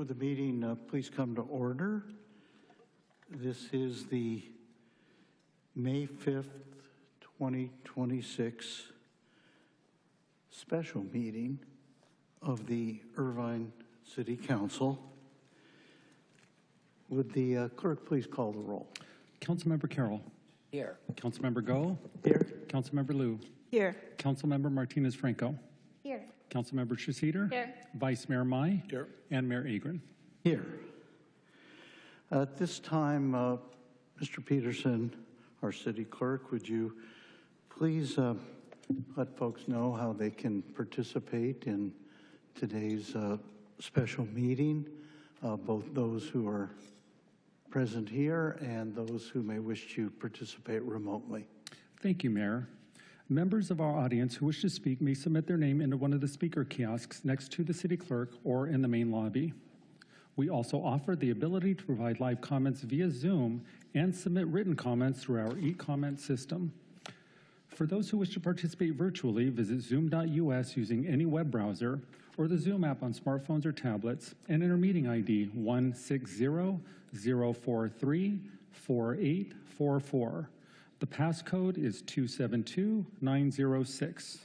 Would the meeting please come to order? This is the May 5th, 2026 special meeting of the Irvine City Council. Would the clerk please call the roll? Councilmember Carroll. Here. Councilmember Go. Here. Councilmember Liu. Here. Councilmember Martinez Franco. Here. Councilmember Chaseder. Here. Vice Mayor Mai. Here. And Mayor Agran. Here. At this time, Mr. Peterson, our city clerk, would you please let folks know how they can participate in today's special meeting, both those who are present here and those who may wish to participate remotely. Thank you, Mayor. Members of our audience who wish to speak may submit their name into one of the speaker kiosks next to the city clerk or in the main lobby. We also offer the ability to provide live comments via Zoom and submit written comments through our e-comment system. For those who wish to participate virtually, visit zoom.us using any web browser or the Zoom app on smartphones or tablets and enter meeting ID 160-043-4844. The passcode is 272906.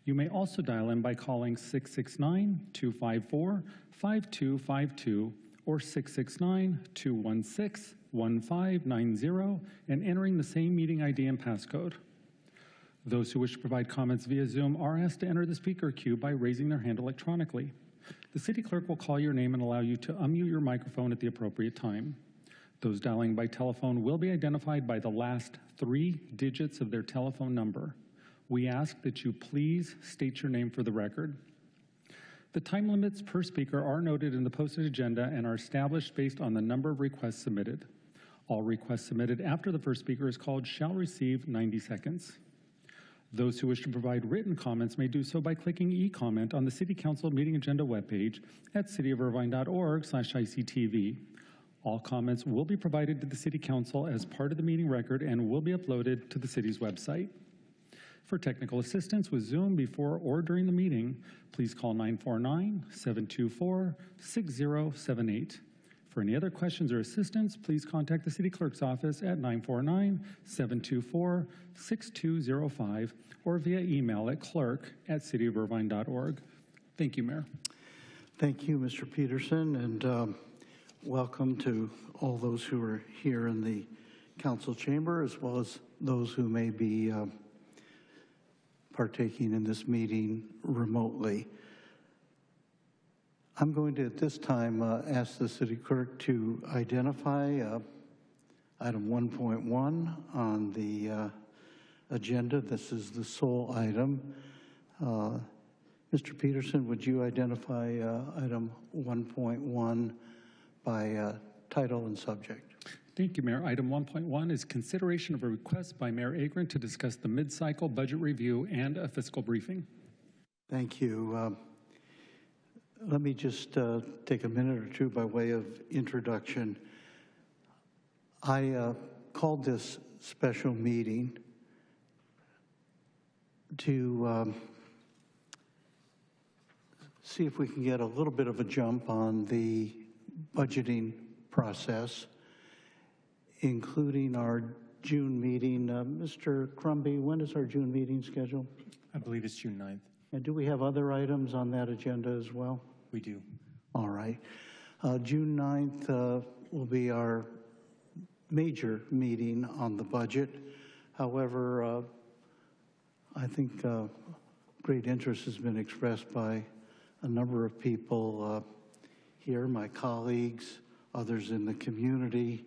You may also dial in by calling 669-254-5252 or 669-216-1590 and entering the same meeting ID and passcode. Those who wish to provide comments via Zoom are asked to enter the speaker queue by raising their hand electronically. The city clerk will call your name and allow you to unmute your microphone at the appropriate time. Those dialing by telephone will be identified by the last 3 digits of their telephone number. We ask that you please state your name for the record. The time limits per speaker are noted in the posted agenda and are established based on the number of requests submitted. All requests submitted after the first speaker is called shall receive 90 seconds. Those who wish to provide written comments may do so by clicking e-comment on the City Council meeting agenda webpage at cityofirvine.org/ICTV. All comments will be provided to the City Council as part of the meeting record and will be uploaded to the city's website. For technical assistance with Zoom before or during the meeting, please call 949-724-6078. For any other questions or assistance, please contact the City Clerk's office at 949-724-6205 or via email at clerk@cityofirvine.org. Thank you, Mayor. Thank you, Mr. Peterson, and welcome to all those who are here in the council chamber, as well as those who may be partaking in this meeting remotely. I'm going to, at this time, ask the city clerk to identify item 1.1 on the agenda. This is the sole item. Mr. Peterson, would you identify item 1.1 by title and subject? Thank you, Mayor. Item 1.1 is consideration of a request by Mayor Agran to discuss the mid-cycle budget review and a fiscal briefing. Thank you. Let me just take a minute or two by way of introduction. I called this special meeting to see if we can get a little bit of a jump on the budgeting process, including our June meeting. Mr. Crumby, when is our June meeting scheduled? I believe it's June 9th. And do we have other items on that agenda as well? We do. All right. June 9th will be our major meeting on the budget. However, I think great interest has been expressed by a number of people here, my colleagues, others in the community,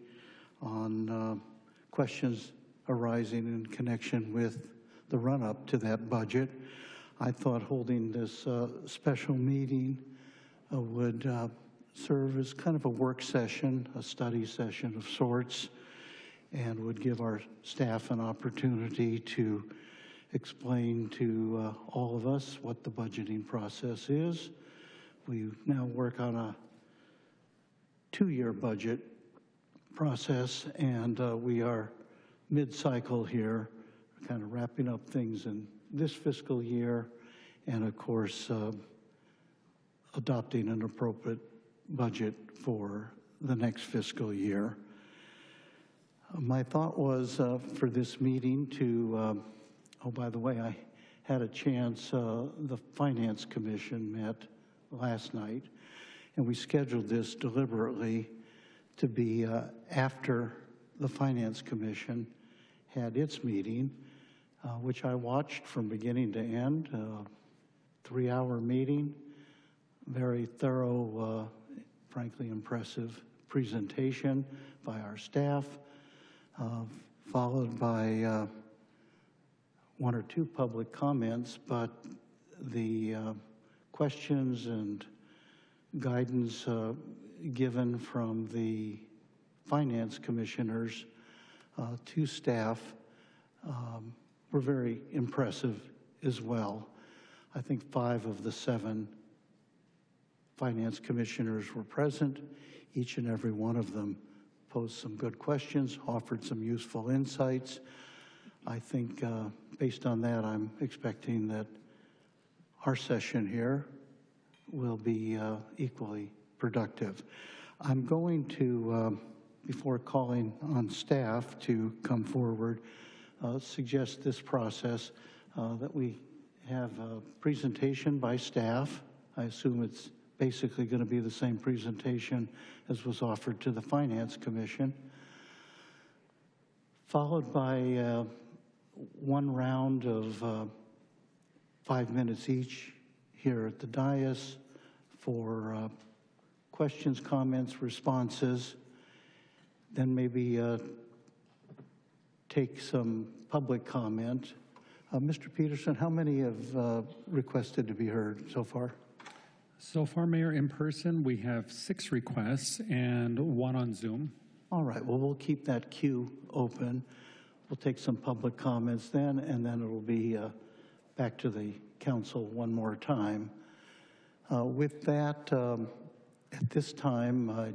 on questions arising in connection with the run-up to that budget. I thought holding this special meeting would serve as kind of a work session, a study session of sorts, and would give our staff an opportunity to explain to all of us what the budgeting process is. We now work on a 2-year budget process, and we are mid-cycle here, kind of wrapping up things in this fiscal year, and of course, adopting an appropriate budget for the next fiscal year. My thought was for this meeting to, oh, by the way, I had a chance, the Finance Commission met last night, and we scheduled this deliberately to be after the Finance Commission had its meeting, which I watched from beginning to end, 3-hour meeting, very thorough, frankly impressive presentation by our staff, followed by 1 or 2 public comments, but the questions and guidance given from the finance commissioners to staff were very impressive as well. I think 5 of the 7 finance commissioners were present. Each and every one of them posed some good questions, offered some useful insights. I think based on that, I'm expecting that our session here will be equally productive. I'm going to, before calling on staff to come forward, suggest this process, that we have a presentation by staff. I assume it's basically going to be the same presentation as was offered to the Finance Commission, followed by 1 round of 5 minutes each here at the dais for questions, comments, responses, then maybe take some public comment. Mr. Peterson, how many have requested to be heard so far? So far, Mayor, in person, we have 6 requests and 1 on Zoom. All right, well, we'll keep that queue open. We'll take some public comments then, and then it'll be back to the council one more time. With that, at this time,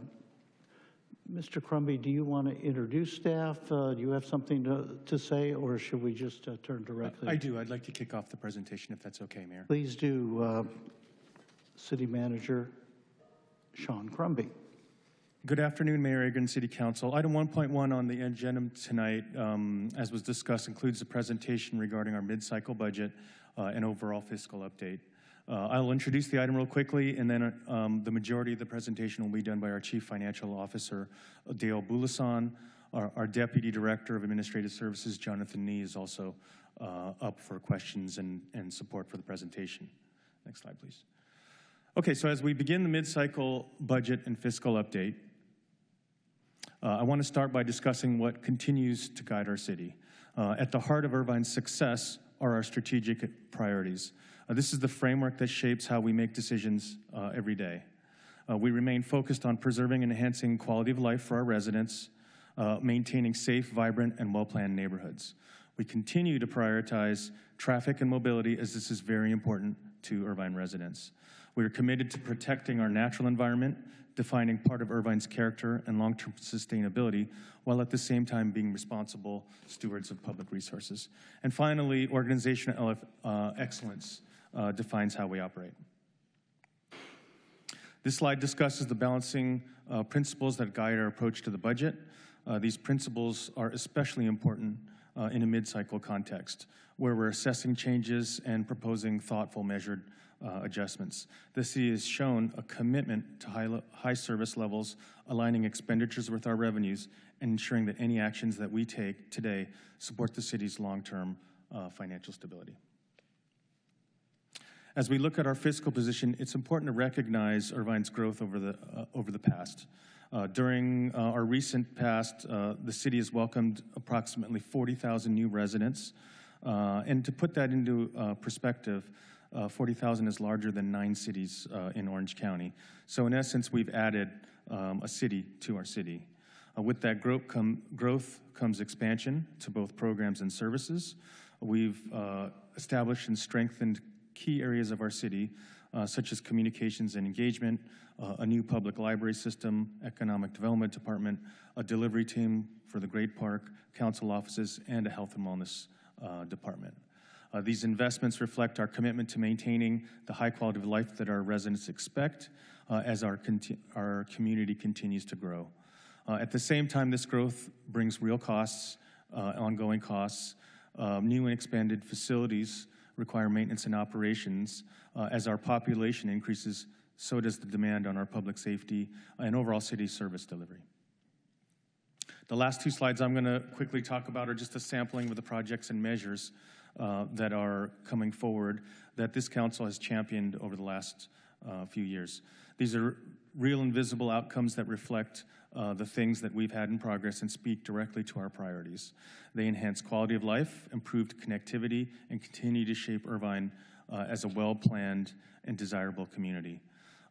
Mr. Crumby, do you want to introduce staff? Do you have something to say, or should we just turn directly? I do. I'd like to kick off the presentation, if that's okay, Mayor. Please do, City Manager Sean Crumby. Good afternoon, Mayor, Agran City Council. Item 1.1 on the agenda tonight, as was discussed, includes a presentation regarding our mid-cycle budget and overall fiscal update. I'll introduce the item real quickly, and then the majority of the presentation will be done by our Chief Financial Officer, Dale Bulasan. Our Deputy Director of Administrative Services, Jonathan Nee, is also up for questions and support for the presentation. Next slide, please. Okay, so as we begin the mid-cycle budget and fiscal update, I want to start by discussing what continues to guide our city. At the heart of Irvine's success are our strategic priorities. This is the framework that shapes how we make decisions every day. We remain focused on preserving and enhancing quality of life for our residents, maintaining safe, vibrant, and well-planned neighborhoods. We continue to prioritize traffic and mobility, as this is very important to Irvine residents. We are committed to protecting our natural environment, defining part of Irvine's character and long-term sustainability, while at the same time being responsible stewards of public resources. And finally, organizational excellence defines how we operate. This slide discusses the balancing principles that guide our approach to the budget. These principles are especially important in a mid-cycle context, where we're assessing changes and proposing thoughtful, measured adjustments. The city has shown a commitment to high service levels, aligning expenditures with our revenues, and ensuring that any actions that we take today support the city's long-term financial stability. As we look at our fiscal position, it's important to recognize Irvine's growth over the past. During our recent past, the city has welcomed approximately 40,000 new residents. And to put that into perspective, 40,000 is larger than 9 cities in Orange County. So in essence, we've added a city to our city. With that growth comes expansion to both programs and services. We've established and strengthened key areas of our city, such as communications and engagement, a new public library system, economic development department, a delivery team for the Great Park, council offices, and a health and wellness department. These investments reflect our commitment to maintaining the high quality of life that our residents expect, as our community continues to grow. At the same time, this growth brings real costs, ongoing costs. New and expanded facilities require maintenance and operations. As our population increases, so does the demand on our public safety and overall city service delivery. The last two slides I'm going to quickly talk about are just a sampling of the projects and measures that are coming forward that this council has championed over the last few years. These are real and visible outcomes that reflect the things that we've had in progress and speak directly to our priorities. They enhance quality of life, improved connectivity, and continue to shape Irvine as a well-planned and desirable community.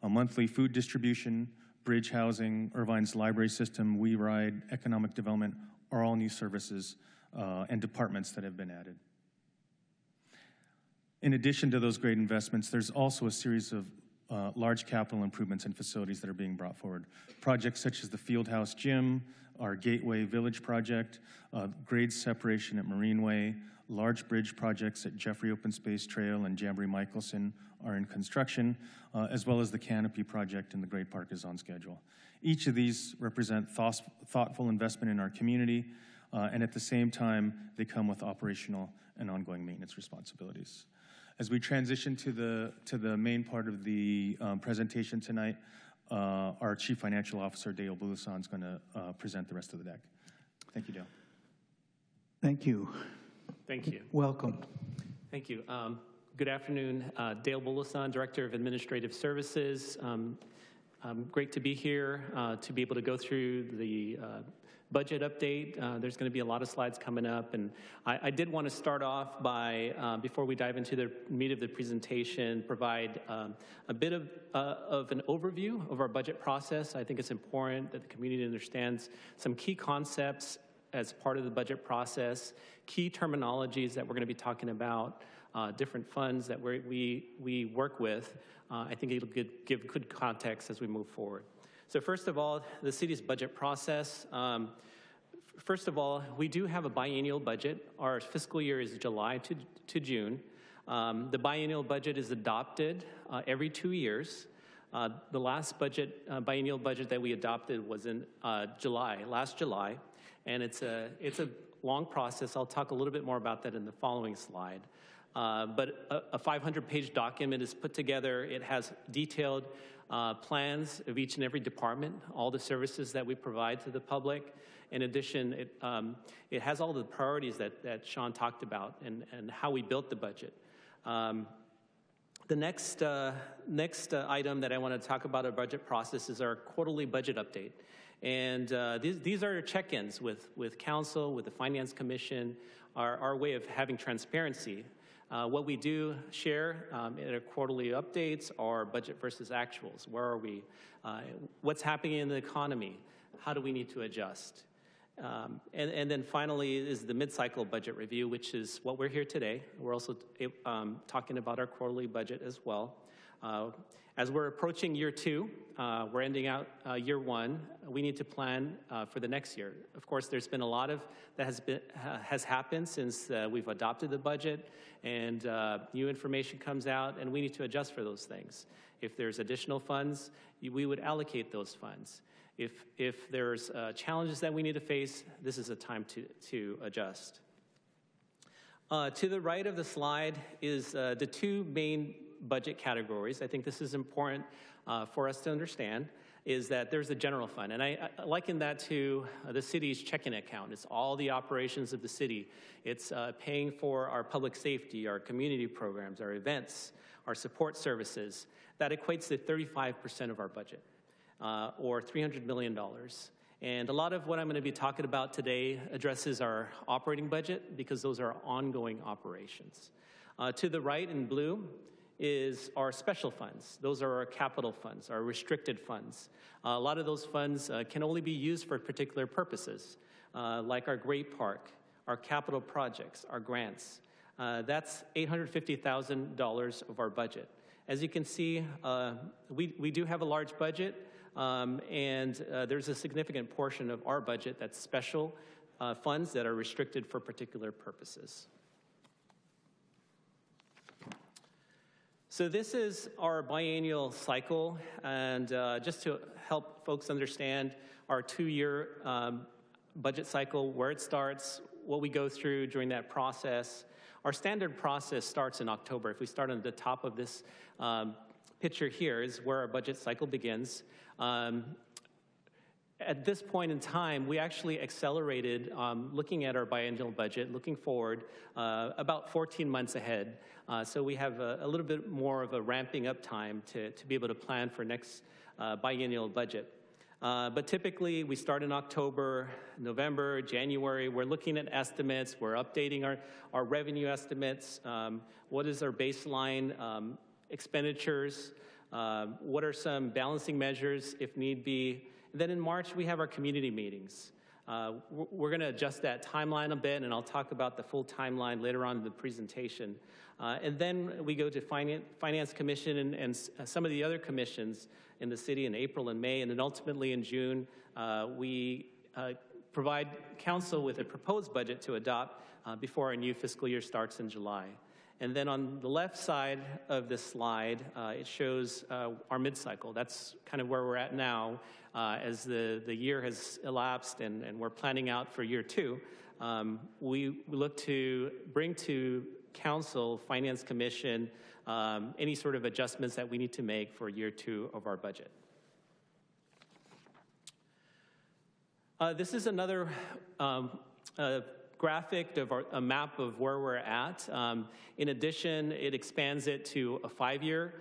A monthly food distribution, bridge housing, Irvine's library system, We Ride, economic development are all new services and departments that have been added. In addition to those great investments, there's also a series of large capital improvements and facilities that are being brought forward. Projects such as the Fieldhouse Gym, our Gateway Village project, grade separation at Marineway, large bridge projects at Jeffrey Open Space Trail and Jamboree Michelson are in construction, as well as the Canopy project in the Great Park is on schedule. Each of these represent thoughtful investment in our community, and at the same time, they come with operational and ongoing maintenance responsibilities. As we transition to the main part of the presentation tonight, our Chief Financial Officer, Dale Bulusan, is going to present the rest of the deck. Thank you, Dale. Thank you. Thank you. Welcome. Thank you. Good afternoon. Dale Bulusan, Director of Administrative Services. Great to be here to be able to go through the budget update. There's going to be a lot of slides coming up, and I did want to start off by, before we dive into the meat of the presentation, provide a bit of an overview of our budget process. I think it's important that the community understands some key concepts as part of the budget process, key terminologies that we're going to be talking about, different funds that we work with. I think it'll give good context as we move forward. So first of all, the city's budget process. First of all, we do have a biennial budget. Our fiscal year is July to June. The biennial budget is adopted every 2 years. The last biennial budget that we adopted was in last July, and it's a long process. I'll talk a little bit more about that in the following slide. But a 500-page document is put together. It has detailed plans of each and every department, all the services that we provide to the public. In addition, it has all the priorities that Sean talked about and how we built the budget. The next item that I want to talk about our budget process is our quarterly budget update. And these are check-ins with council, with the Finance Commission, our way of having transparency. What we do share in our quarterly updates are budget versus actuals. Where are we? What's happening in the economy? How do we need to adjust? And then finally is the mid-cycle budget review, which is what we're here today. We're also talking about our quarterly budget as well. As we're approaching year 2, we're ending out year 1, we need to plan for the next year. Of course, there's been a lot that has happened since we've adopted the budget, and new information comes out, and we need to adjust for those things. If there's additional funds, we would allocate those funds. If there's challenges that we need to face, this is a time to adjust. To the right of the slide is the 2 main budget categories. I think this is important for us to understand, is that there's a general fund. And I liken that to the city's checking account. It's all the operations of the city. It's paying for our public safety, our community programs, our events, our support services. That equates to 35% of our budget, or $300 million. And a lot of what I'm going to be talking about today addresses our operating budget, because those are ongoing operations. To the right in blue is our special funds. Those are our capital funds, our restricted funds. A lot of those funds can only be used for particular purposes, like our Great Park, our capital projects, our grants. That's $850,000 of our budget. As you can see, we do have a large budget, and there's a significant portion of our budget that's special funds that are restricted for particular purposes. So this is our biennial cycle, and just to help folks understand our 2-year budget cycle, where it starts, what we go through during that process. Our standard process starts in October. If we start on the top of this picture here is where our budget cycle begins. At this point in time, we actually accelerated looking at our biennial budget, looking forward about 14 months ahead. So we have a little bit more of a ramping up time to be able to plan for next biennial budget. But typically, we start in October, November, January. We're looking at estimates. We're updating our revenue estimates. What is our baseline expenditures? What are some balancing measures if need be? Then in March, we have our community meetings. We're going to adjust that timeline a bit, and I'll talk about the full timeline later on in the presentation. And then we go to Finance Commission and some of the other commissions in the city in April and May, and then ultimately in June, we provide council with a proposed budget to adopt before our new fiscal year starts in July. And then on the left side of this slide, it shows our mid-cycle. That's kind of where we're at now as the year has elapsed and we're planning out for year 2. We look to bring to Council, Finance Commission, any sort of adjustments that we need to make for year 2 of our budget. This is another graphic of a map of where we're at. In addition, it expands it to a 5-year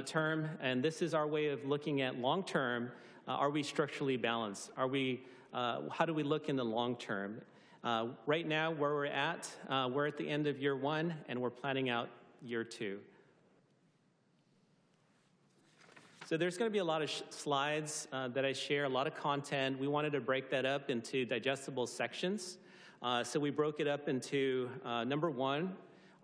term, and this is our way of looking at long-term. Are we structurally balanced? How do we look in the long term? Right now, where we're at the end of year 1, and we're planning out year 2. So there's going to be a lot of slides that I share, a lot of content. We wanted to break that up into digestible sections. So we broke it up into number 1,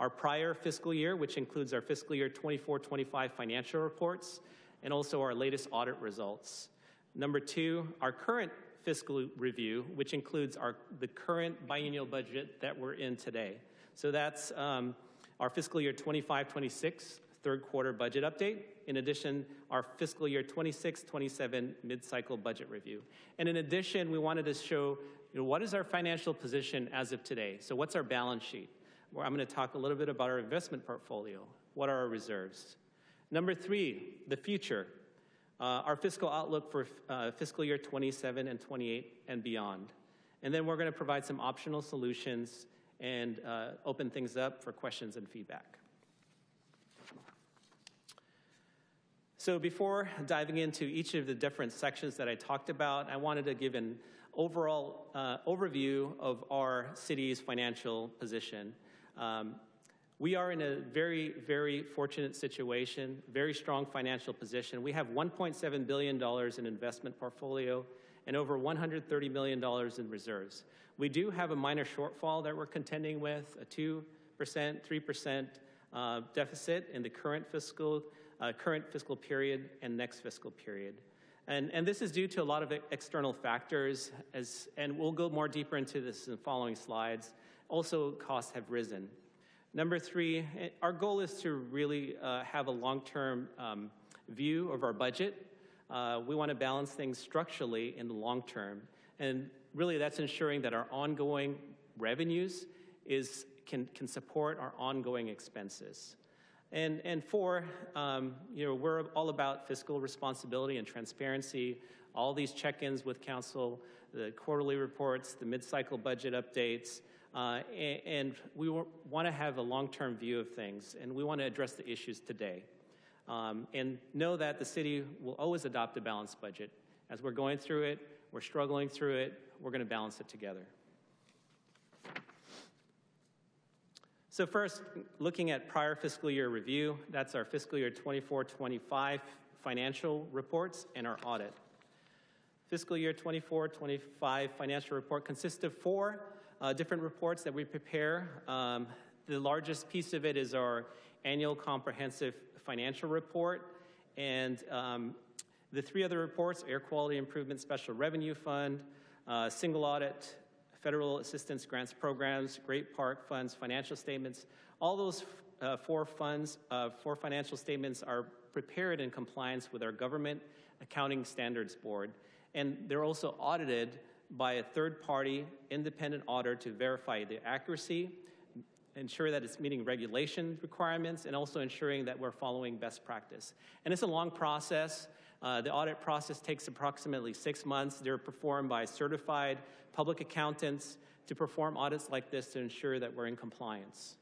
our prior fiscal year, which includes our fiscal year 24-25 financial reports, and also our latest audit results. Number 2, our current fiscal review, which includes the current biennial budget that we're in today. So that's our fiscal year 25-26 third quarter budget update. In addition, our fiscal year 26-27 mid-cycle budget review. And in addition, we wanted to show what is our financial position as of today. So what's our balance sheet? Well, I'm going to talk a little bit about our investment portfolio. What are our reserves? Number 3, the future. Our fiscal outlook for fiscal year 27 and 28 and beyond. And then we're going to provide some optional solutions and open things up for questions and feedback. So before diving into each of the different sections that I talked about, I wanted to give an overall overview of our city's financial position. We are in a very, very fortunate situation, very strong financial position. We have $1.7 billion in investment portfolio and over $130 million in reserves. We do have a minor shortfall that we're contending with, a 2%, 3% deficit in the current fiscal period and next fiscal period. And this is due to a lot of external factors, and we'll go more deeper into this in the following slides. Also, costs have risen. Number 3, our goal is to really have a long-term view of our budget. We want to balance things structurally in the long term. And really, that's ensuring that our ongoing revenues can support our ongoing expenses. And 4, we're all about fiscal responsibility and transparency. All these check-ins with council, the quarterly reports, the mid-cycle budget updates, and we want to have a long-term view of things, and we want to address the issues today. And know that the city will always adopt a balanced budget. As we're going through it, we're struggling through it, we're going to balance it together. So first, looking at prior fiscal year review, that's our fiscal year 24-25 financial reports and our audit. Fiscal year 24-25 financial report consists of 4 different reports that we prepare. The largest piece of it is our annual comprehensive financial report, and the 3 other reports, Air Quality Improvement Special Revenue Fund, Single Audit, Federal Assistance Grants Programs, Great Park Funds, financial statements. All those four financial statements are prepared in compliance with our Government Accounting Standards Board, and they're also audited by a third-party independent auditor to verify the accuracy, ensure that it's meeting regulation requirements, and also ensuring that we're following best practice. And it's a long process. The audit process takes approximately 6 months. They're performed by certified public accountants to perform audits like this to ensure that we're in compliance.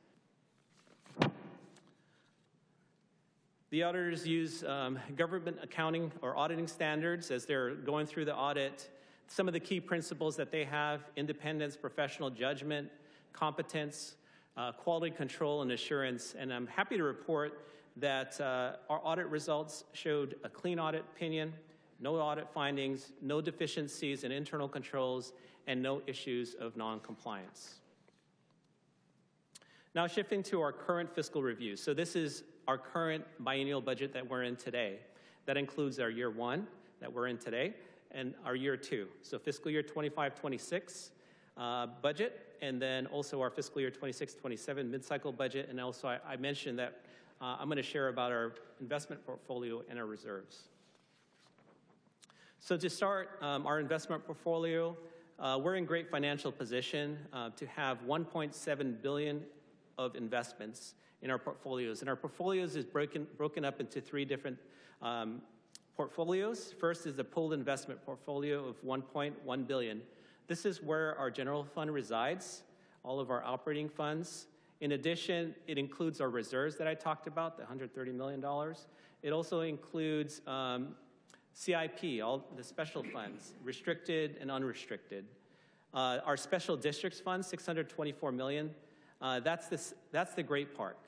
The auditors use government accounting or auditing standards as they're going through the audit. Some of the key principles that they have: independence, professional judgment, competence, quality control, and assurance. And I'm happy to report that our audit results showed a clean audit opinion, no audit findings, no deficiencies in internal controls, and no issues of non-compliance. Now shifting to our current fiscal review. So this is our current biennial budget that we're in today. That includes our year 1 that we're in today and our year 2. So fiscal year 25-26 budget, and then also our fiscal year 26-27 mid-cycle budget. And also I mentioned that I'm going to share about our investment portfolio and our reserves. So to start, our investment portfolio, we're in great financial position to have $1.7 billion of investments in our portfolios. And our portfolios is broken up into 3 different portfolios. First is the pooled investment portfolio of $1.1 billion. This is where our general fund resides, all of our operating funds. In addition, it includes our reserves that I talked about, the $130 million. It also includes CIP, all the special funds, restricted and unrestricted. Our special districts fund, $624 million. That's the Great Park.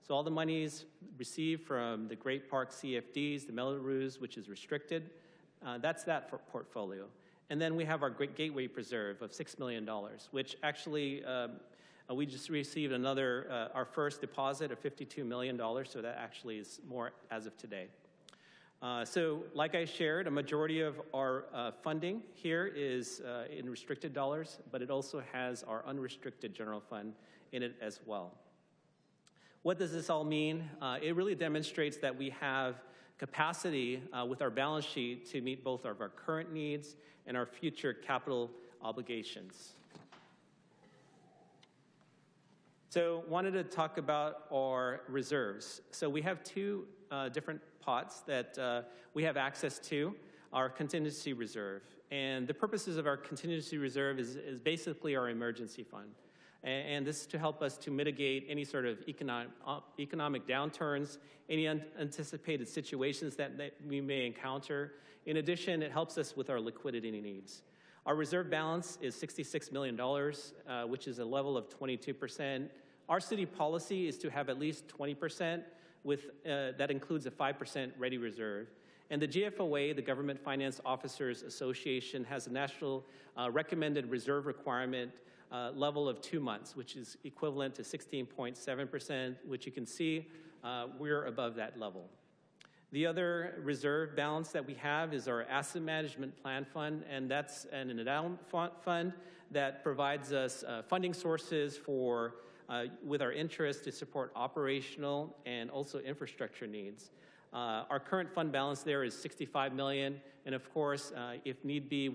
So all the monies received from the Great Park CFDs, the Melrose, which is restricted, that's that portfolio. And then we have our Gateway Preserve of $6 million, which actually we just received our first deposit of $52 million, so that actually is more as of today. So like I shared, a majority of our funding here is in restricted dollars, but it also has our unrestricted general fund in it as well. What does this all mean? It really demonstrates that we have capacity with our balance sheet to meet both of our current needs and our future capital obligations. So wanted to talk about our reserves. So we have 2 different pots that we have access to, our contingency reserve. And the purposes of our contingency reserve is basically our emergency fund. And this is to help us to mitigate any sort of economic downturns, any unanticipated situations that we may encounter. In addition, it helps us with our liquidity needs. Our reserve balance is $66 million, which is a level of 22%. Our city policy is to have at least 20%, that includes a 5% ready reserve. And the GFOA, the Government Finance Officers Association, has a national recommended reserve requirement level of 2 months, which is equivalent to 16.7%, which you can see we're above that level. The other reserve balance that we have is our Asset Management Plan Fund, and that's an endowment fund that provides us funding sources for with our interest to support operational and also infrastructure needs. Our current fund balance there is $65 million, and of course, if need be,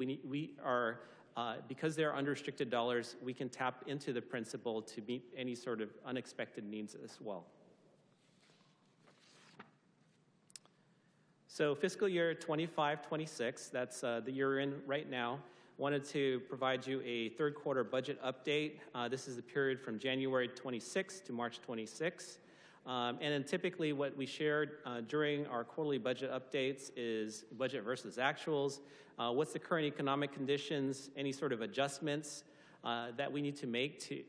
because they're unrestricted dollars, we can tap into the principal to meet any sort of unexpected needs as well. So fiscal year 25-26, that's the year we're in right now. Wanted to provide you a 3rd quarter budget update. This is the period from January 26 to March 26. And then typically what we shared during our quarterly budget updates is budget versus actuals. What's the current economic conditions, any sort of adjustments that we need to make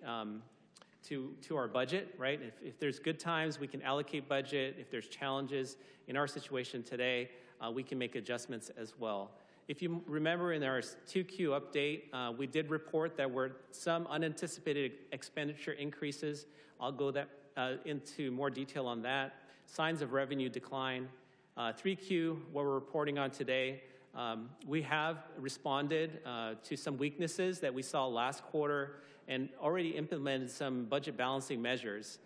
to our budget, right? If there's good times, we can allocate budget. If there's challenges in our situation today, we can make adjustments as well. If you remember in our 2Q update, we did report there were some unanticipated expenditure increases. I'll go into more detail on that. Signs of revenue decline. 3Q, what we're reporting on today, we have responded to some weaknesses that we saw last quarter and already implemented some budget balancing measures.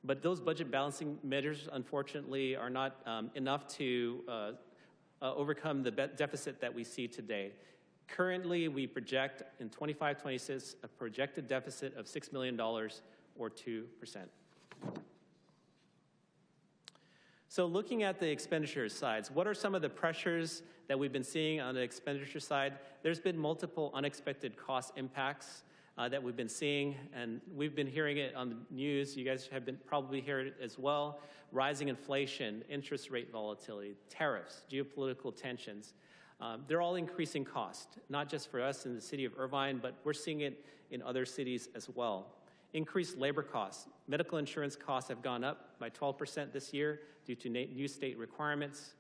But those budget balancing measures, unfortunately, are not enough to overcome the deficit that we see today. Currently, we project in 25-26 a projected deficit of $6 million or 2%. So looking at the expenditure sides, what are some of the pressures that we've been seeing on the expenditure side? There's been multiple unexpected cost impacts that we've been seeing, and we've been hearing it on the news. You guys have been probably hearing it as well. Rising inflation, interest rate volatility, tariffs, geopolitical tensions. They're all increasing cost, not just for us in the city of Irvine, but we're seeing it in other cities as well. Increased labor costs. Medical insurance costs have gone up by 12% this year due to new state requirements.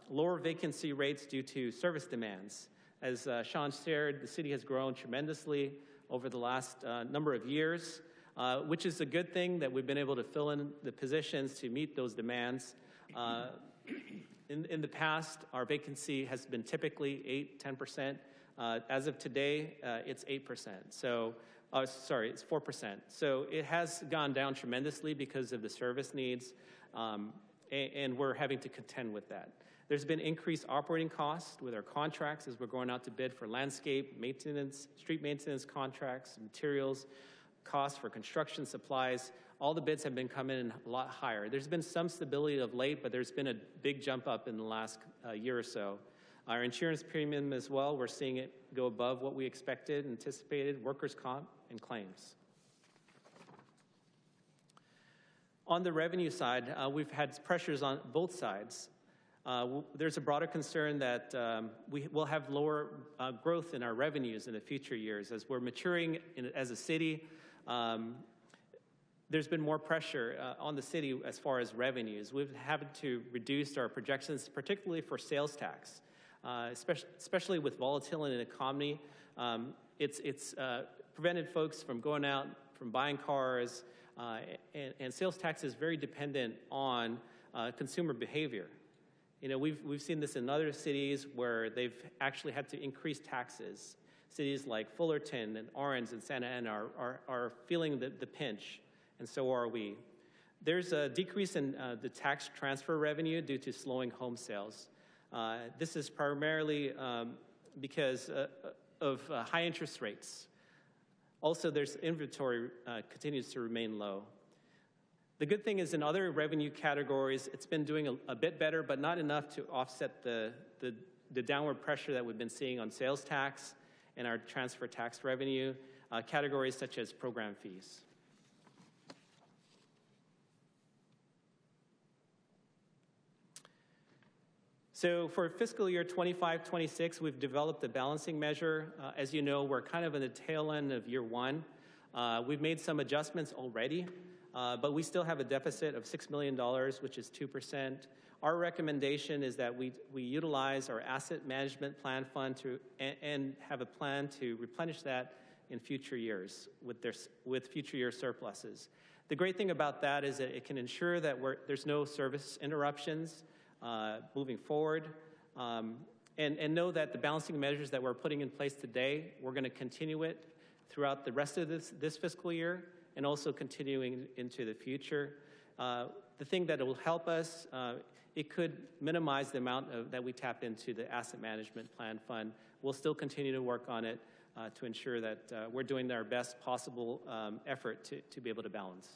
Lower vacancy rates due to service demands. As Sean shared, the city has grown tremendously over the last number of years, which is a good thing that we've been able to fill in the positions to meet those demands. In the past, our vacancy has been typically 8-10%. As of today, it's 8%. So, it's 4%. So it has gone down tremendously because of the service needs, and we're having to contend with that. There's been increased operating costs with our contracts as we're going out to bid for landscape, maintenance, street maintenance contracts, materials, costs for construction supplies. All the bids have been coming in a lot higher. There's been some stability of late, but there's been a big jump up in the last year or so. Our insurance premium as well, we're seeing it go above what we expected, anticipated, workers' comp and claims. On the revenue side, we've had pressures on both sides. There's a broader concern that we will have lower growth in our revenues in the future years. As we're maturing as a city, there's been more pressure on the city as far as revenues. We've had to reduce our projections, particularly for sales tax, especially with volatility in the economy. It's prevented folks from going out, from buying cars, and sales tax is very dependent on consumer behavior. You know, we've seen this in other cities where they've actually had to increase taxes. Cities like Fullerton and Orange and Santa Ana are feeling the pinch, and so are we. There's a decrease in the tax transfer revenue due to slowing home sales. This is primarily because of high interest rates. Also, there's inventory continues to remain low. The good thing is in other revenue categories, it's been doing a bit better, but not enough to offset the downward pressure that we've been seeing on sales tax and our transfer tax revenue, categories such as program fees. So for fiscal year 25-26, we've developed a balancing measure. As you know, we're kind of in the tail end of year one. We've made some adjustments already, but we still have a deficit of $6 million, which is 2%. Our recommendation is that we utilize our asset management plan fund and have a plan to replenish that in future years with future year surpluses. The great thing about that is that it can ensure that there's no service interruptions moving forward, and know that the balancing measures that we're putting in place today, we're going to continue it throughout the rest of this fiscal year and also continuing into the future. The thing that will help us, it could minimize the amount that we tap into the asset management plan fund. We'll still continue to work on it to ensure that we're doing our best possible effort to be able to balance.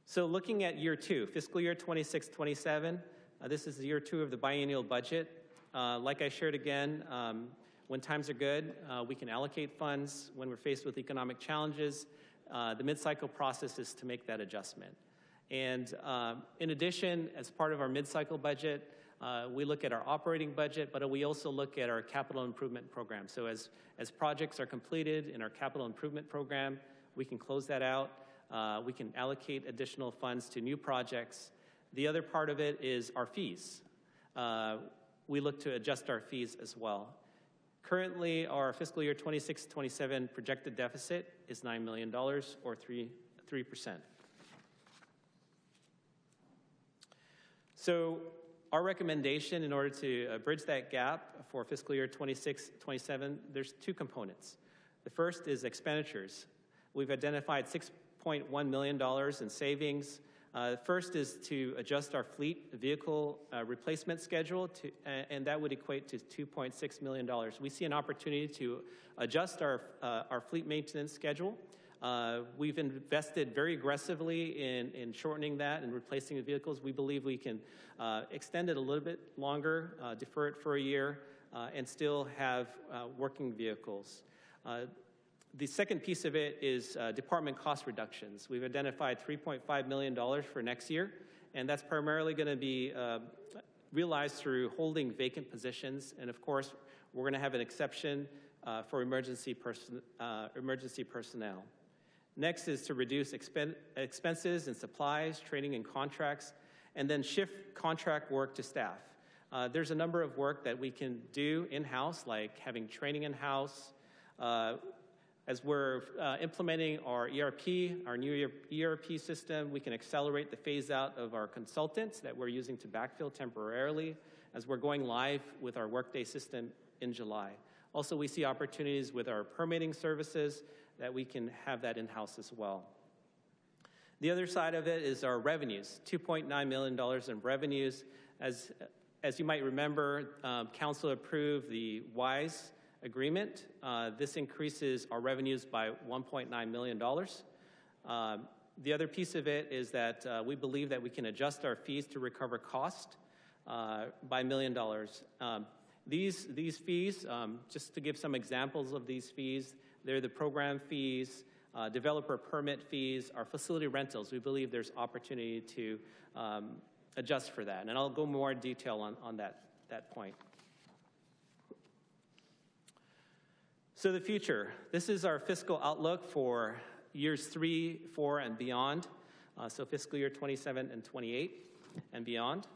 So looking at year two, fiscal year 26-27, this is the year two of the biennial budget. Like I shared again, when times are good, we can allocate funds. When we're faced with economic challenges, the mid-cycle process is to make that adjustment. And in addition, as part of our mid-cycle budget, we look at our operating budget, but we also look at our capital improvement program. So as projects are completed in our capital improvement program, we can close that out. We can allocate additional funds to new projects. The other part of it is our fees. We look to adjust our fees as well. Currently, our fiscal year 26-27 projected deficit is $9 million, or 3%. So our recommendation in order to bridge that gap for fiscal year 26-27, there's two components. The first is expenditures. We've identified $6.1 million in savings. First is to adjust our fleet vehicle replacement schedule, and that would equate to $2.6 million. We see an opportunity to adjust our fleet maintenance schedule. We've invested very aggressively in shortening that and replacing the vehicles. We believe we can extend it a little bit longer, defer it for a year, and still have working vehicles. The second piece of it is department cost reductions. We've identified $3.5 million for next year, and that's primarily going to be realized through holding vacant positions. And of course, we're going to have an exception for emergency personnel. Next is to reduce expenses and supplies, training and contracts, and then shift contract work to staff. There's a number of work that we can do in-house, like having training in-house. As we're implementing our ERP, our new ERP system, we can accelerate the phase-out of our consultants that we're using to backfill temporarily as we're going live with our Workday system in July. Also, we see opportunities with our permitting services that we can have that in-house as well. The other side of it is our revenues, $2.9 million in revenues. As you might remember, Council approved the WISE agreement. This increases our revenues by $1.9 million. The other piece of it is that we believe that we can adjust our fees to recover cost by $1 million. These fees, just to give some examples of these fees, they're the program fees, developer permit fees, our facility rentals. We believe there's opportunity to adjust for that, and I'll go more in detail on that point. So the future. This is our fiscal outlook for years 3, 4, and beyond. So fiscal year 27 and 28 and beyond.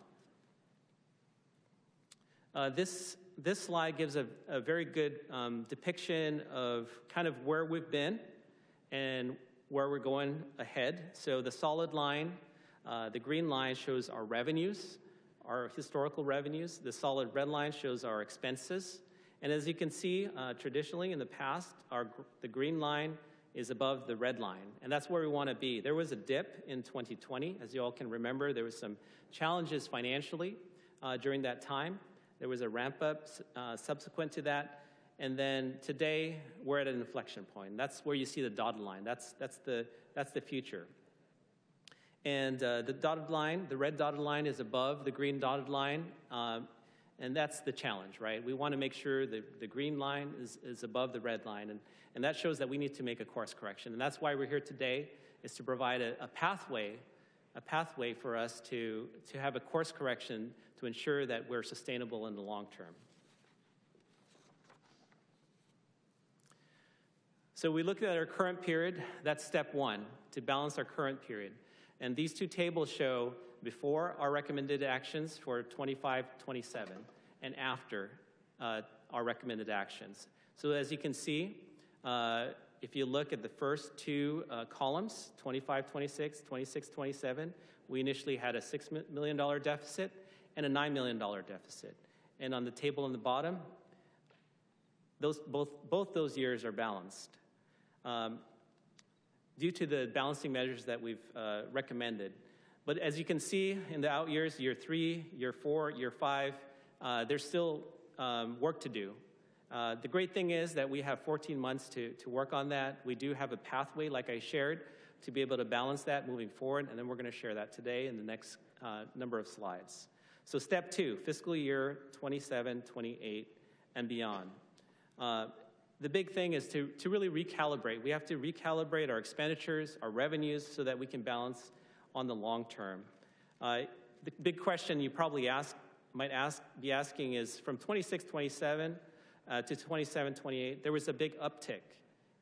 This slide gives a very good depiction of kind of where we've been and where we're going ahead. So the solid line, the green line shows our revenues, our historical revenues. The solid red line shows our expenses. And as you can see, traditionally in the past, the green line is above the red line, and that's where we want to be. There was a dip in 2020. As you all can remember, there was some challenges financially during that time. There was a ramp-up subsequent to that, and then today, we're at an inflection point. That's where you see the dotted line. That's the future. And the dotted line, the red dotted line, is above the green dotted line. And that's the challenge, right? We want to make sure that the green line is above the red line, and that shows that we need to make a course correction. And that's why we're here today, is to provide a pathway for us to have a course correction to ensure that we're sustainable in the long term. So we look at our current period. That's step one, to balance our current period. And these two tables show before our recommended actions for 25-27 and after our recommended actions. So as you can see, if you look at the first two columns, 25-26, 26-27, we initially had a $6 million deficit and a $9 million deficit. And on the table on the bottom, both those years are balanced. Due to the balancing measures that we've recommended. But as you can see, in the out years, year 3, year 4, year 5, there's still work to do. The great thing is that we have 14 months to work on that. We do have a pathway, like I shared, to be able to balance that moving forward, and then we're going to share that today in the next number of slides. So step 2, fiscal year 27, 28, and beyond. The big thing is to really recalibrate. We have to recalibrate our expenditures, our revenues, so that we can balance on the long term. The big question you probably be asking is, from 26-27 to 27-28, there was a big uptick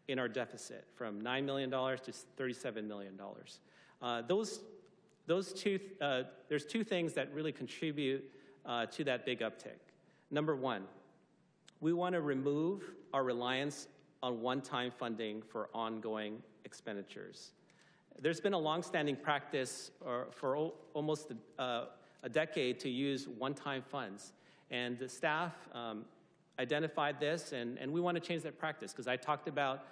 in our deficit from $9 million to $37 million. There's two things that really contribute to that big uptick. Number one, we want to remove our reliance on one-time funding for ongoing expenditures. There's been a long-standing practice for almost a decade to use one-time funds. And the staff identified this, and we want to change that practice, because I talked about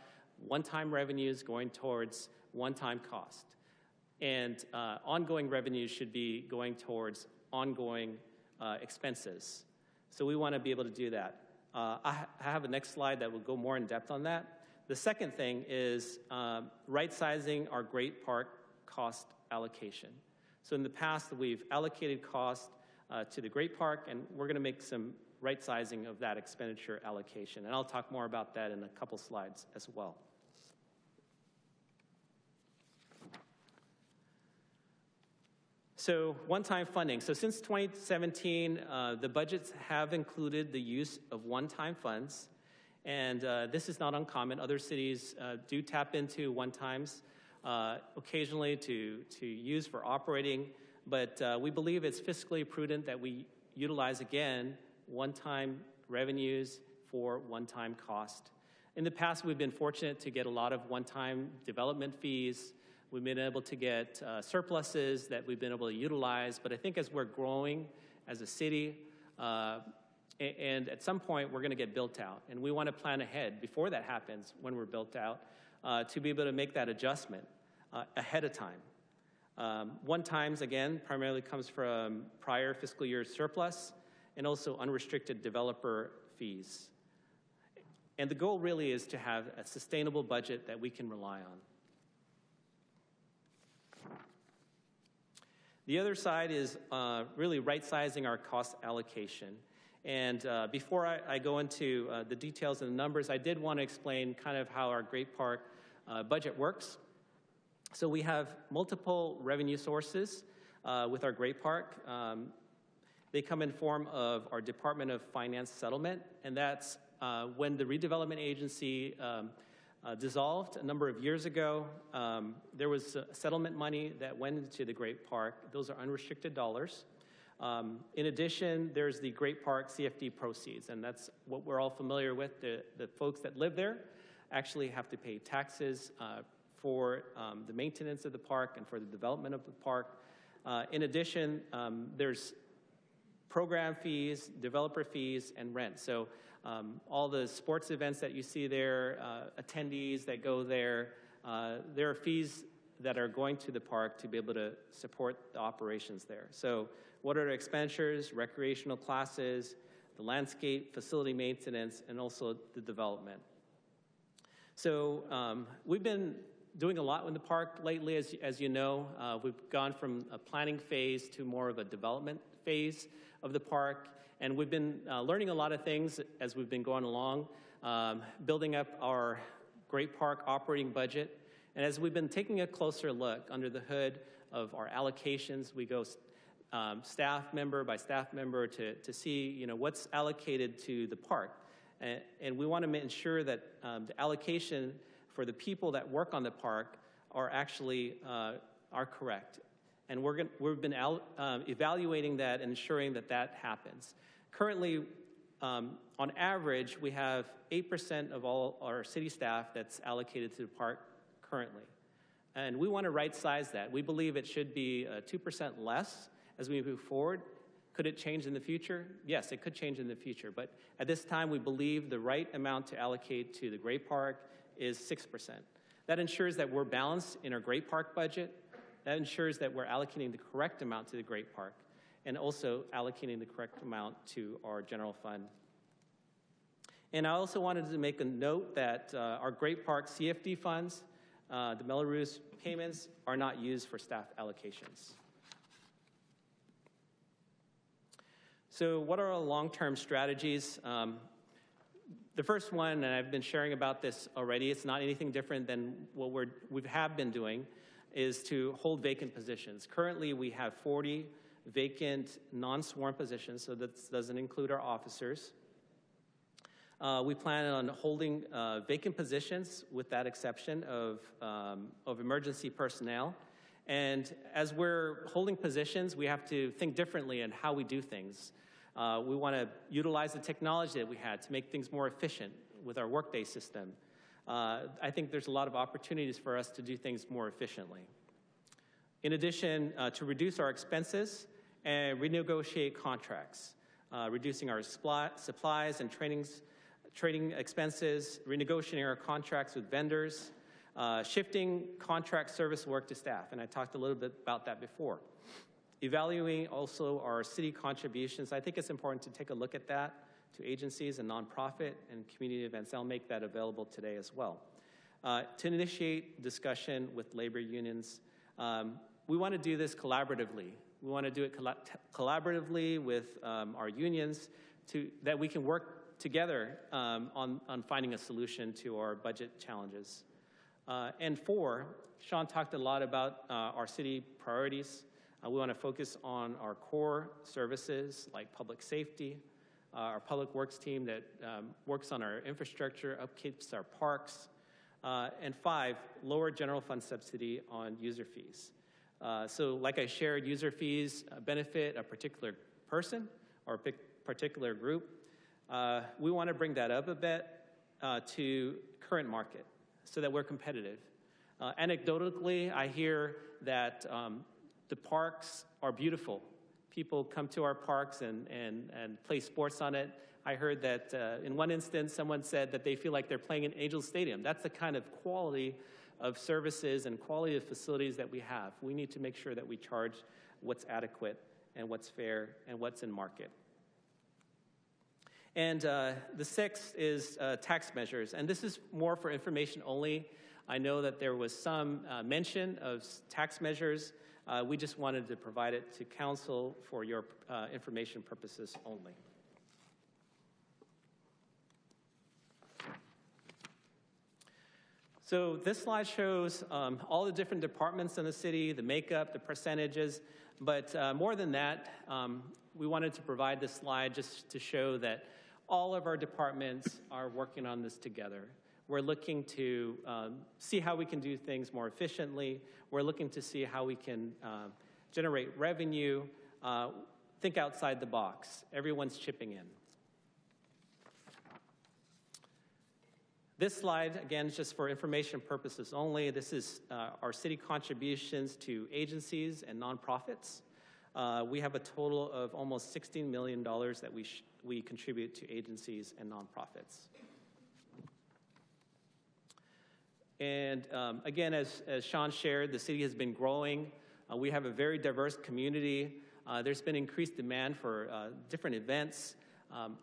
one-time revenues going towards one-time cost. And ongoing revenues should be going towards ongoing expenses. So we want to be able to do that. I have a next slide that will go more in depth on that. The second thing is right-sizing our Great Park cost allocation. So in the past, we've allocated cost to the Great Park, and we're going to make some right-sizing of that expenditure allocation. And I'll talk more about that in a couple slides as well. So one-time funding. So since 2017, the budgets have included the use of one-time funds. And this is not uncommon. Other cities do tap into one-times occasionally to use for operating. But we believe it's fiscally prudent that we utilize, again, one-time revenues for one-time cost. In the past, we've been fortunate to get a lot of one-time development fees. We've been able to get surpluses that we've been able to utilize, but I think as we're growing as a city, and at some point we're going to get built out, and we want to plan ahead before that happens when we're built out to be able to make that adjustment ahead of time. One-times, again, primarily comes from prior fiscal year surplus and also unrestricted developer fees. And the goal really is to have a sustainable budget that we can rely on. The other side is really right-sizing our cost allocation. And before I go into the details and the numbers, I did want to explain kind of how our Great Park budget works. So we have multiple revenue sources with our Great Park. They come in form of our Department of Finance settlement, and that's when the redevelopment agency dissolved a number of years ago. There was settlement money that went into the Great Park. Those are unrestricted dollars. In addition, there's the Great Park CFD proceeds, and that's what we're all familiar with. The folks that live there actually have to pay taxes for the maintenance of the park and for the development of the park. In addition, there's program fees, developer fees, and rent. So all the sports events that you see there, attendees that go there, there are fees that are going to the park to be able to support the operations there. So what are the expenditures, recreational classes, the landscape, facility maintenance, and also the development. So we've been doing a lot in the park lately, as you know. We've gone from a planning phase to more of a development phase of the park. And we've been learning a lot of things as we've been going along, building up our Great Park operating budget. And as we've been taking a closer look under the hood of our allocations, we go staff member by staff member to see what's allocated to the park. And we want to ensure that the allocation for the people that work on the park are actually are correct. And we've been evaluating that and ensuring that that happens. Currently, on average, we have 8% of all our city staff that's allocated to the park currently. And we want to right-size that. We believe it should be 2% less as we move forward. Could it change in the future? Yes, it could change in the future. But at this time, we believe the right amount to allocate to the Great Park is 6%. That ensures that we're balanced in our Great Park budget. That ensures that we're allocating the correct amount to the Great Park and also allocating the correct amount to our general fund. And I also wanted to make a note that our Great Park CFD funds, the Melrose payments, are not used for staff allocations. So what are our long-term strategies? The first one, and I've been sharing about this already, it's not anything different than what we have been doing, is to hold vacant positions. Currently, we have 40 vacant non-sworn positions, so that doesn't include our officers. We plan on holding vacant positions with that exception of emergency personnel. And as we're holding positions, we have to think differently in how we do things. We want to utilize the technology that we had to make things more efficient with our workday system. I think there's a lot of opportunities for us to do things more efficiently. In addition, to reduce our expenses and renegotiate contracts, reducing our supplies and trainings trading expenses, renegotiating our contracts with vendors, shifting contract service work to staff, and I talked a little bit about that before. Evaluating also our city contributions. I think it's important to take a look at that to agencies and nonprofit and community events. I'll make that available today as well. To initiate discussion with labor unions. We want to do this collaboratively. We want to do it collaboratively with our unions that we can work together on finding a solution to our budget challenges. And 4, Sean talked a lot about our city priorities. We want to focus on our core services like public safety, our public works team that works on our infrastructure, upkeeps our parks, and 5, lower general fund subsidy on user fees. So like I shared, user fees benefit a particular person or a particular group. We want to bring that up a bit to current market so that we're competitive. Anecdotally, I hear that the parks are beautiful. People come to our parks and play sports on it. I heard that in one instance, someone said that they feel like they're playing in Angels Stadium. That's the kind of quality of services and quality of facilities that we have. We need to make sure that we charge what's adequate and what's fair and what's in market. And the 6th is tax measures. And this is more for information only. I know that there was some mention of tax measures. We just wanted to provide it to council for your information purposes only. So this slide shows all the different departments in the city, the makeup, the percentages, but more than that, we wanted to provide this slide just to show that all of our departments are working on this together. We're looking to see how we can do things more efficiently. We're looking to see how we can generate revenue, think outside the box. Everyone's chipping in. This slide, again, is just for information purposes only. This is our city contributions to agencies and nonprofits. We have a total of almost $16 million that we contribute to agencies and nonprofits. And again, as Sean shared, the city has been growing. We have a very diverse community. There's been increased demand for different events.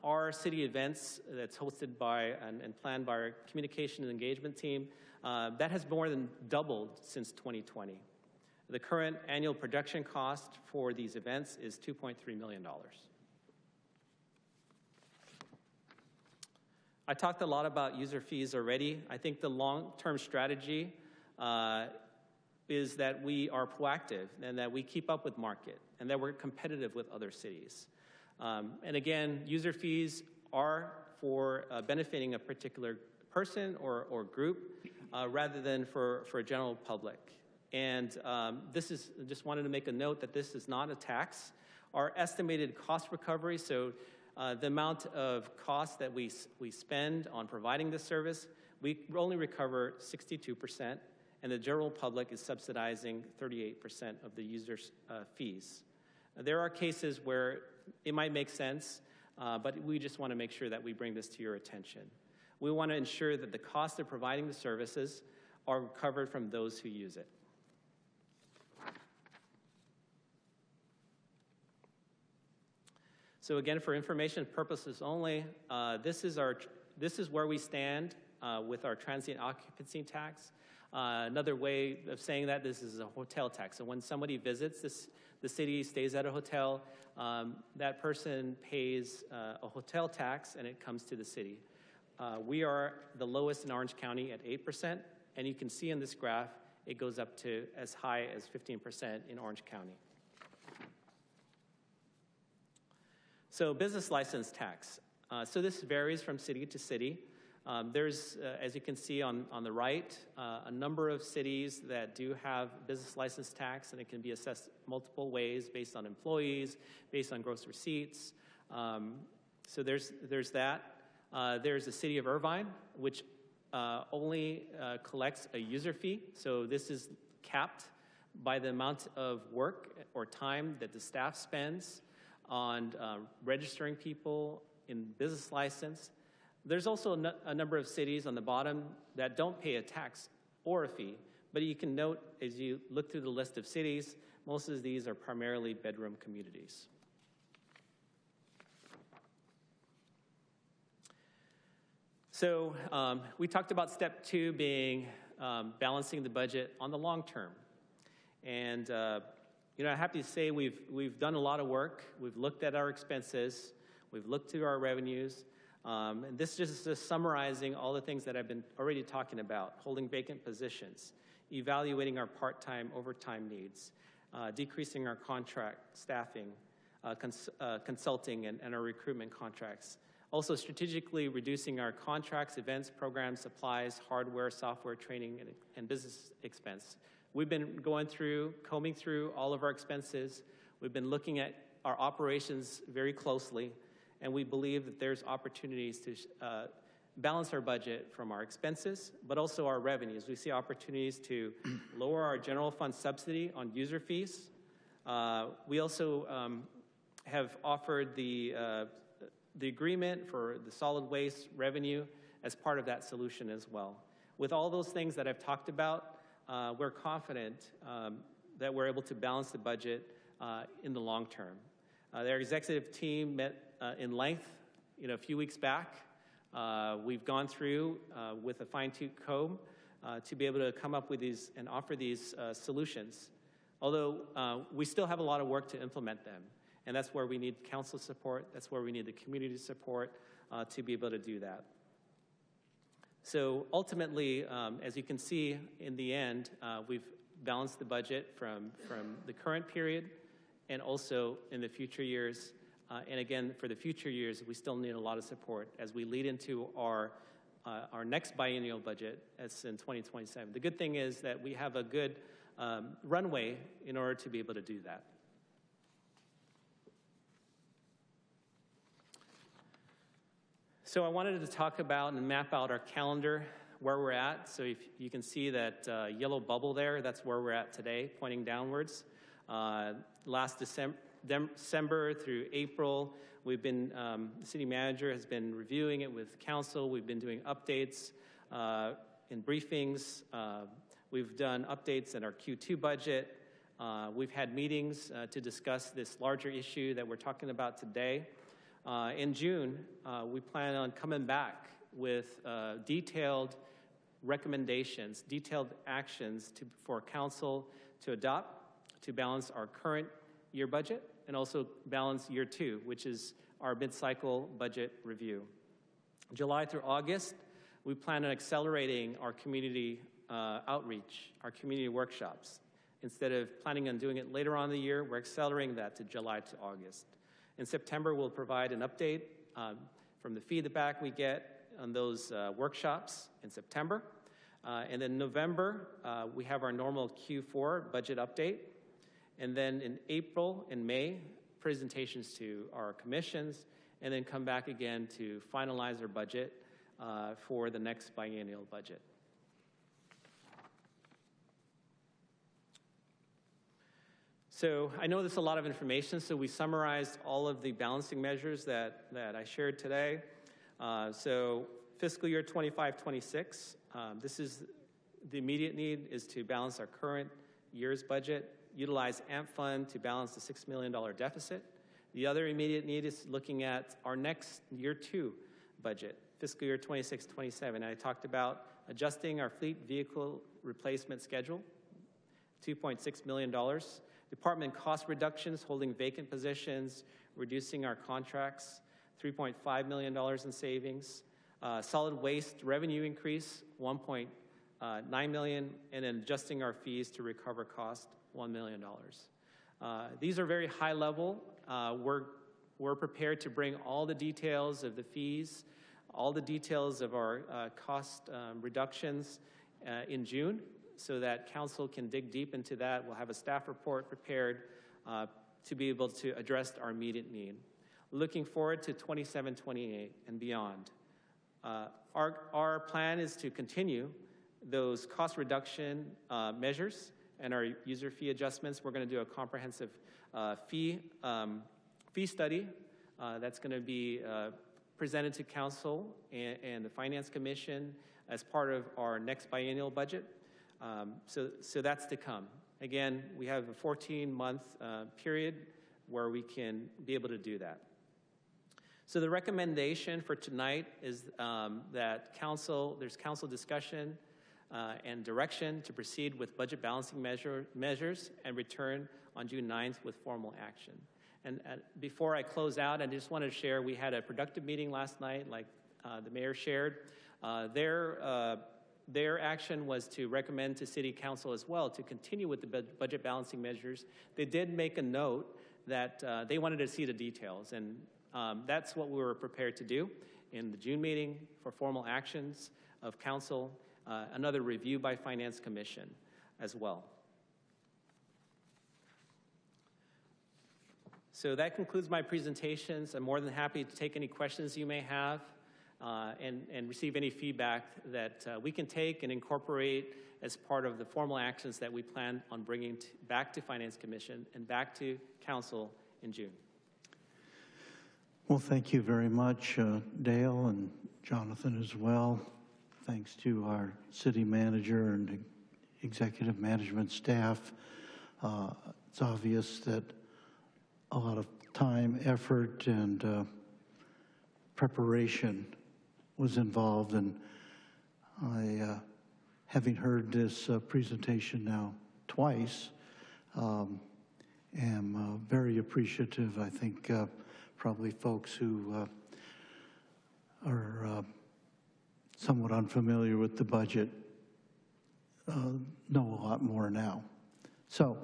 Our city events that's hosted by and planned by our communication and engagement team, that has more than doubled since 2020. The current annual production cost for these events is $2.3 million. I talked a lot about user fees already. I think the long-term strategy is that we are proactive and that we keep up with market and that we're competitive with other cities. And again, user fees are for benefiting a particular person or group rather than for a general public. And this is, just wanted to make a note that this is not a tax. Our estimated cost recovery, so the amount of cost that we spend on providing this service, we only recover 62%, and the general public is subsidizing 38% of the user's fees. There are cases where it might make sense, but we just want to make sure that we bring this to your attention. We want to ensure that the cost of providing the services are covered from those who use it. So again, for information purposes only, this is where we stand with our transient occupancy tax. Another way of saying that, this is a hotel tax. So when somebody visits the city, stays at a hotel, that person pays a hotel tax and it comes to the city. We are the lowest in Orange County at 8%, and you can see in this graph, it goes up to as high as 15% in Orange County. So business license tax. So this varies from city to city. There's, as you can see on the right, a number of cities that do have business license tax, and it can be assessed multiple ways based on employees, based on gross receipts. So there's that. There's the city of Irvine, which only collects a user fee. So this is capped by the amount of work or time that the staff spends on registering people in business license. There's also a number of cities on the bottom that don't pay a tax or a fee, but you can note as you look through the list of cities, most of these are primarily bedroom communities. So we talked about step 2 being balancing the budget on the long term. And you know, I'm happy to say we've done a lot of work. We've looked at our expenses. We've looked to our revenues. And this is just summarizing all the things that I've been already talking about: holding vacant positions, evaluating our part-time, overtime needs, decreasing our contract staffing, consulting, and our recruitment contracts. Also strategically reducing our contracts, events, programs, supplies, hardware, software, training, and business expense. We've been combing through all of our expenses. We've been looking at our operations very closely, and we believe that there's opportunities to balance our budget from our expenses, but also our revenues. We see opportunities to lower our general fund subsidy on user fees. We also have offered the agreement for the solid waste revenue as part of that solution as well. With all those things that I've talked about, we're confident that we're able to balance the budget in the long term. Their executive team met in length, a few weeks back. We've gone through with a fine-tooth comb to be able to come up with these and offer these solutions. Although we still have a lot of work to implement them, and that's where we need council support. That's where we need the community support to be able to do that. So ultimately, as you can see, in the end, we've balanced the budget from the current period and also in the future years. And again, for the future years, we still need a lot of support as we lead into our next biennial budget, as in 2027. The good thing is that we have a good runway in order to be able to do that. So I wanted to talk about and map out our calendar, where we're at. So if you can see that yellow bubble there, that's where we're at today, pointing downwards. Last December through April, we've been, the city manager has been reviewing it with council. We've been doing updates in briefings. We've done updates in our Q2 budget. We've had meetings to discuss this larger issue that we're talking about today. In June, we plan on coming back with detailed recommendations, detailed actions for council to adopt to balance our current year budget and also balance year 2, which is our mid-cycle budget review. July through August, we plan on accelerating our community outreach, our community workshops. Instead of planning on doing it later on in the year, we're accelerating that to July to August. In September, we'll provide an update from the feedback we get on those workshops in September. And then November, we have our normal Q4 budget update. And then in April and May, presentations to our commissions, and then come back again to finalize our budget for the next biennial budget. So I know there's a lot of information, so we summarized all of the balancing measures that I shared today. So fiscal year 25-26, this is the immediate need is to balance our current year's budget, utilize AMP fund to balance the $6 million deficit. The other immediate need is looking at our next year 2 budget, fiscal year 26-27. I talked about adjusting our fleet vehicle replacement schedule, $2.6 million. Department cost reductions, holding vacant positions, reducing our contracts, $3.5 million in savings. Solid waste revenue increase, $1.9 million, and then adjusting our fees to recover cost, $1 million. These are very high level. We're prepared to bring all the details of the fees, all the details of our cost reductions in June, so that council can dig deep into that. We'll have a staff report prepared to be able to address our immediate need. Looking forward to 27-28 and beyond. Our plan is to continue those cost reduction measures and our user fee adjustments. We're going to do a comprehensive fee study that's going to be presented to council and the Finance Commission as part of our next biennial budget. So that's to come. Again, we have a 14-month period where we can be able to do that. So the recommendation for tonight is that there's council discussion and direction to proceed with budget balancing measures and return on June 9th with formal action. And before I close out, I just want to share, we had a productive meeting last night, like the mayor shared. Their action was to recommend to City Council as well to continue with the budget balancing measures. They did make a note that they wanted to see the details, and that's what we were prepared to do in the June meeting for formal actions of Council, another review by Finance Commission as well. So that concludes my presentations. I'm more than happy to take any questions you may have and receive any feedback that we can take and incorporate as part of the formal actions that we plan on bringing back to Finance Commission and back to Council in June. Well, thank you very much, Dale and Jonathan as well. Thanks to our city manager and executive management staff. It's obvious that a lot of time, effort, and preparation was involved, and I, having heard this presentation now twice, am very appreciative. I think probably folks who are somewhat unfamiliar with the budget know a lot more now. So,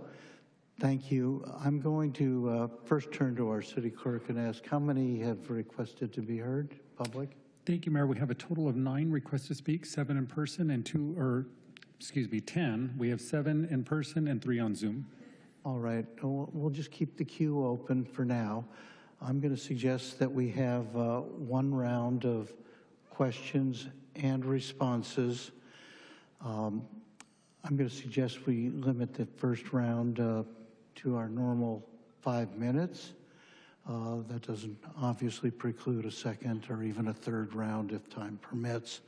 thank you. I'm going to first turn to our city clerk and ask how many have requested to be heard, public? Thank you, Mayor. We have a total of 9 requests to speak, 7 in person and 10. We have 7 in person and 3 on Zoom. All right, we'll just keep the queue open for now. I'm going to suggest that we have one round of questions and responses. I'm going to suggest we limit the first round to our normal 5 minutes. That doesn't obviously preclude a second or even a third round if time permits.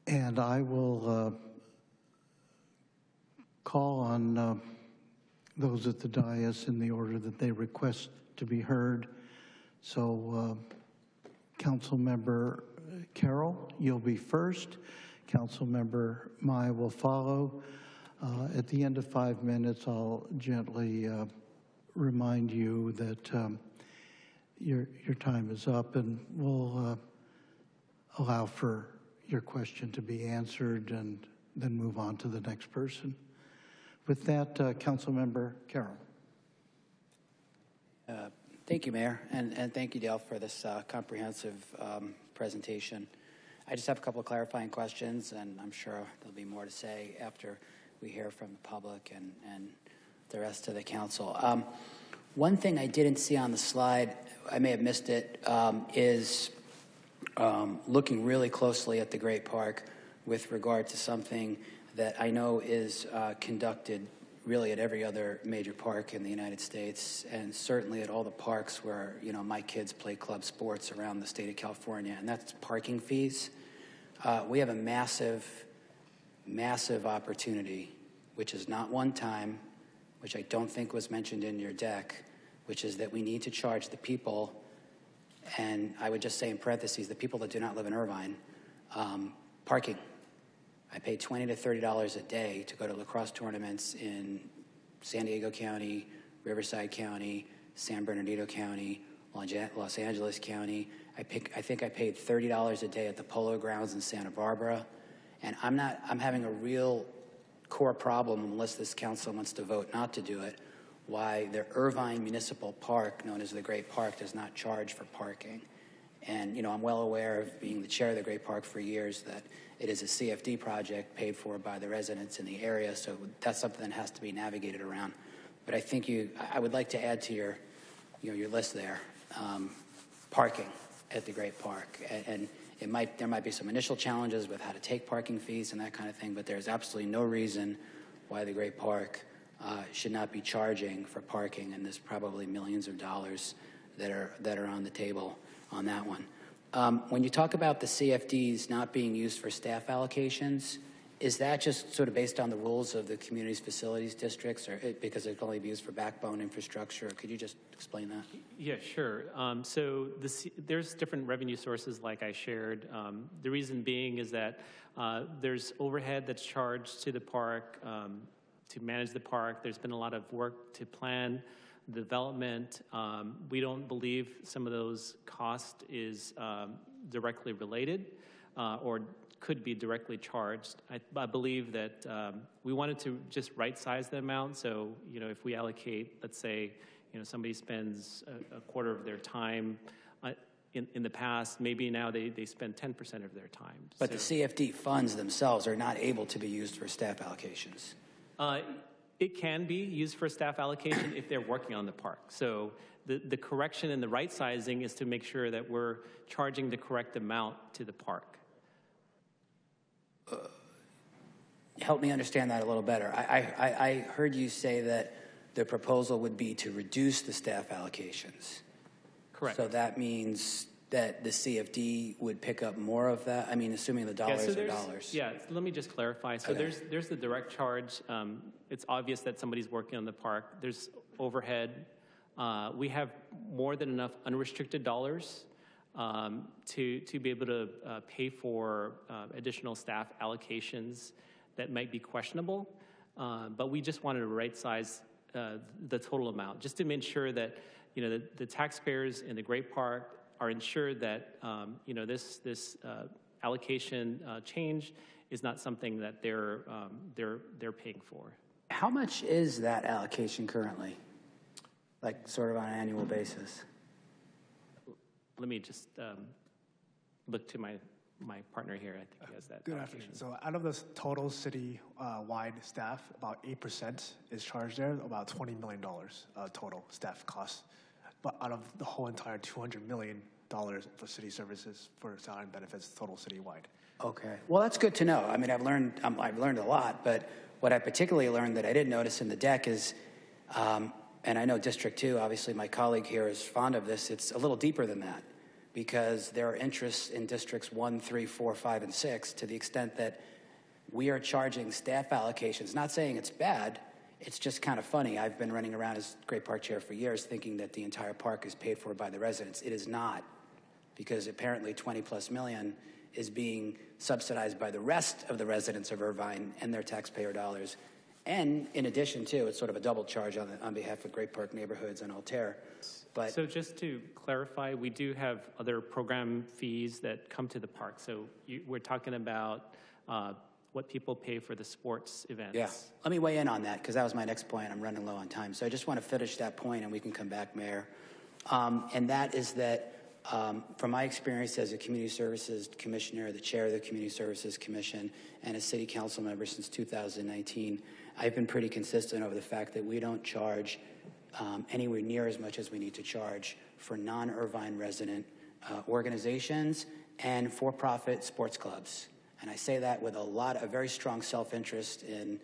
And I will call on those at the dais in the order that they request to be heard. So, Councilmember Carroll, you'll be first. Councilmember Mai will follow. At the end of 5 minutes, I'll gently remind you that your time is up, and we'll allow for your question to be answered and then move on to the next person. With that, Councilmember Carroll. Thank you, Mayor, and thank you, Dale, for this comprehensive presentation. I just have a couple of clarifying questions, and I'm sure there'll be more to say after we hear from the public and the rest of the council. One thing I didn't see on the slide, I may have missed it, is looking really closely at the Great Park with regard to something that I know is conducted really at every other major park in the United States, and certainly at all the parks where, you know, my kids play club sports around the state of California, and that's parking fees. We have a massive opportunity, which is not one time, which I don't think was mentioned in your deck, which is that we need to charge the people, and I would just say in parentheses, the people that do not live in Irvine, parking. I pay $20 to $30 a day to go to lacrosse tournaments in San Diego County, Riverside County, San Bernardino County, Los Angeles County. I think I paid $30 a day at the Polo Grounds in Santa Barbara. And I'm having a real core problem, unless this council wants to vote not to do it, why the Irvine Municipal Park, known as the Great Park, does not charge for parking. And, you know, I'm well aware of being the chair of the Great Park for years that it is a CFD project paid for by the residents in the area, so that's something that has to be navigated around. But I think I would like to add to your list there, parking at the Great Park. And there might be some initial challenges with how to take parking fees and that kind of thing, but there's absolutely no reason why the Great Park should not be charging for parking, and there's probably millions of dollars that are on the table on that one. When you talk about the CFDs not being used for staff allocations, is that just sort of based on the rules of the community's facilities districts, or because it can only be used for backbone infrastructure? Could you just explain that? Yeah, sure. So there's different revenue sources like I shared. The reason being is that there's overhead that's charged to the park to manage the park. There's been a lot of work to plan the development. We don't believe some of those cost is directly related or could be directly charged. I believe that we wanted to just right-size the amount. So, if we allocate, let's say, somebody spends a quarter of their time in the past, maybe now they spend 10% of their time. But the CFD funds themselves are not able to be used for staff allocations. It can be used for staff allocation if they're working on the park. So the correction and the right-sizing is to make sure that we're charging the correct amount to the park. Help me understand that a little better. I heard you say that the proposal would be to reduce the staff allocations. Correct. So that means that the CFD would pick up more of that? I mean, assuming the dollars are dollars. Yeah, let me just clarify. So Okay. there's the direct charge. It's obvious that somebody's working on the park. There's overhead. We have more than enough unrestricted dollars to be able to pay for additional staff allocations that might be questionable, but we just wanted to right-size the total amount, just to make sure that the taxpayers in the Great Park are ensured that this allocation change is not something that they're paying for. How much is that allocation currently, like sort of on an annual basis? Let me just look to my partner here. I think he has that. Good allocation. afternoon. So out of the total city-wide staff, about 8% is charged there, about $20 million total staff costs. But out of the whole entire $200 million for city services for salary and benefits, total citywide. Okay. Well, that's good to know. I mean, I've learned a lot, but what I particularly learned that I didn't notice in the deck is, and I know District 2, obviously my colleague here is fond of this, it's a little deeper than that, because there are interests in Districts 1, 3, 4, 5, and 6 to the extent that we are charging staff allocations. Not saying it's bad, it's just kind of funny. I've been running around as Great Park Chair for years thinking that the entire park is paid for by the residents. It is not, because apparently 20 plus million is being subsidized by the rest of the residents of Irvine and their taxpayer dollars. And in addition to, it's sort of a double charge on behalf of Great Park Neighborhoods and Altair. But so just to clarify, we do have other program fees that come to the park. So we're talking about what people pay for the sports events. yeah, let me weigh in on that, because that was my next point. I'm running low on time. So I just want to finish that point and we can come back, Mayor. And that is that from my experience as a Community Services Commissioner, the Chair of the Community Services Commission, and a City Council member since 2019, I've been pretty consistent over the fact that we don't charge anywhere near as much as we need to charge for non-Irvine resident organizations and for-profit sports clubs. And I say that with a very strong self-interest in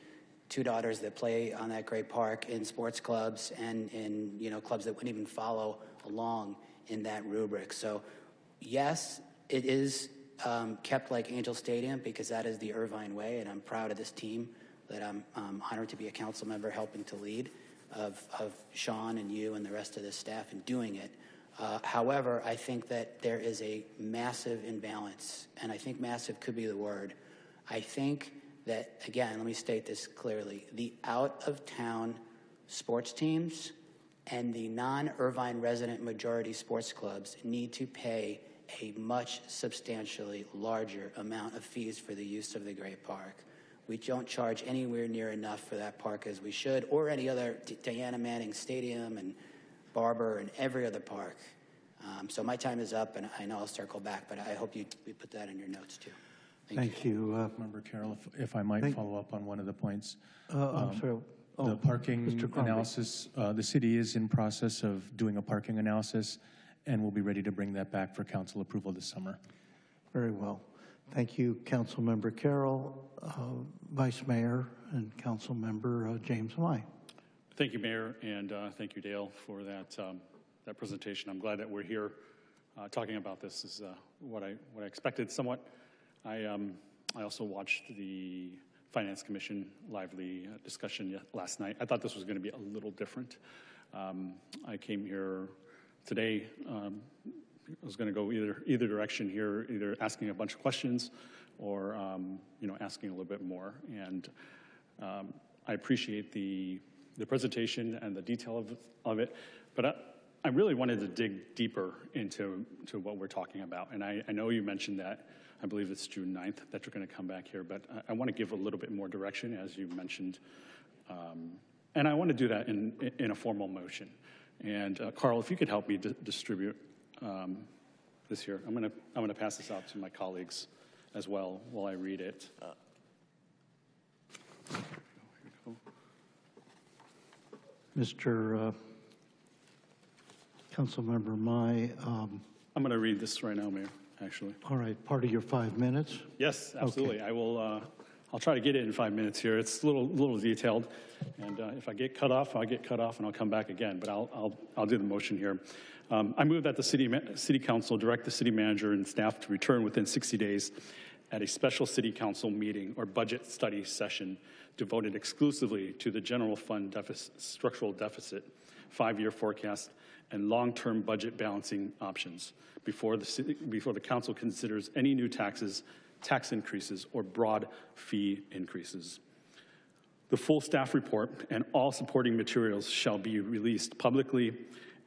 two daughters that play on that great park in sports clubs and in clubs that wouldn't even follow along in that rubric. So yes, it is kept like Angel Stadium, because that is the Irvine way, and I'm proud of this team that I'm honored to be a council member helping to lead, of Sean and you and the rest of the staff in doing it. However, I think that there is a massive imbalance, and I think massive could be the word. I think that, again, let me state this clearly, the out-of-town sports teams and the non-Irvine resident majority sports clubs need to pay a much substantially larger amount of fees for the use of the Great Park. We don't charge anywhere near enough for that park as we should, or any other Diana Manning Stadium and Barber and every other park. So my time is up, and I know I'll circle back, but I hope we put that in your notes too. Thank you. Member Carroll, if I might follow up on one of the points. I'm sorry. The parking Mr. Crombie. analysis, the city is in process of doing a parking analysis, and we'll be ready to bring that back for council approval this summer. Very well. Thank you, Councilmember Carroll, Vice Mayor, and Councilmember James Lai. Thank you, Mayor, and thank you, Dale, for that that presentation. I'm glad that we're here talking about this. This is what I expected somewhat. I also watched the Finance Commission lively discussion last night. I thought this was going to be a little different. I came here today. I was going to go either direction here, either asking a bunch of questions or asking a little bit more. And I appreciate the presentation and the detail of it, but I really wanted to dig deeper into what we're talking about. And I know you mentioned that, I believe it's June 9th, that you're going to come back here, but I want to give a little bit more direction, as you mentioned. And I want to do that in a formal motion. And Carl, if you could help me distribute this here. I'm going to pass this out to my colleagues as well while I read it. Here we go. Mr. Councilmember, I'm going to read this right now, Mayor, actually. all right, part of your 5 minutes? Yes, absolutely. Okay. I will. I'll try to get it in 5 minutes here. It's a little detailed, and if I get cut off, I'll get cut off, and I'll come back again. But I'll do the motion here. I move that the City Council direct the City Manager and staff to return within 60 days at a special City Council meeting or budget study session devoted exclusively to the general fund structural deficit, 5-year forecast, and long-term budget balancing options before the Council considers any new taxes, tax increases, or broad fee increases. The full staff report and all supporting materials shall be released publicly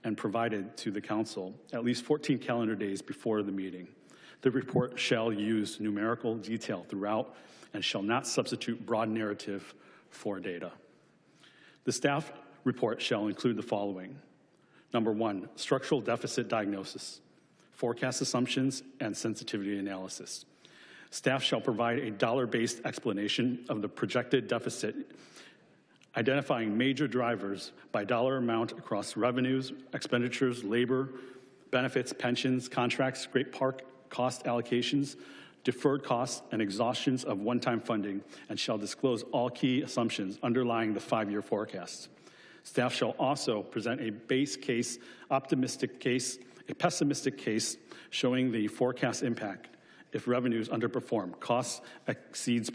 and provided to the Council at least 14 calendar days before the meeting. The report shall use numerical detail throughout and shall not substitute broad narrative for data. The staff report shall include the following. Number 1, structural deficit diagnosis, forecast assumptions, and sensitivity analysis. Staff shall provide a dollar-based explanation of the projected deficit, identifying major drivers by dollar amount across revenues, expenditures, labor, benefits, pensions, contracts, Great Park cost allocations, deferred costs, and exhaustions of one-time funding, and shall disclose all key assumptions underlying the 5-year forecast. Staff shall also present a base case, optimistic case, a pessimistic case showing the forecast impact if revenues underperform, costs exceeds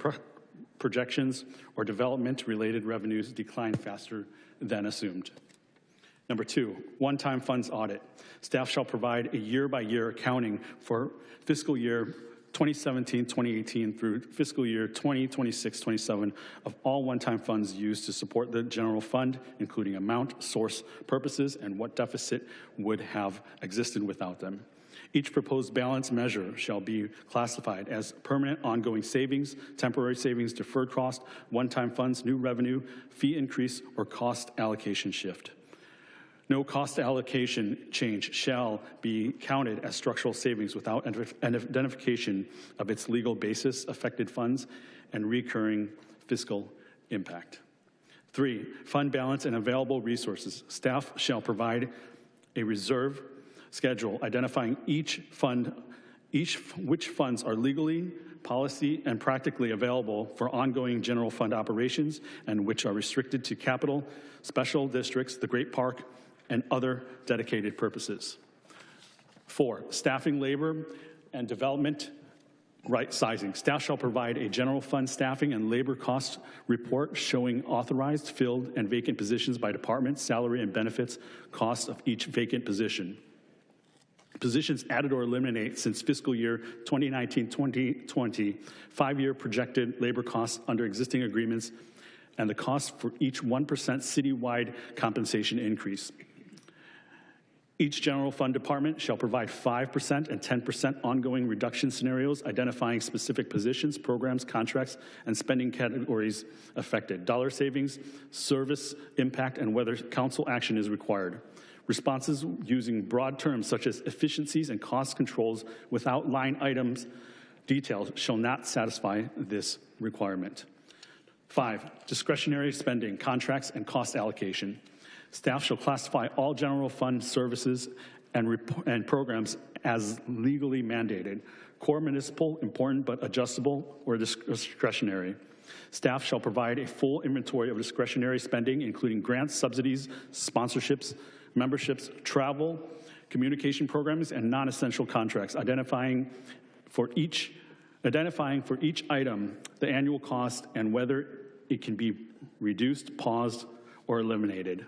projections, or development-related revenues decline faster than assumed. Number 2, one-time funds audit. Staff shall provide a year-by-year accounting for fiscal year 2017-2018 through fiscal year 2026-27 of all one-time funds used to support the general fund, including amount, source, purposes, and what deficit would have existed without them. Each proposed balance measure shall be classified as permanent ongoing savings, temporary savings, deferred cost, one-time funds, new revenue, fee increase, or cost allocation shift. No cost allocation change shall be counted as structural savings without an identification of its legal basis, affected funds, and recurring fiscal impact. 3, fund balance and available resources. Staff shall provide a reserve schedule identifying which funds are legally, policy, and practically available for ongoing general fund operations and which are restricted to capital, special districts, the Great Park, and other dedicated purposes. 4, staffing, labor, and development right sizing. Staff shall provide a general fund staffing and labor cost report showing authorized, filled, and vacant positions by department, salary and benefits, cost of each vacant position. Positions added or eliminated since fiscal year 2019-2020, 5-year projected labor costs under existing agreements, and the cost for each 1% citywide compensation increase. Each general fund department shall provide 5% and 10% ongoing reduction scenarios identifying specific positions, programs, contracts, and spending categories affected, dollar savings, service impact, and whether council action is required. Responses using broad terms such as efficiencies and cost controls without line items details shall not satisfy this requirement. 5, discretionary spending, contracts, and cost allocation. Staff shall classify all general fund services and programs as legally mandated, core municipal, important but adjustable, or discretionary. Staff shall provide a full inventory of discretionary spending, including grants, subsidies, sponsorships, memberships, travel, communication programs, and non-essential contracts, identifying for each item the annual cost and whether it can be reduced, paused, or eliminated.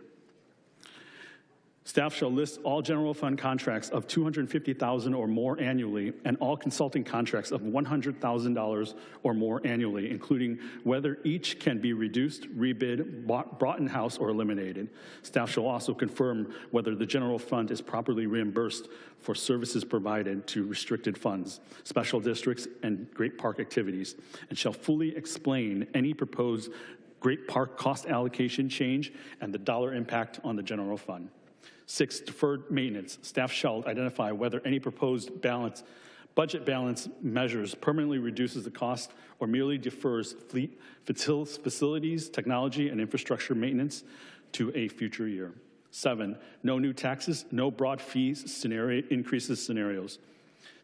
Staff shall list all general fund contracts of $250,000 or more annually and all consulting contracts of $100,000 or more annually, including whether each can be reduced, rebid, brought in-house, or eliminated. Staff shall also confirm whether the general fund is properly reimbursed for services provided to restricted funds, special districts, and Great Park activities, and shall fully explain any proposed Great Park cost allocation change and the dollar impact on the general fund. 6, deferred maintenance. Staff shall identify whether any proposed budget balance measures permanently reduces the cost or merely defers fleet, facilities, technology, and infrastructure maintenance to a future year. 7, no new taxes, no broad fees increases scenarios.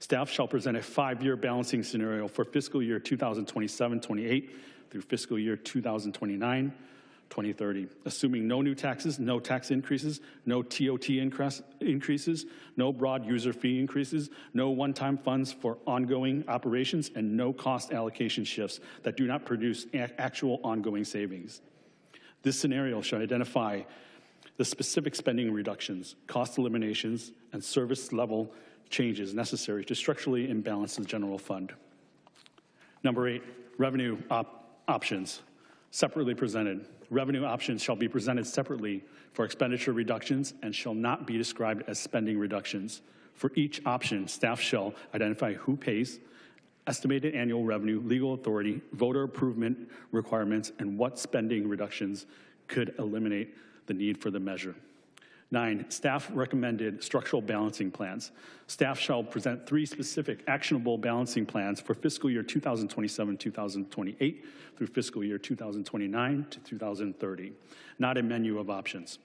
Staff shall present a 5-year balancing scenario for fiscal year 2027-28 through fiscal year 2029. 2030, assuming no new taxes, no tax increases, no TOT increases, no broad user fee increases, no one-time funds for ongoing operations, and no cost allocation shifts that do not produce actual ongoing savings. This scenario shall identify the specific spending reductions, cost eliminations, and service level changes necessary to structurally imbalance the general fund. Number 8, revenue options, separately presented. Revenue options shall be presented separately for expenditure reductions and shall not be described as spending reductions. For each option, staff shall identify who pays, estimated annual revenue, legal authority, voter approval requirements, and what spending reductions could eliminate the need for the measure. 9, staff recommended structural balancing plans. Staff shall present 3 specific actionable balancing plans for fiscal year 2027-2028 through fiscal year 2029 to 2030, not a menu of options.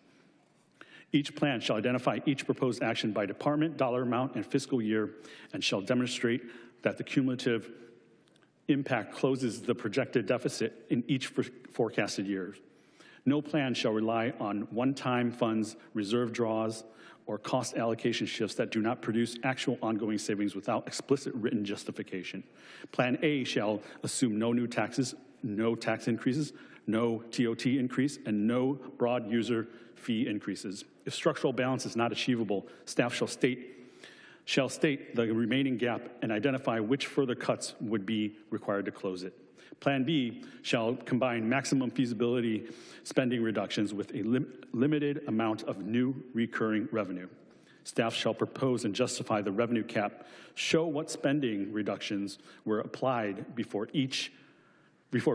Each plan shall identify each proposed action by department, dollar amount, and fiscal year, and shall demonstrate that the cumulative impact closes the projected deficit in each forecasted year. No plan shall rely on one-time funds, reserve draws, or cost allocation shifts that do not produce actual ongoing savings without explicit written justification. Plan A shall assume no new taxes, no tax increases, no TOT increase, and no broad user fee increases. If structural balance is not achievable, staff shall state the remaining gap and identify which further cuts would be required to close it. Plan B shall combine maximum feasibility spending reductions with a limited amount of new recurring revenue. Staff shall propose and justify the revenue cap, show what spending reductions were applied before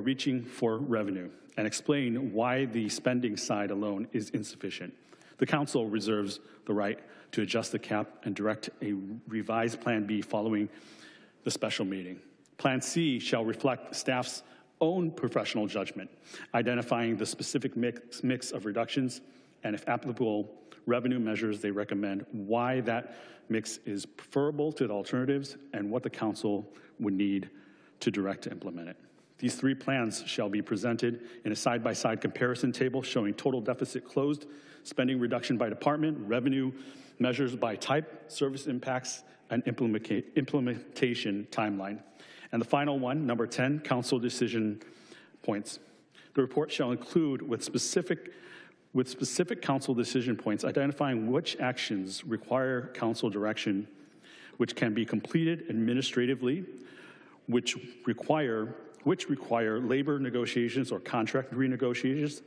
reaching for revenue, and explain why the spending side alone is insufficient. The council reserves the right to adjust the cap and direct a revised Plan B following the special meeting. Plan C shall reflect staff's own professional judgment, identifying the specific mix of reductions and, if applicable, revenue measures they recommend, why that mix is preferable to the alternatives, and what the council would need to direct to implement it. These 3 plans shall be presented in a side-by-side comparison table showing total deficit closed, spending reduction by department, revenue measures by type, service impacts, and implementation timeline. And the final one, number 10, council decision points. The report shall include with specific council decision points identifying which actions require council direction, which can be completed administratively, which require labor negotiations or contract negotiations,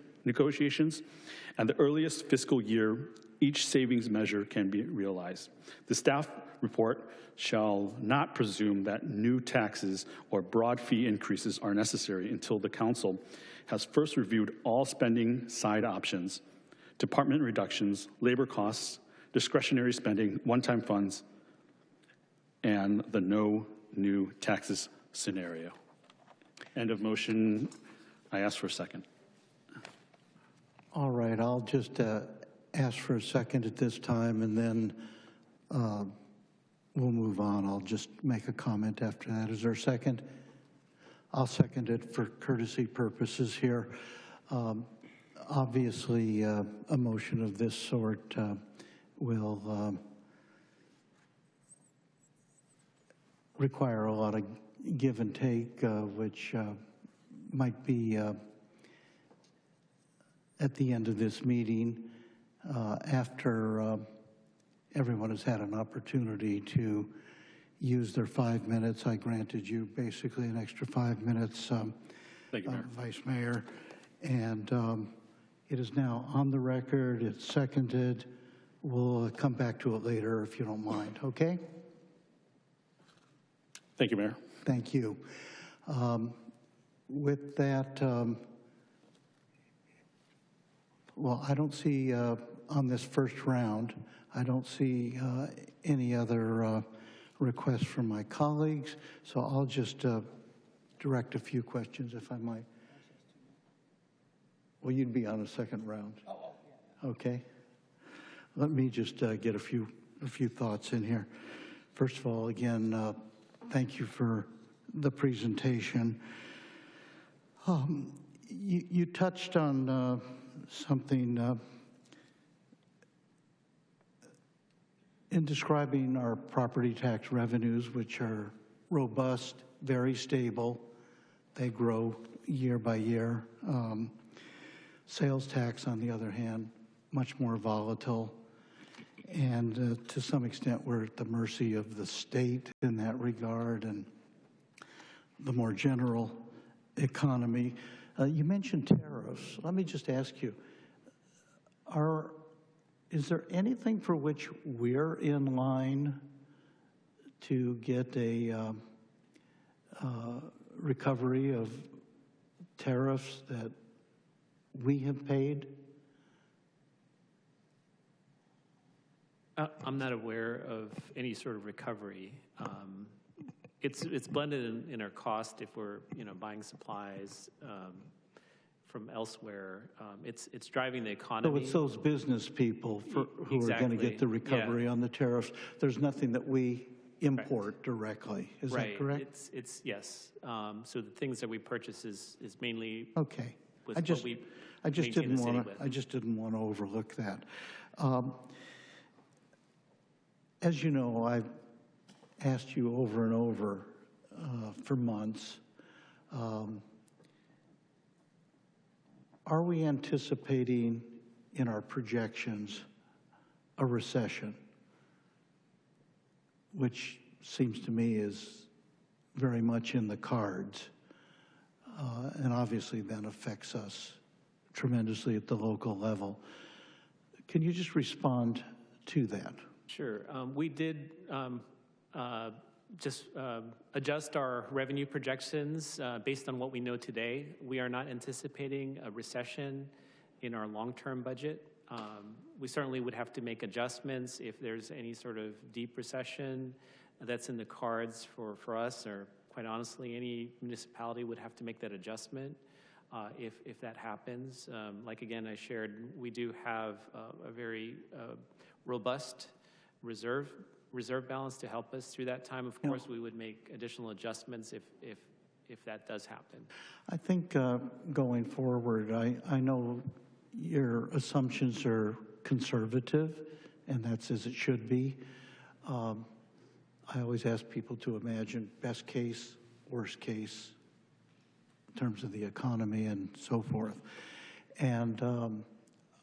and the earliest fiscal year each savings measure can be realized. The staff report shall not presume that new taxes or broad fee increases are necessary until the council has first reviewed all spending side options, department reductions, labor costs, discretionary spending, one-time funds, and the no new taxes scenario. End of motion. I ask for a second. All right, I'll just ask for a second at this time, and then we'll move on. I'll just make a comment after that. Is there a second? I'll second it for courtesy purposes here. Obviously, a motion of this sort will require a lot of give and take, which might be at the end of this meeting, after everyone has had an opportunity to use their 5 minutes. I granted you basically an extra 5 minutes, Thank you, Mayor. Vice Mayor. And it is now on the record, it's seconded. We'll come back to it later if you don't mind, okay? Thank you, Mayor. Thank you. With that, well, I don't see on this first round, I don't see any other requests from my colleagues, so I'll just direct a few questions if I might. Well, you'd be on a second round. Okay. Let me just get a few thoughts in here. First of all, again, thank you for the presentation. You touched on something in describing our property tax revenues, which are robust, very stable. They grow year by year. Sales tax, on the other hand, much more volatile. And to some extent, we're at the mercy of the state in that regard and the more general economy. You mentioned tariffs. Let me just ask you, is there anything for which we're in line to get a recovery of tariffs that we have paid? I'm not aware of any sort of recovery. It's blended in our cost if we're buying supplies from elsewhere. It's driving the economy. So it's those business people who are going to get the recovery on the tariffs. There's nothing that we import directly. Is that correct? It's yes. So the things that we purchase is mainly okay. With I just didn't want to overlook that. As you know, I've asked you over and over for months, are we anticipating in our projections a recession, which seems to me is very much in the cards, and obviously then affects us tremendously at the local level. Can you just respond to that? Sure. We did just adjust our revenue projections based on what we know today. We are not anticipating a recession in our long-term budget. We certainly would have to make adjustments if there's any sort of deep recession that's in the cards for us, or quite honestly, any municipality would have to make that adjustment if that happens. Like again, I shared, we do have a very robust reserve balance to help us through that time. Of course, we would make additional adjustments if that does happen. I think going forward, I know your assumptions are conservative, and that's as it should be. I always ask people to imagine best case, worst case, in terms of the economy and so forth. And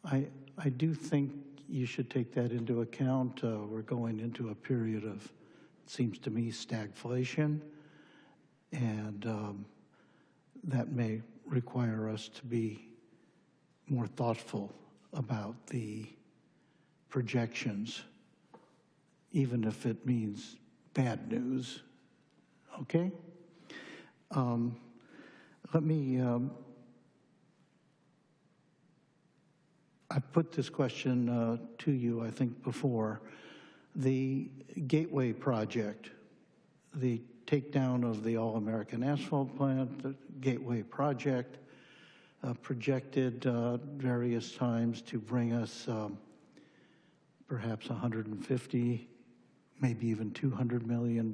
I do think you should take that into account. We're going into a period of, it seems to me, stagflation, and that may require us to be more thoughtful about the projections, even if it means bad news. Okay? Let me, I put this question to you, I think, before. The Gateway project, the takedown of the All-American Asphalt Plant, the Gateway project, projected various times to bring us perhaps $150, maybe even $200 million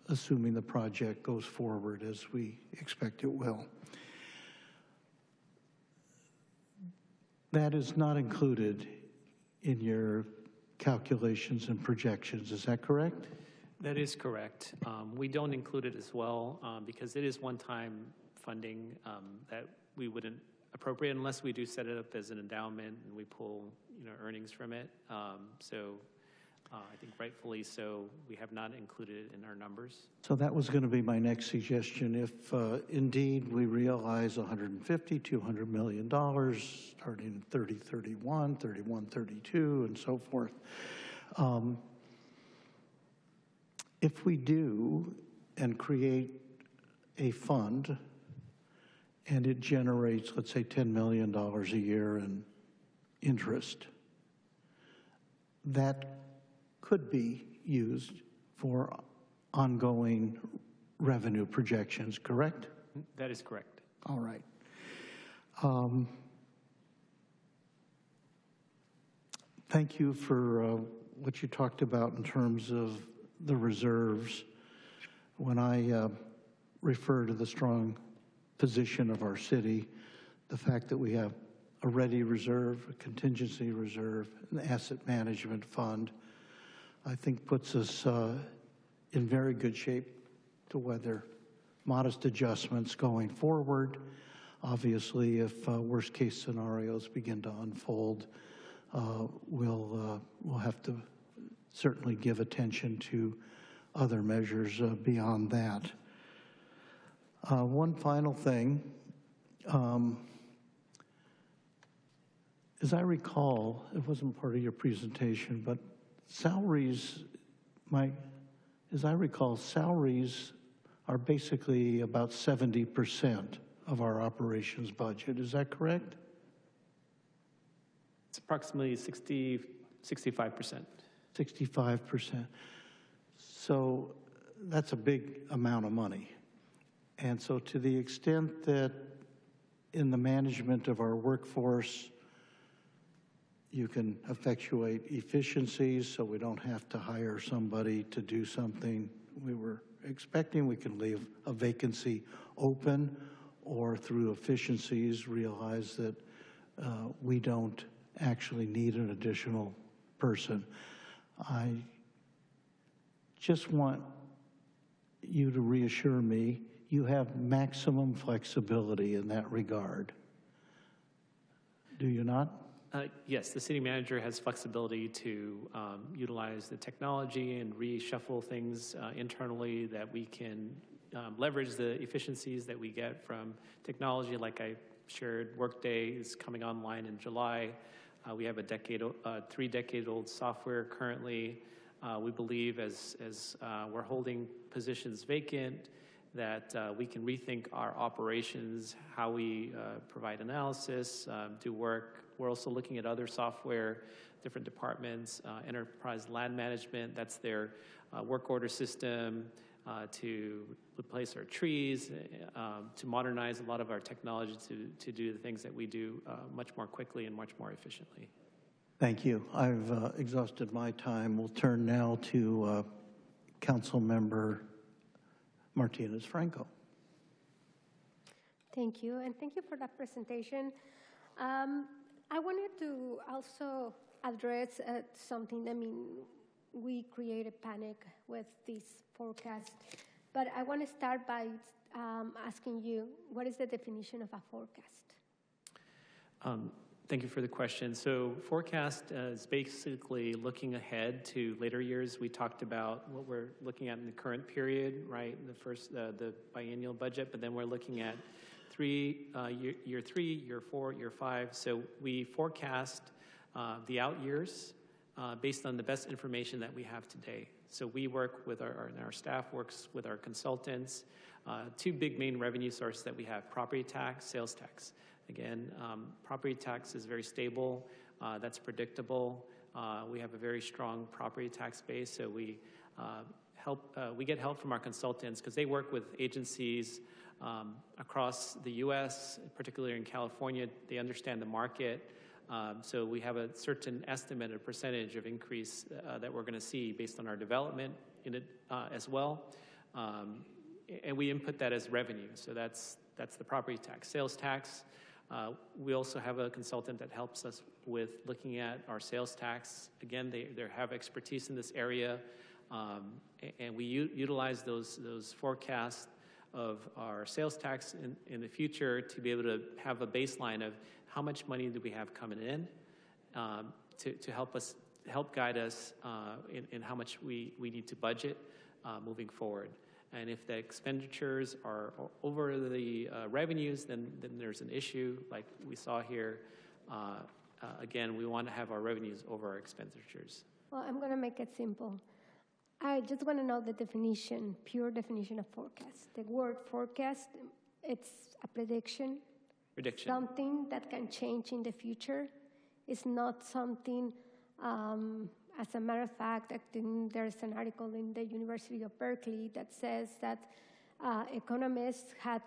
assuming the project goes forward as we expect it will. That is not included in your calculations and projections, is that correct? That is correct. We don't include it as well because it is one-time funding that we wouldn't appropriate unless we do set it up as an endowment and we pull, earnings from it. I think rightfully so, we have not included it in our numbers. So that was going to be my next suggestion. If indeed we realize $150, $200 million starting in 3031, 3132, and so forth, if we do and create a fund and it generates, let's say, $10 million a year in interest, that could be used for ongoing revenue projections, correct? That is correct. All right. Thank you for what you talked about in terms of the reserves. When I refer to the strong position of our city, the fact that we have a ready reserve, a contingency reserve, an asset management fund, I think puts us in very good shape to weather modest adjustments going forward. Obviously, if worst case scenarios begin to unfold, we'll have to certainly give attention to other measures beyond that. One final thing. As I recall, it wasn't part of your presentation, but salaries, as I recall, salaries are basically about 70% of our operations budget. Is that correct? It's approximately 65%. 65%. So that's a big amount of money. And so to the extent that in the management of our workforce, you can effectuate efficiencies so we don't have to hire somebody to do something we were expecting. We can leave a vacancy open, or through efficiencies realize that we don't actually need an additional person. I just want you to reassure me you have maximum flexibility in that regard. Do you not? Yes, the city manager has flexibility to utilize the technology and reshuffle things internally that we can leverage the efficiencies that we get from technology. Like I shared, Workday is coming online in July. We have a 3-decade-old software currently. We believe as we're holding positions vacant, that we can rethink our operations, how we provide analysis, do work. We're also looking at other software, different departments, enterprise land management, that's their work order system, to replace our trees, to modernize a lot of our technology to do the things that we do much more quickly and much more efficiently. Thank you. I've exhausted my time. We'll turn now to Councilmember Martinez-Franco. Thank you, and thank you for that presentation. I wanted to also address something. I mean, we created panic with this forecast, but I want to start by asking you, what is the definition of a forecast? Thank you for the question. So forecast is basically looking ahead to later years. We talked about what we're looking at in the current period, right? The biennial budget, but then we're looking at year 3, year 4, year 5. So we forecast the out years based on the best information that we have today. So we work with our staff works with our consultants. 2 big main revenue sources that we have: property tax, sales tax. Again, property tax is very stable. That's predictable. We have a very strong property tax base, so we get help from our consultants because they work with agencies across the U.S., particularly in California. They understand the market. So we have a certain estimate, a percentage of increase that we're going to see based on our development in it as well. And we input that as revenue. So that's the property tax. Sales tax, we also have a consultant that helps us with looking at our sales tax. Again, they have expertise in this area, and we utilize those forecasts of our sales tax in the future to be able to have a baseline of how much money do we have coming in to help guide us in how much we need to budget moving forward. And if the expenditures are over the revenues, then there's an issue like we saw here. Again, we want to have our revenues over our expenditures. Well, I'm going to make it simple. I just want to know the definition, pure definition of forecast. The word forecast, it's a prediction. Prediction. Something that can change in the future. It's not something, as a matter of fact, I think there's an article in the University of Berkeley that says that economists had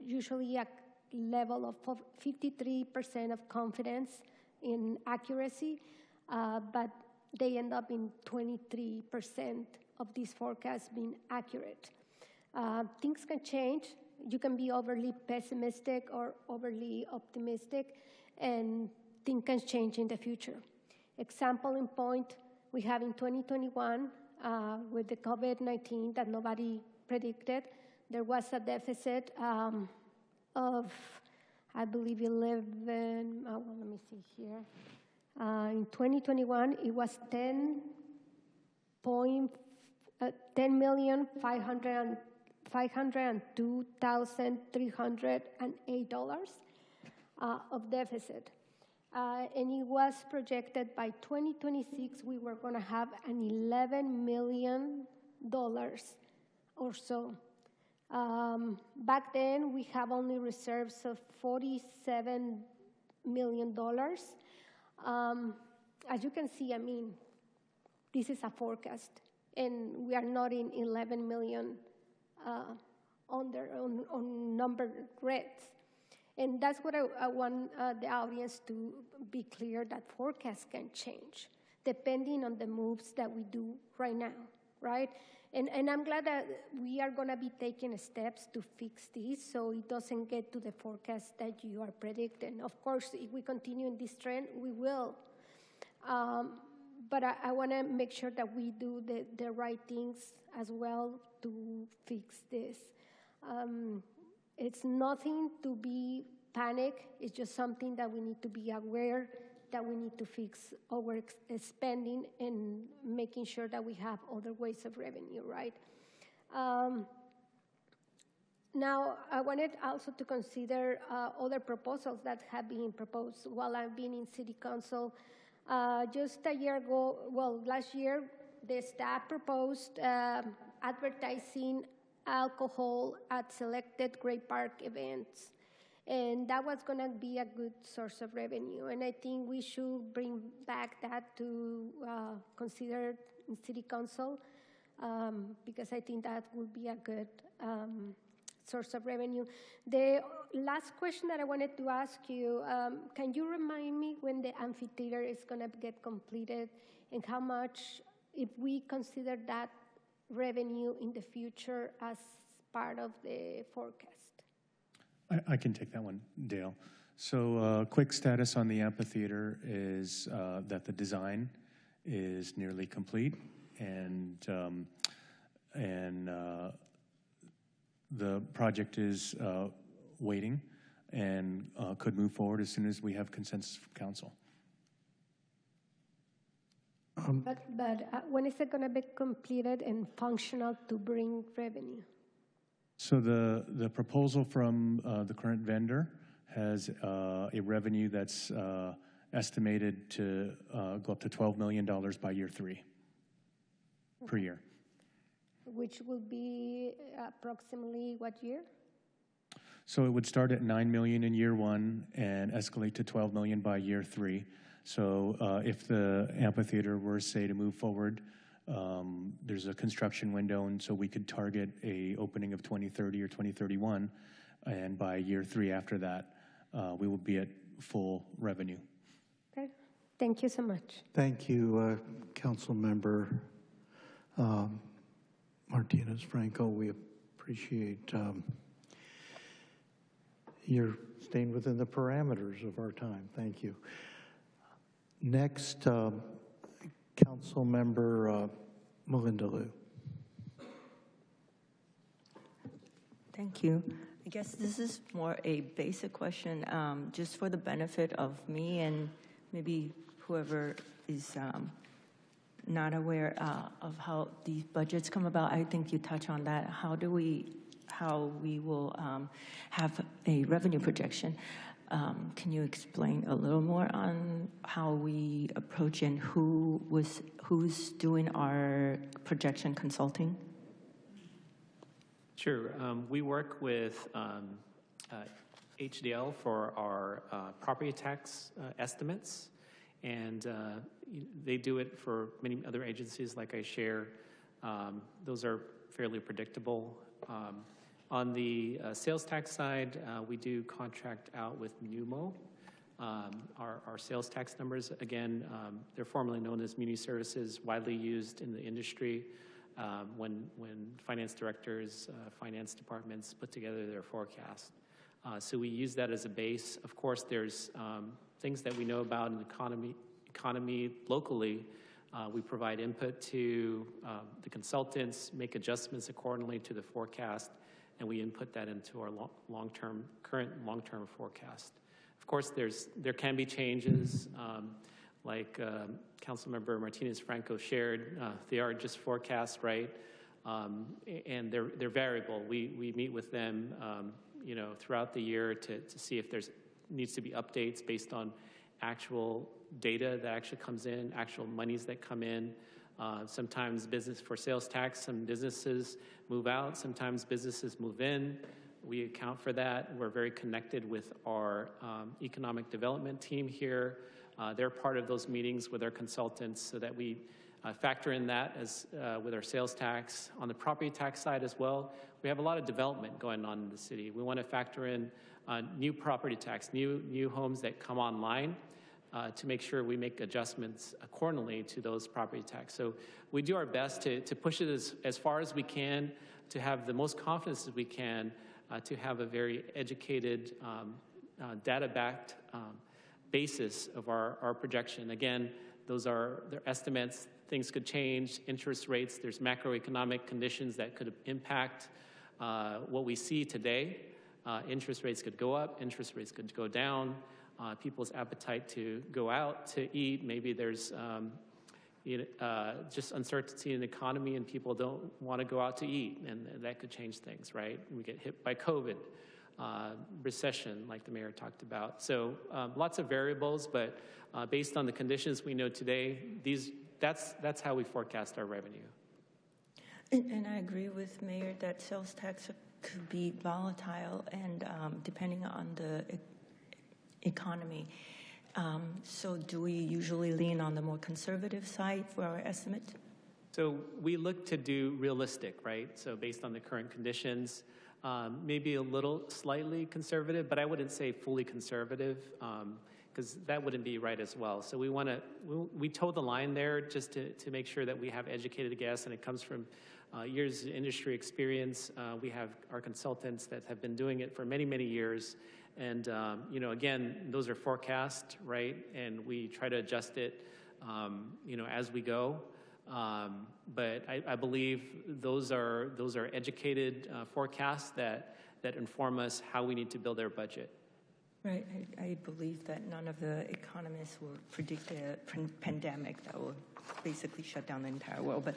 usually a level of 53% of confidence in accuracy, but they end up in 23% of these forecasts being accurate. Things can change. You can be overly pessimistic or overly optimistic, and things can change in the future. Example in point, we have in 2021, with the COVID-19 that nobody predicted, there was a deficit of, I believe, 11, well, let me see here. In 2021, it was $10,502,308 of deficit. And it was projected by 2026 we were going to have an $11 million or so. Back then, we have only reserves of $47 million. As you can see, I mean, this is a forecast, and we are not in 11 million on number reds. And that's what I want the audience to be clear, that forecasts can change depending on the moves that we do right now, right? And I'm glad that we are going to be taking steps to fix this so it doesn't get to the forecast that you are predicting. Of course, if we continue in this trend, we will. But I want to make sure that we do the right things as well to fix this. It's nothing to be panic. It's just something that we need to be aware that we need to fix our spending and making sure that we have other ways of revenue, right? Now, I wanted also to consider other proposals that have been proposed while I've been in City Council. Just a year ago, well, last year, the staff proposed advertising alcohol at selected Great Park events. And that was going to be a good source of revenue. And I think we should bring back that to consider in City Council because I think that would be a good source of revenue. The last question that I wanted to ask you, can you remind me when the amphitheater is going to get completed and how much, if we consider that revenue in the future as part of the forecast? I can take that one, Dale. So quick status on the amphitheater is that the design is nearly complete, and the project is waiting and could move forward as soon as we have consensus from council. But when is it going to be completed and functional to bring revenue? So the proposal from the current vendor has a revenue that's estimated to go up to $12 million by year 3 per year. Which will be approximately what year? So it would start at $9 million in year 1 and escalate to $12 million by year 3. So if the amphitheater were, say, to move forward, there's a construction window, and so we could target a opening of 2030 or 2031, and by year 3 after that, we will be at full revenue. Okay, thank you so much. Thank you, Councilmember. Martinez Franco. We appreciate your staying within the parameters of our time. Thank you. Next, Councilmember Melinda Liu. Thank you. I guess this is more a basic question, just for the benefit of me and maybe whoever is not aware of how these budgets come about. I think you touch on that. How we will have a revenue projection. Can you explain a little more on how we approach and who's doing our projection consulting? Sure. We work with HDL for our property tax estimates, and they do it for many other agencies like I share. Those are fairly predictable. On the sales tax side, we do contract out with NUMO. Our sales tax numbers, again, they're formerly known as Muni Services, widely used in the industry. When finance directors, finance departments put together their forecast. So we use that as a base. Of course, there's things that we know about in the economy locally. We provide input to the consultants, make adjustments accordingly to the forecast, and we input that into our current long-term forecast. Of course, there can be changes. Like Councilmember Martinez Franco shared, they are just forecasts, right? And they're variable. We meet with them, throughout the year to see if there's needs to be updates based on actual data that actually comes in, actual monies that come in. Sometimes business for sales tax, some businesses move out, sometimes businesses move in. We account for that. We're very connected with our economic development team here. They're part of those meetings with our consultants so that we factor in that as with our sales tax. On the property tax side as well, we have a lot of development going on in the city. We want to factor in new property tax, new homes that come online to make sure we make adjustments accordingly to those property tax. So we do our best to push it as far as we can, to have the most confidence as we can, to have a very educated, data-backed basis of our projection. Again, those are their estimates. Things could change, interest rates, there's macroeconomic conditions that could impact what we see today. Interest rates could go up, interest rates could go down, people's appetite to go out to eat, maybe there's just uncertainty in the economy and people don't want to go out to eat, and that could change things, right? We get hit by COVID. Recession, like the mayor talked about. So lots of variables, but based on the conditions we know today, that's how we forecast our revenue. And I agree with Mayor that sales tax could be volatile and depending on the economy. So do we usually lean on the more conservative side for our estimate? So we look to do realistic, right? So based on the current conditions, maybe a little slightly conservative, but I wouldn't say fully conservative because that wouldn't be right as well. So we toe the line there just to make sure that we have educated guests, and it comes from years of industry experience. We have our consultants that have been doing it for many, many years. And, again, those are forecast, right? And we try to adjust it, as we go. But I believe those are educated forecasts that inform us how we need to build our budget. Right. I believe that none of the economists will predict a pandemic that will basically shut down the entire world. But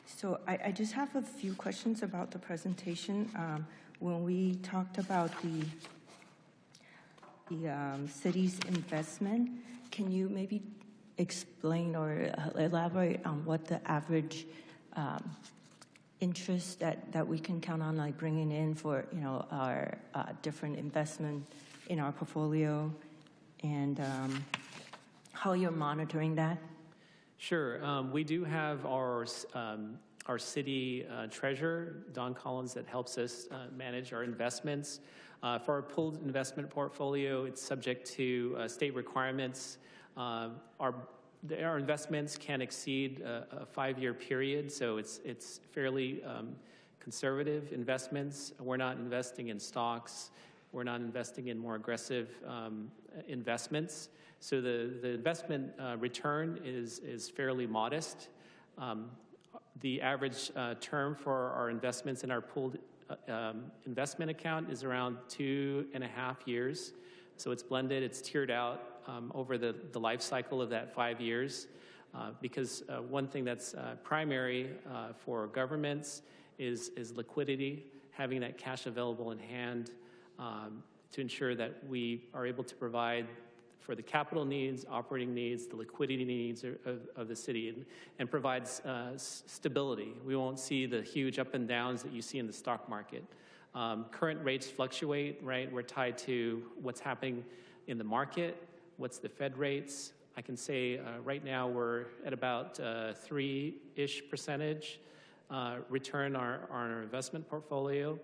so I just have a few questions about the presentation. When we talked about the city's investment, can you maybe explain or elaborate on what the average interest that we can count on, like bringing in for our different investment in our portfolio, and how you're monitoring that? Sure. We do have our city treasurer, Don Collins, that helps us manage our investments. For our pooled investment portfolio, it's subject to state requirements. Our our investments can exceed a 5-year period, so it's fairly conservative investments. We're not investing in stocks. We're not investing in more aggressive investments. So the investment return is fairly modest. The average term for our investments in our pooled investment account is around 2.5 years. So it's blended, it's tiered out over the life cycle of that 5 years. Because one thing that's primary for governments is liquidity, having that cash available in hand to ensure that we are able to provide for the capital needs, operating needs, the liquidity needs of the city, and provides stability. We won't see the huge up and downs that you see in the stock market. Current rates fluctuate, right? We're tied to what's happening in the market, what's the Fed rates. I can say right now we're at about 3-ish% return on our investment portfolio.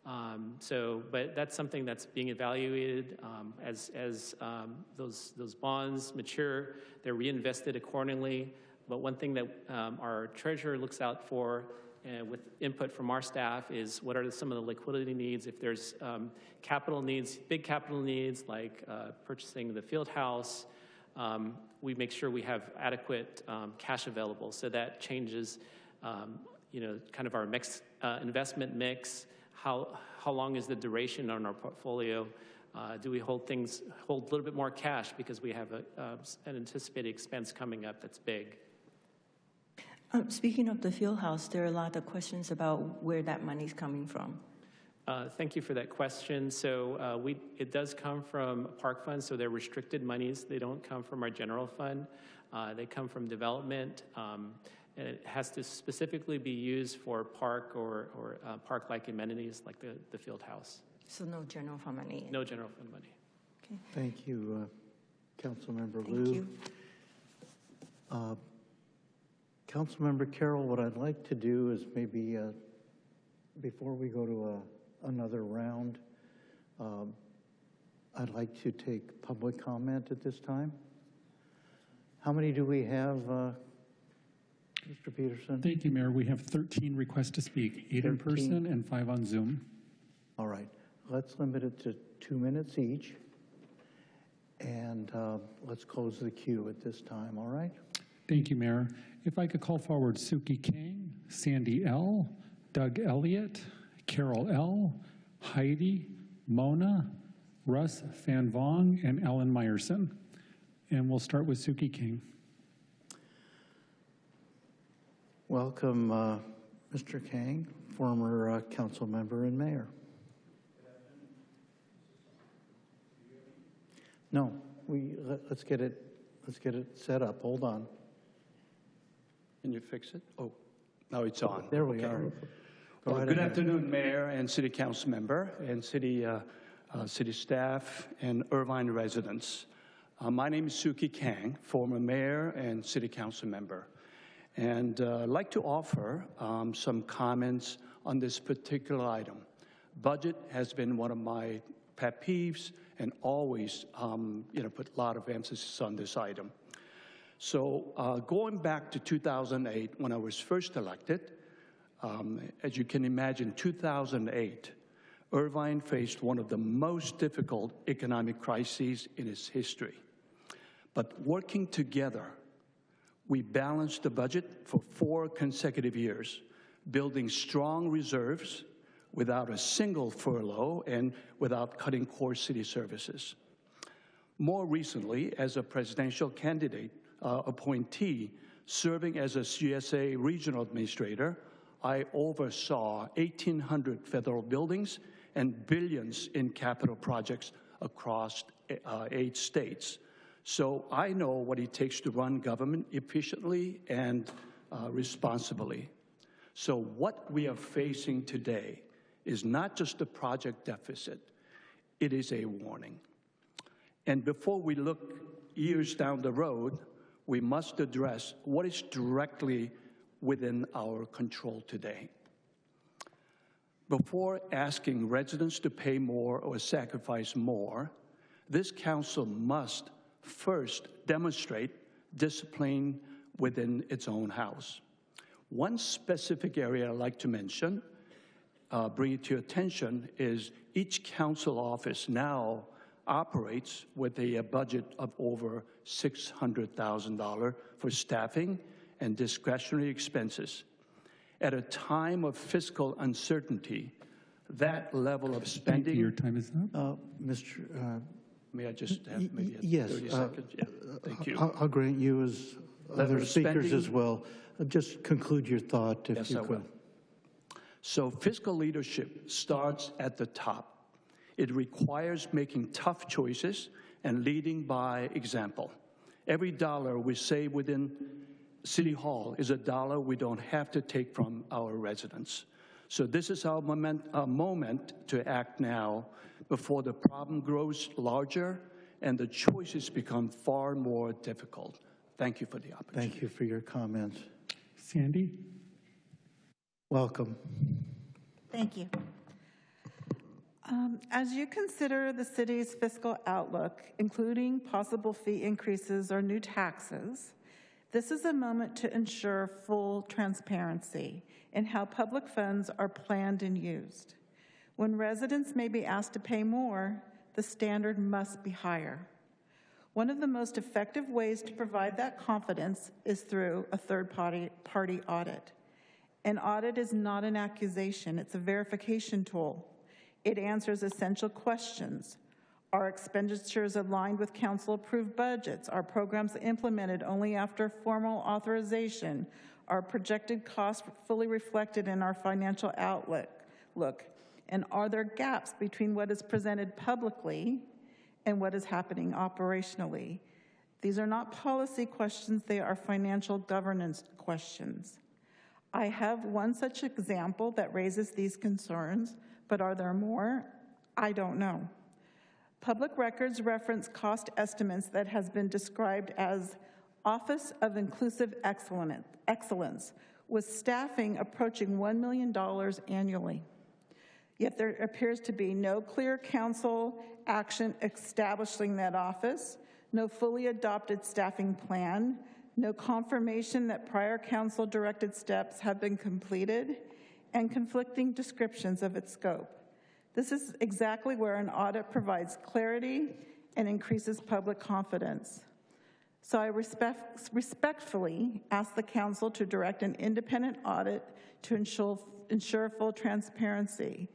But that's something that's being evaluated as those bonds mature. They're reinvested accordingly. But one thing that our treasurer looks out for, with input from our staff, is what are some of the liquidity needs. If there's capital needs, big capital needs like purchasing the field house, we make sure we have adequate cash available. So that changes, kind of our investment mix. How long is the duration on our portfolio? Do we hold a little bit more cash because we have an anticipated expense coming up that's big? Speaking of the field house, there are a lot of questions about where that money's coming from. Thank you for that question. So it does come from park funds, so they're restricted monies. They don't come from our general fund. They come from development. And it has to specifically be used for park or park-like amenities like the field house. So no general fund money? No general fund money. Okay. Thank you, Councilmember Liu. Thank you. Councilmember Carroll, what I'd like to do is maybe before we go to another round, I'd like to take public comment at this time. How many do we have, Mr. Peterson? Thank you, Mayor. We have 13 requests to speak, 8 in person and 5 on Zoom. All right. Let's limit it to 2 minutes each. And let's close the queue at this time, all right? Thank you, Mayor. If I could call forward Suki Kang, Sandy L., Doug Elliott, Carol L., Heidi, Mona, Russ Van Vong, and Ellen Meyerson. And we'll start with Suki King. Welcome, Mr. Kang, former council member and mayor. No, let's get it set up. Hold on. Can you fix it? Oh, now it's on. There we are. Well, good afternoon, Mayor and City Council member and city staff and Irvine residents. My name is Suki Kang, former mayor and City Council member. And I'd like to offer some comments on this particular item. Budget has been one of my pet peeves and always put a lot of emphasis on this item. So going back to 2008, when I was first elected, as you can imagine, 2008, Irvine faced one of the most difficult economic crises in its history. But working together, we balanced the budget for 4 consecutive years, building strong reserves without a single furlough and without cutting core city services. More recently, as a presidential candidate appointee serving as a CSA regional administrator, I oversaw 1,800 federal buildings and billions in capital projects across 8 states. So I know what it takes to run government efficiently and responsibly. So what we are facing today is not just a project deficit, it is a warning. And before we look years down the road, we must address what is directly within our control today. Before asking residents to pay more or sacrifice more, this council must first demonstrate discipline within its own house. One specific area I'd like to mention, bring it to your attention, is each council office now operates with a budget of over $600,000 for staffing and discretionary expenses. At a time of fiscal uncertainty, that level of spending... Thank you. Your time is up. May I just have maybe Yes, 30 seconds? Yeah, thank you. I'll grant you as Level other of speakers spending. as well. Just conclude your thought if Yes, you I could. will. So fiscal leadership starts at the top. It requires making tough choices and leading by example. Every dollar we save within City Hall is a dollar we don't have to take from our residents. So this is our moment to act now before the problem grows larger and the choices become far more difficult. Thank you for the opportunity. Thank you for your comments. Sandy? Welcome. Thank you. As you consider the city's fiscal outlook, including possible fee increases or new taxes, this is a moment to ensure full transparency in how public funds are planned and used. When residents may be asked to pay more, the standard must be higher. One of the most effective ways to provide that confidence is through a third-party audit. An audit is not an accusation, it's a verification tool. It answers essential questions. Are expenditures aligned with council-approved budgets? Are programs implemented only after formal authorization? Are projected costs fully reflected in our financial outlook? And are there gaps between what is presented publicly and what is happening operationally? These are not policy questions, they are financial governance questions. I have one such example that raises these concerns, but are there more? I don't know. Public records reference cost estimates that has been described as Office of Inclusive Excellence, with staffing approaching $1 million annually. Yet there appears to be no clear council action establishing that office, no fully adopted staffing plan, no confirmation that prior council-directed steps have been completed, and conflicting descriptions of its scope. This is exactly where an audit provides clarity and increases public confidence. So I respectfully ask the council to direct an independent audit to ensure full transparency.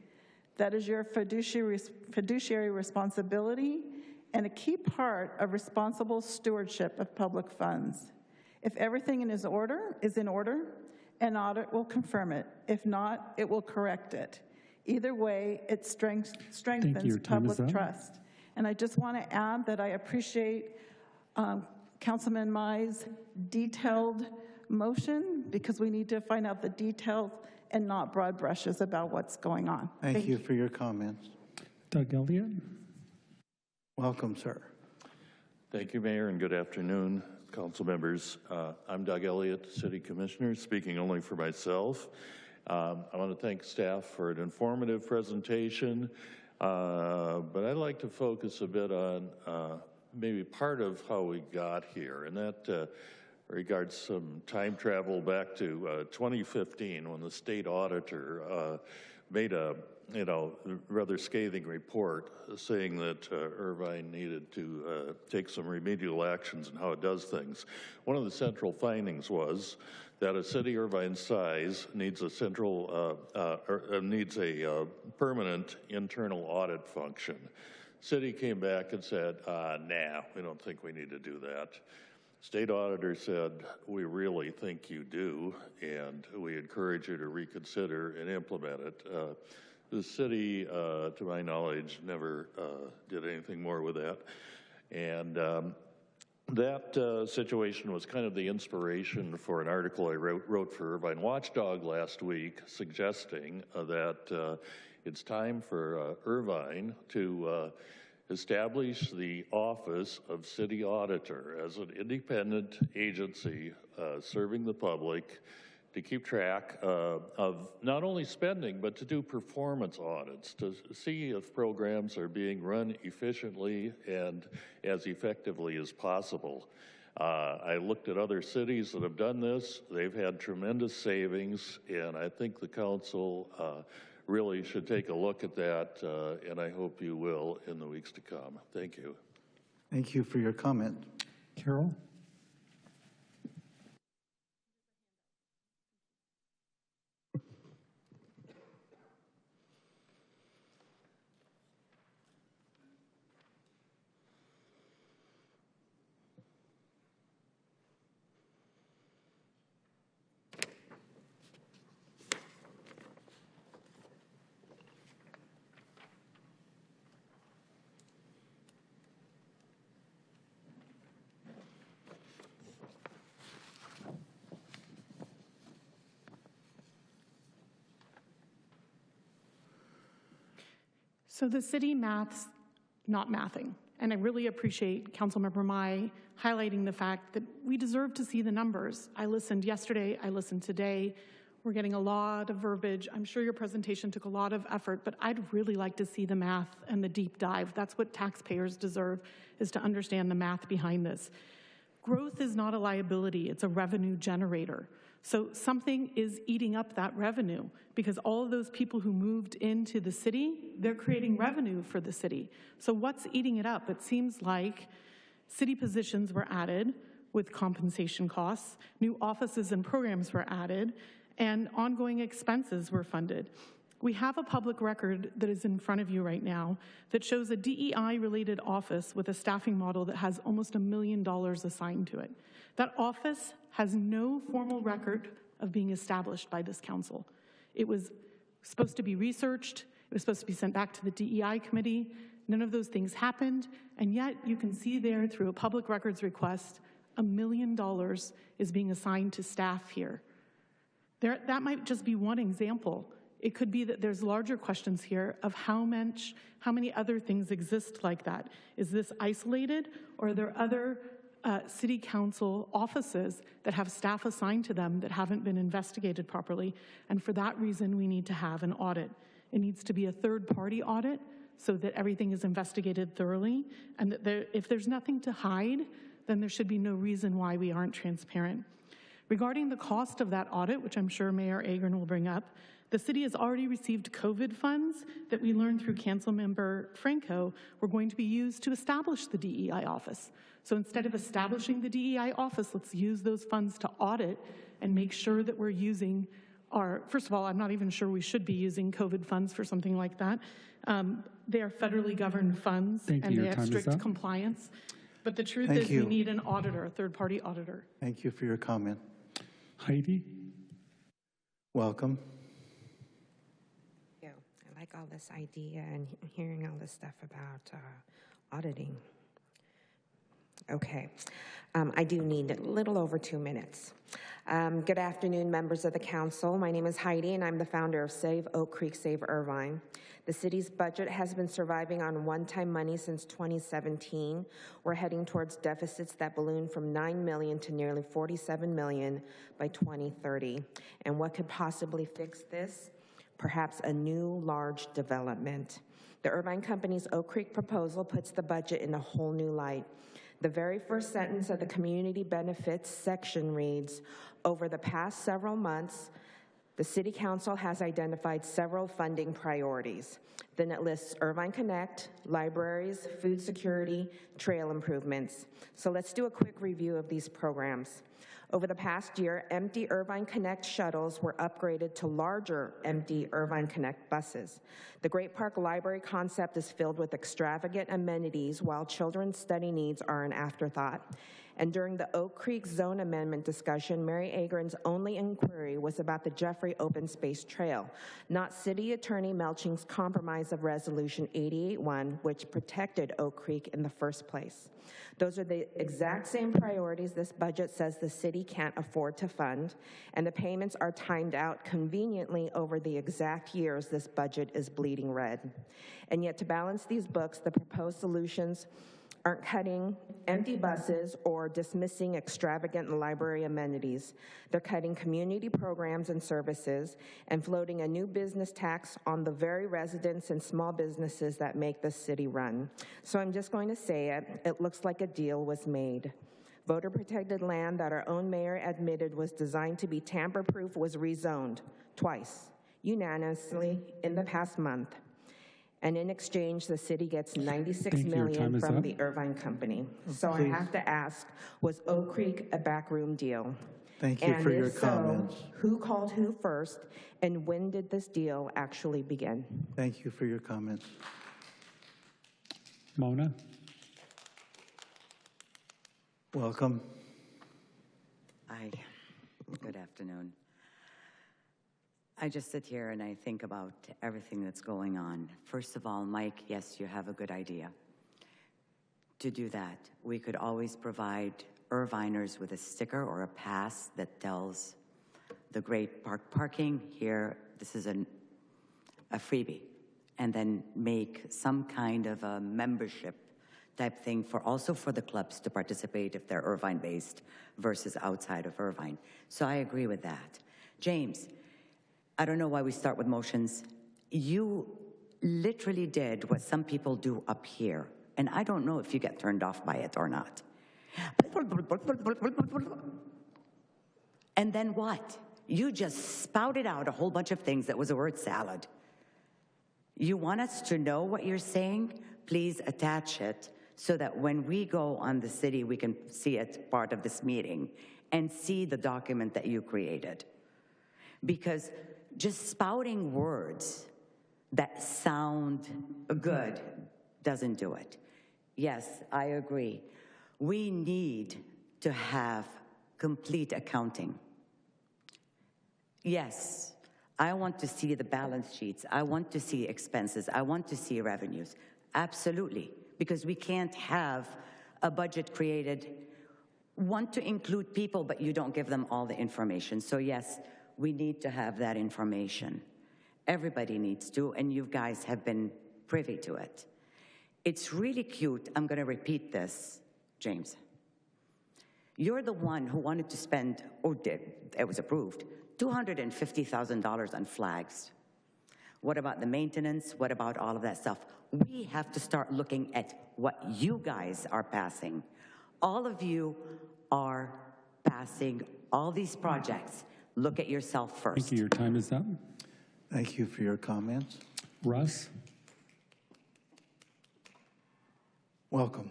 That is your fiduciary responsibility and a key part of responsible stewardship of public funds. If everything is in order, an audit will confirm it. If not, it will correct it. Either way, it strengthens public trust. And I just want to add that I appreciate Councilman Mai's detailed motion, because we need to find out the details and not broad brushes about what's going on. Thank you for your comments. Doug Elliott? Welcome, sir. Thank you, Mayor, and good afternoon, council members. I'm Doug Elliott, City Commissioner, speaking only for myself. I want to thank staff for an informative presentation, but I'd like to focus a bit on maybe part of how we got here, and that regards some time travel back to 2015 when the state auditor made a rather scathing report saying that Irvine needed to take some remedial actions in how it does things. One of the central findings was that a city Irvine's size needs a permanent internal audit function. City came back and said, nah, we don't think we need to do that. State auditor said, we really think you do, and we encourage you to reconsider and implement it. The city, to my knowledge, never did anything more with that. And that situation was kind of the inspiration for an article I wrote for Irvine Watchdog last week, suggesting that it's time for Irvine to establish the Office of City Auditor as an independent agency serving the public to keep track of not only spending, but to do performance audits, to see if programs are being run efficiently and as effectively as possible. I looked at other cities that have done this. They've had tremendous savings, and I think the council really should take a look at that, and I hope you will in the weeks to come. Thank you. Thank you for your comment. Carol? So the city math's not mathing, and I really appreciate Councilmember Mai highlighting the fact that we deserve to see the numbers. I listened yesterday, I listened today. We're getting a lot of verbiage. I'm sure your presentation took a lot of effort, but I'd really like to see the math and the deep dive. That's what taxpayers deserve, is to understand the math behind this. Growth is not a liability, it's a revenue generator. So something is eating up that revenue, because all of those people who moved into the city, they're creating revenue for the city. So what's eating it up? It seems like city positions were added with compensation costs, new offices and programs were added, and ongoing expenses were funded. We have a public record that is in front of you right now that shows a DEI-related office with a staffing model that has almost $1 million assigned to it. That office has no formal record of being established by this council. It was supposed to be researched, it was supposed to be sent back to the DEI committee. None of those things happened, and yet you can see there through a public records request, $1 million is being assigned to staff here. That might just be one example. It could be that there's larger questions here of how many other things exist like that. Is this isolated, or are there other city council offices that have staff assigned to them that haven't been investigated properly? And for that reason, we need to have an audit. It needs to be a third-party audit so that everything is investigated thoroughly, and that if there's nothing to hide, then there should be no reason why we aren't transparent. Regarding the cost of that audit, which I'm sure Mayor Agran will bring up, the city has already received COVID funds that we learned through Councilmember Franco were going to be used to establish the DEI office. So instead of establishing the DEI office, let's use those funds to audit and make sure that we're using our, first of all, I'm not even sure we should be using COVID funds for something like that. They are federally governed funds, and they have strict compliance. But the truth is we need an auditor, a third-party auditor. Thank you for your comment. Heidi? Welcome. Yeah, I like all this idea and hearing all this stuff about auditing. Okay, I do need a little over 2 minutes. Good afternoon, members of the council. My name is Heidi, and I'm the founder of Save Oak Creek, Save Irvine. The city's budget has been surviving on one-time money since 2017. We're heading towards deficits that balloon from $9 million to nearly $47 million by 2030. And what could possibly fix this? Perhaps a new large development. The Irvine Company's Oak Creek proposal puts the budget in a whole new light. The very first sentence of the community benefits section reads, over the past several months, the City Council has identified several funding priorities. Then it lists Irvine Connect, libraries, food security, trail improvements. So let's do a quick review of these programs. Over the past year, empty Irvine Connect shuttles were upgraded to larger empty Irvine Connect buses. The Great Park Library concept is filled with extravagant amenities while children's study needs are an afterthought. And during the Oak Creek Zone Amendment discussion, Mary Agran's only inquiry was about the Jeffrey Open Space Trail, not City Attorney Melching's compromise of Resolution 88-1, which protected Oak Creek in the first place. Those are the exact same priorities this budget says the city can't afford to fund, and the payments are timed out conveniently over the exact years this budget is bleeding red. And yet to balance these books, the proposed solutions aren't cutting empty buses or dismissing extravagant library amenities. They're cutting community programs and services and floating a new business tax on the very residents and small businesses that make the city run. So I'm just going to say it looks like a deal was made. Voter-protected land that our own mayor admitted was designed to be tamper-proof was rezoned twice, unanimously in the past month. And in exchange, the city gets $96 million from the Irvine company. So I have to ask, was Oak Creek a backroom deal? Thank you for your comments. Who called who first, and when did this deal actually begin? Thank you for your comments. Mona? Welcome. Hi, good afternoon. I just sit here and I think about everything that's going on. First of all, Mike, yes, you have a good idea. To do that, we could always provide Irviners with a sticker or a pass that tells the great parking here, this is a freebie, and then make some kind of a membership type thing also for the clubs to participate if they're Irvine-based versus outside of Irvine. So I agree with that. James, I don't know why we start with motions. You literally did what some people do up here, and I don't know if you get turned off by it or not. And then what? You just spouted out a whole bunch of things that was a word salad. You want us to know what you're saying? Please attach it so that when we go on the city, we can see it part of this meeting and see the document that you created. Because just spouting words that sound good doesn't do it. Yes, I agree. We need to have complete accounting. Yes, I want to see the balance sheets. I want to see expenses. I want to see revenues. Absolutely, because we can't have a budget created, want to include people, but you don't give them all the information. So yes, we need to have that information. Everybody needs to, and you guys have been privy to it. It's really cute. I'm going to repeat this, James. You're the one who wanted to spend, or did, it was approved, $250,000 on flags. What about the maintenance? What about all of that stuff? We have to start looking at what you guys are passing. All of you are passing all these projects. Look at yourself first. Thank you. Your time is up. Thank you for your comments. Russ? Welcome.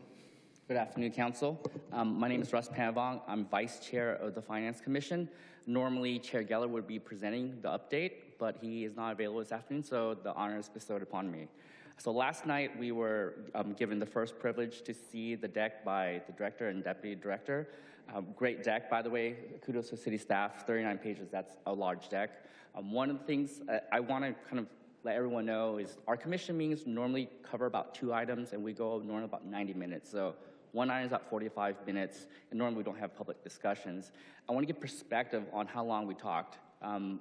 Good afternoon, Council. My name is Russ Panavong. I'm Vice Chair of the Finance Commission. Normally, Chair Geller would be presenting the update, but he is not available this afternoon, so the honor is bestowed upon me. So last night, we were given the first privilege to see the deck by the Director and Deputy Director. Great deck, by the way. Kudos to city staff. 39 pages, that's a large deck. One of the things I want to kind of let everyone know is our commission meetings normally cover about 2 items, and we go normally about 90 minutes. So one item is about 45 minutes, and normally we don't have public discussions. I want to give perspective on how long we talked.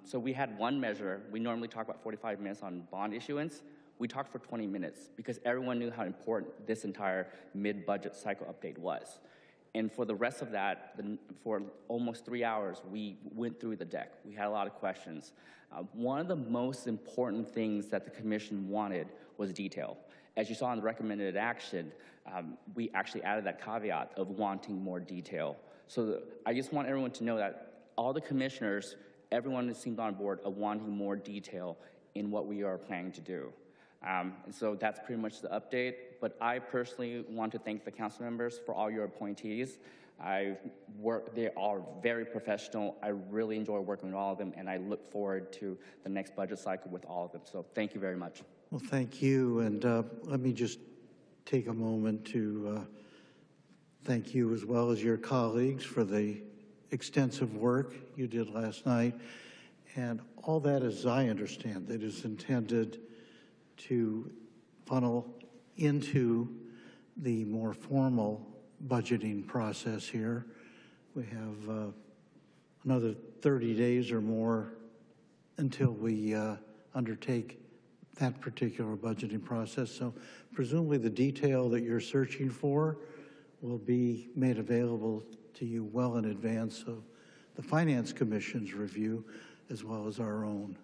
So we had one measure. We normally talk about 45 minutes on bond issuance. We talked for 20 minutes because everyone knew how important this entire mid-budget cycle update was. And for the rest of that, for almost 3 hours, we went through the deck. We had a lot of questions. One of the most important things that the commission wanted was detail. As you saw in the recommended action, we actually added that caveat of wanting more detail. So I just want everyone to know that all the commissioners, everyone seemed on board of wanting more detail in what we are planning to do. And so that's pretty much the update. But I personally want to thank the council members for all your appointees. They are very professional. I really enjoy working with all of them, and I look forward to the next budget cycle with all of them. So thank you very much. Well, thank you. And let me just take a moment to thank you as well as your colleagues for the extensive work you did last night. And all that, as I understand it, is intended to funnel into the more formal budgeting process here. We have another 30 days or more until we undertake that particular budgeting process. So presumably the detail that you're searching for will be made available to you well in advance of the Finance Commission's review as well as our own.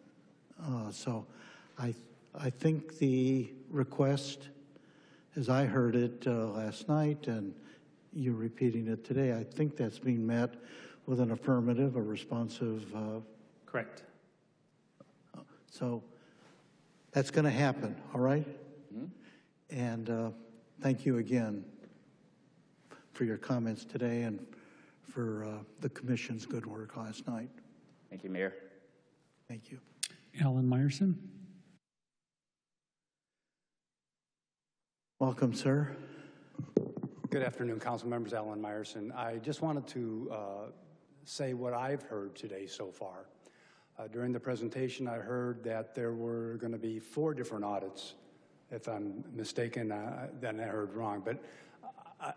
So I think the request, as I heard it last night and you repeating it today. I think that's being met with an affirmative, a responsive. Correct. So that's going to happen, all right? And thank you again for your comments today and for the commission's good work last night. Thank you, Mayor. Thank you. Alan Meyerson. Welcome, sir. Good afternoon, council members. Alan Meyerson. I just wanted to say what I've heard today so far. During the presentation, I heard that there were going to be 4 different audits. If I'm mistaken, then I heard wrong. But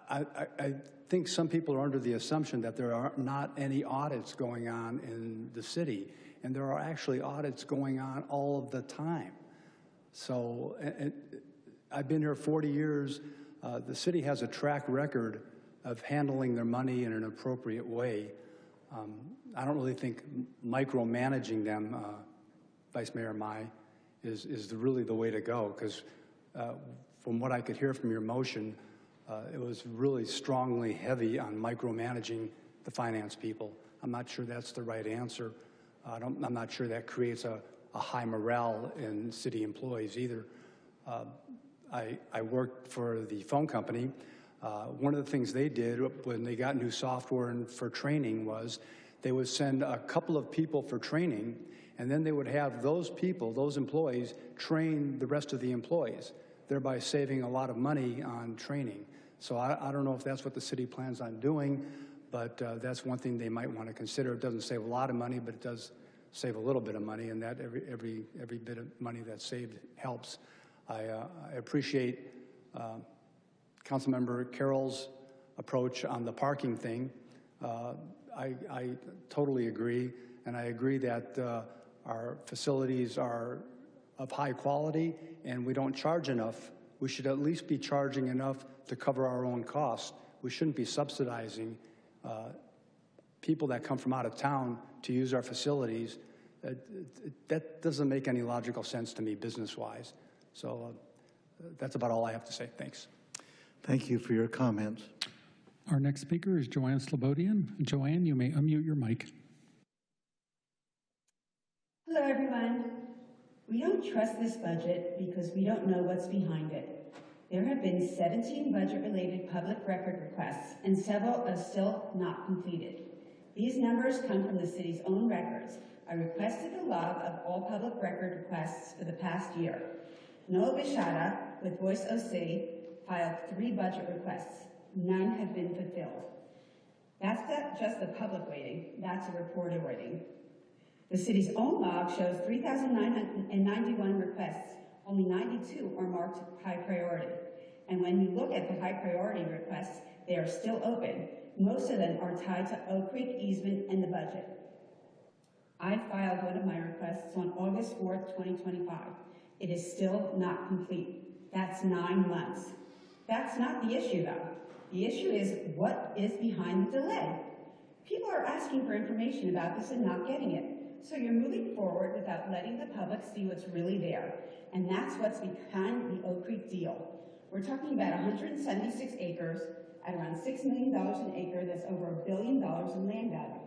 I think some people are under the assumption that there are not any audits going on in the city, and there are actually audits going on all of the time. So I've been here 40 years. The city has a track record of handling their money in an appropriate way. I don't really think micromanaging them, Vice Mayor Mai, is really the way to go, because from what I could hear from your motion, it was really strongly heavy on micromanaging the finance people. I'm not sure that's the right answer. I'm not sure that creates a high morale in city employees either. I worked for the phone company. One of the things they did when they got new software and for training was they would send a couple of people for training, and then they would have those people, those employees, train the rest of the employees, thereby saving a lot of money on training. So I don't know if that's what the city plans on doing, but that's one thing they might want to consider. It doesn't save a lot of money, but it does save a little bit of money, and that every bit of money that's saved helps. I appreciate Councilmember Carroll's approach on the parking thing. I totally agree, and I agree that our facilities are of high quality and we don't charge enough. We should at least be charging enough to cover our own costs. We shouldn't be subsidizing people that come from out of town to use our facilities. That doesn't make any logical sense to me business-wise. So that's about all I have to say. Thanks. Thank you for your comments. Our next speaker is Joanne Slobodian. Joanne, you may unmute your mic. Hello, everyone. We don't trust this budget because we don't know what's behind it. There have been 17 budget-related public record requests, and several are still not completed. These numbers come from the city's own records. I requested a log of all public record requests for the past year. Noah Bishara, with Voice OC, filed 3 budget requests. None have been fulfilled. That's not just the public waiting, that's a reporter waiting. The city's own log shows 3,991 requests. Only 92 are marked high priority. And when you look at the high priority requests, they are still open. Most of them are tied to Oak Creek easement and the budget. I filed one of my requests on August 4th, 2025. It is still not complete. That's 9 months. That's not the issue, though. The issue is what is behind the delay. People are asking for information about this and not getting it. So you're moving forward without letting the public see what's really there. And that's what's behind the Oak Creek deal. We're talking about 176 acres at around $6 million an acre. That's over $1 billion in land value.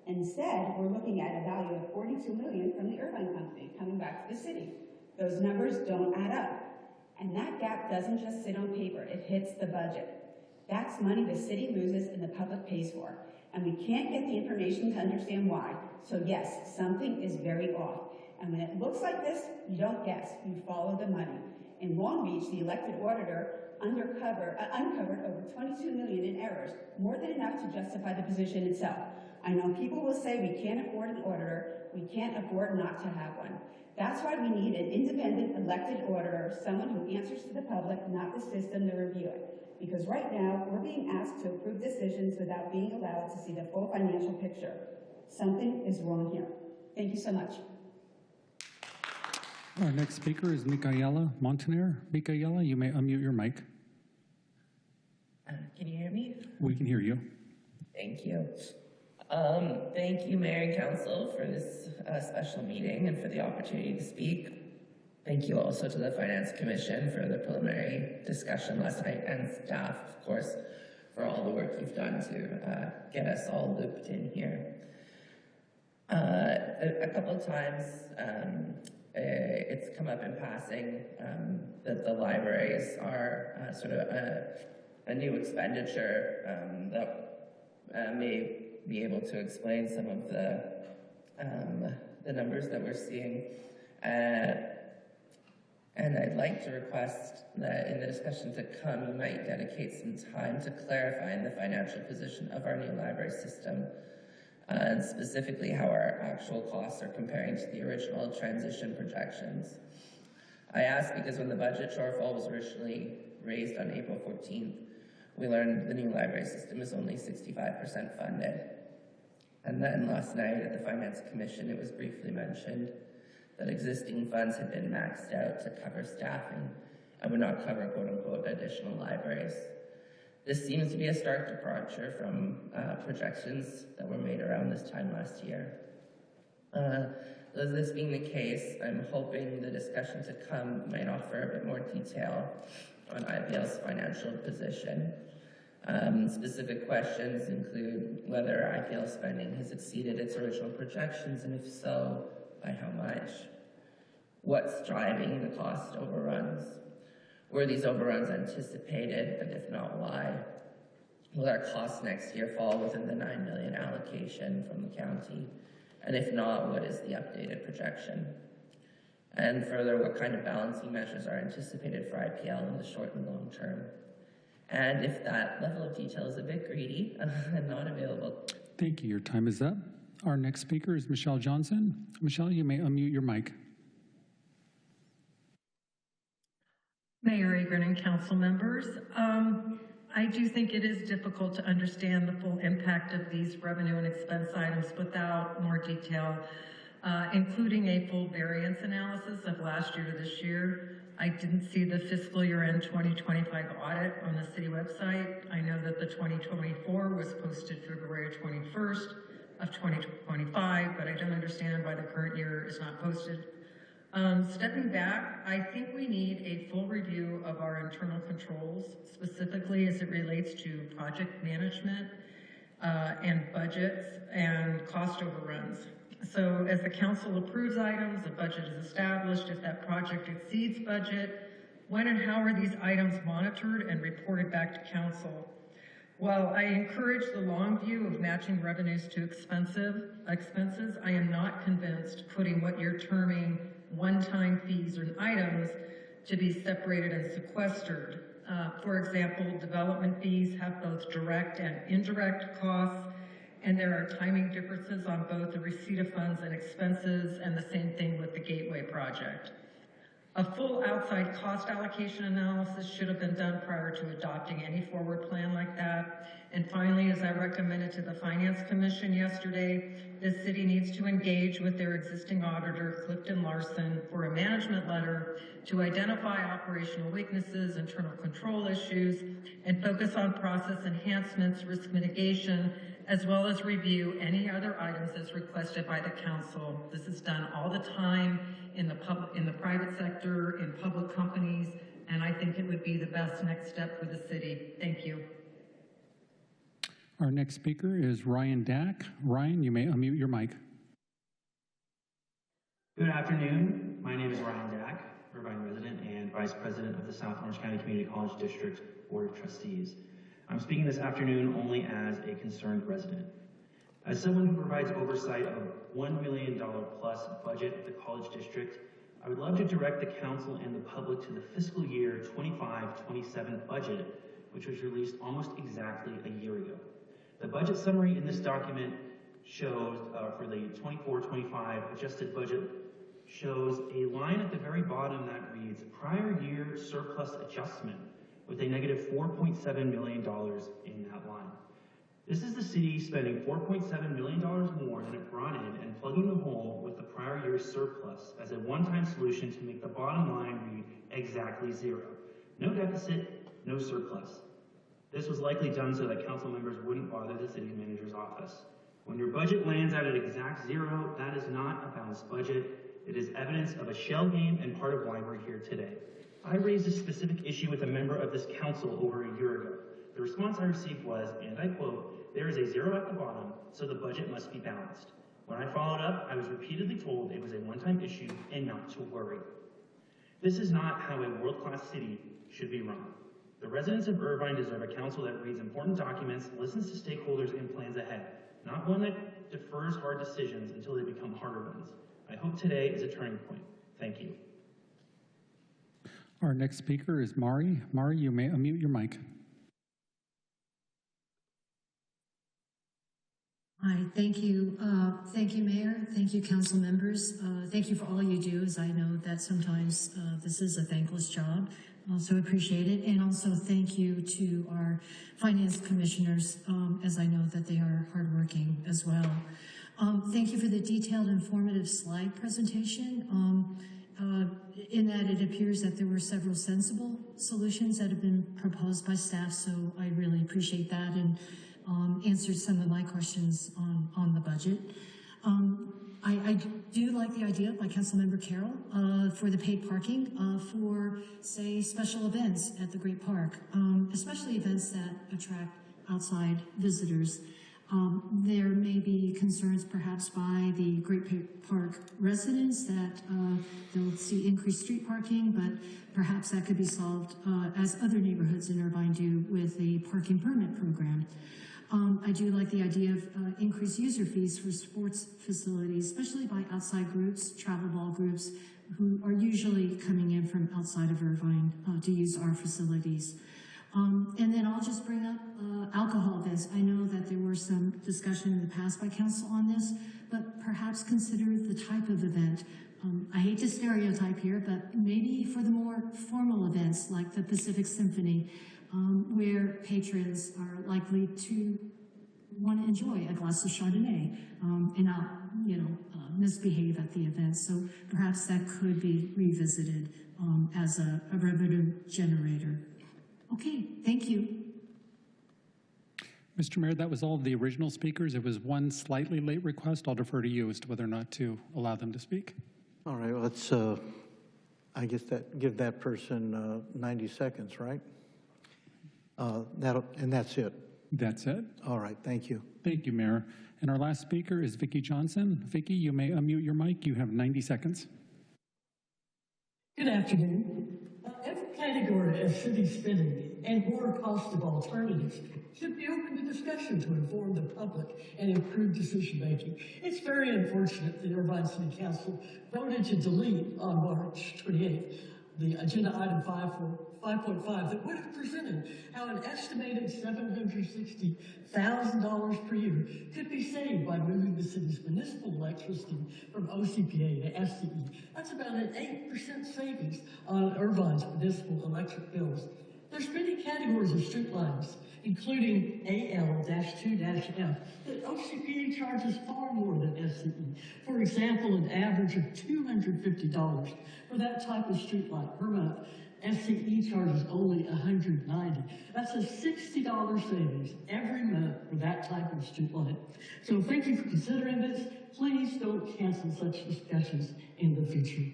Instead, we're looking at a value of $42 million from the Irvine company coming back to the city. Those numbers don't add up. And that gap doesn't just sit on paper, it hits the budget. That's money the city loses and the public pays for. And we can't get the information to understand why. So yes, something is very off. And when it looks like this, you don't guess, you follow the money. In Long Beach, the elected auditor uncovered over $22 million in errors, more than enough to justify the position itself. I know people will say we can't afford an auditor, we can't afford not to have one. That's why we need an independent elected auditor, someone who answers to the public, not the system to review it. Because right now, we're being asked to approve decisions without being allowed to see the full financial picture. Something is wrong here. Thank you so much. Our next speaker is Micaela Montaner. Micaela, you may unmute your mic. Can you hear me? We can hear you. Thank you. Thank you, Mayor and Council, for this special meeting and for the opportunity to speak. Thank you also to the Finance Commission for the preliminary discussion last night, and staff, of course, for all the work work you've done to get us all looped in here. A couple of times it's come up in passing that the libraries are sort of a new expenditure that may be able to explain some of the numbers that we're seeing. And I'd like to request that in the discussion to come, you might dedicate some time to clarifying the financial position of our new library system, and specifically how our actual costs are comparing to the original transition projections. I ask because when the budget shortfall was originally raised on April 14th, we learned the new library system is only 65% funded. And then last night at the Finance Commission, it was briefly mentioned that existing funds had been maxed out to cover staffing and would not cover quote-unquote additional libraries. This seems to be a stark departure from projections that were made around this time last year. This being the case, I'm hoping the discussion to come might offer a bit more detail on IPL's financial position. Specific questions include whether IPL spending has exceeded its original projections, and if so, by how much? What's driving the cost overruns? Were these overruns anticipated, and if not, why? Will our costs next year fall within the $9 million allocation from the county? And if not, what is the updated projection? And further, what kind of balancing measures are anticipated for IPL in the short and long term? And if that level of detail is a bit greedy and not available. Thank you. Your time is up. Our next speaker is Michelle Johnson. Michelle, you may unmute your mic. Mayor Agran and council members, I do think it is difficult to understand the full impact of these revenue and expense items without more detail, including a full variance analysis of last year to this year. I didn't see the fiscal year end 2025 audit on the city website. I know that the 2024 was posted February 21st of 2025, but I don't understand why the current year is not posted. Stepping back, I think we need a full review of our internal controls, specifically as it relates to project management and budgets and cost overruns. So as the council approves items, a budget is established. If that project exceeds budget, when and how are these items monitored and reported back to council? While I encourage the long view of matching revenues to expenses, I am not convinced putting what you're terming one-time fees or items to be separated and sequestered. For example, development fees have both direct and indirect costs, and there are timing differences on both the receipt of funds and expenses, and the same thing with the Gateway project. A full outside cost allocation analysis should have been done prior to adopting any forward plan like that. And finally, as I recommended to the Finance Commission yesterday, the city needs to engage with their existing auditor, Clifton Larson, for a management letter to identify operational weaknesses, internal control issues, and focus on process enhancements, risk mitigation, as well as review any other items as requested by the council. This is done all the time in the private sector, in public companies, and I think it would be the best next step for the city. Thank you. Our next speaker is Ryan Dack. Ryan, you may unmute your mic. Good afternoon. My name is Ryan Dack, Irvine resident and Vice President of the South Orange County Community College District Board of Trustees. I'm speaking this afternoon only as a concerned resident. As someone who provides oversight of a $1 million plus budget of the college district, I would love to direct the council and the public to the fiscal year 25-27 budget, which was released almost exactly a year ago. The budget summary in this document shows, for the 24-25 adjusted budget, shows a line at the very bottom that reads, prior year surplus adjustment, with a negative $4.7 million in that line. This is the city spending $4.7 million more than it brought in and plugging the hole with the prior year's surplus as a one-time solution to make the bottom line read exactly zero. No deficit, no surplus. This was likely done so that council members wouldn't bother the city manager's office. When your budget lands at an exact zero, that is not a balanced budget. It is evidence of a shell game and part of why we're here today. I raised a specific issue with a member of this council over a year ago. The response I received was, and I quote, "There is a zero at the bottom, so the budget must be balanced." When I followed up, I was repeatedly told it was a one-time issue and not to worry. This is not how a world-class city should be run. The residents of Irvine deserve a council that reads important documents, listens to stakeholders, and plans ahead, not one that defers hard decisions until they become harder ones. I hope today is a turning point. Thank you. Our next speaker is Mari. Mari, you may unmute your mic. Hi, thank you. Thank you, Mayor. Thank you, council members. Thank you for all you do, as I know that sometimes this is a thankless job. So appreciate it. And also thank you to our finance commissioners, as I know that they are hardworking as well. Thank you for the detailed, informative slide presentation. In that it appears that there were several sensible solutions that have been proposed by staff, so I really appreciate that and answered some of my questions on the budget. I do like the idea by Councilmember Carroll for the paid parking for, say, special events at the Great Park, especially events that attract outside visitors. There may be concerns perhaps by the Great Park residents that they'll see increased street parking, but perhaps that could be solved as other neighborhoods in Irvine do with a parking permit program. I do like the idea of increased user fees for sports facilities, especially by outside groups, travel ball groups, who are usually coming in from outside of Irvine to use our facilities. And then I'll just bring up alcohol events. I know that there were some discussion in the past by council on this, but perhaps consider the type of event. I hate to stereotype here, but maybe for the more formal events like the Pacific Symphony, where patrons are likely to want to enjoy a glass of Chardonnay and not, misbehave at the event. So perhaps that could be revisited as a revenue generator. Okay, thank you. Mr. Mayor, that was all of the original speakers. It was one slightly late request. I'll defer to you as to whether or not to allow them to speak. All right, let's, I guess give that person 90 seconds, right? And that's it. That's it. All right, thank you. Thank you, Mayor. And our last speaker is Vicki Johnson. Vicki, you may unmute your mic. You have 90 seconds. Good afternoon. Every category of city spending and more cost of alternatives should be open to discussion to inform the public and improve decision-making. It's very unfortunate that Irvine City Council voted to delete on March 28th the agenda item 5.5 that would have presented how an estimated $760,000 per year could be saved by moving the city's municipal electricity from OCPA to SCE. That's about an 8% savings on Irvine's municipal electric bills. There's many categories of street lines, including AL-2-F, that OCPA charges far more than SCE. For example, an average of $250 for that type of street light per month. SCE charges only $190. That's a $60 savings every month for that type of street light. So thank you for considering this. Please don't cancel such discussions in the future.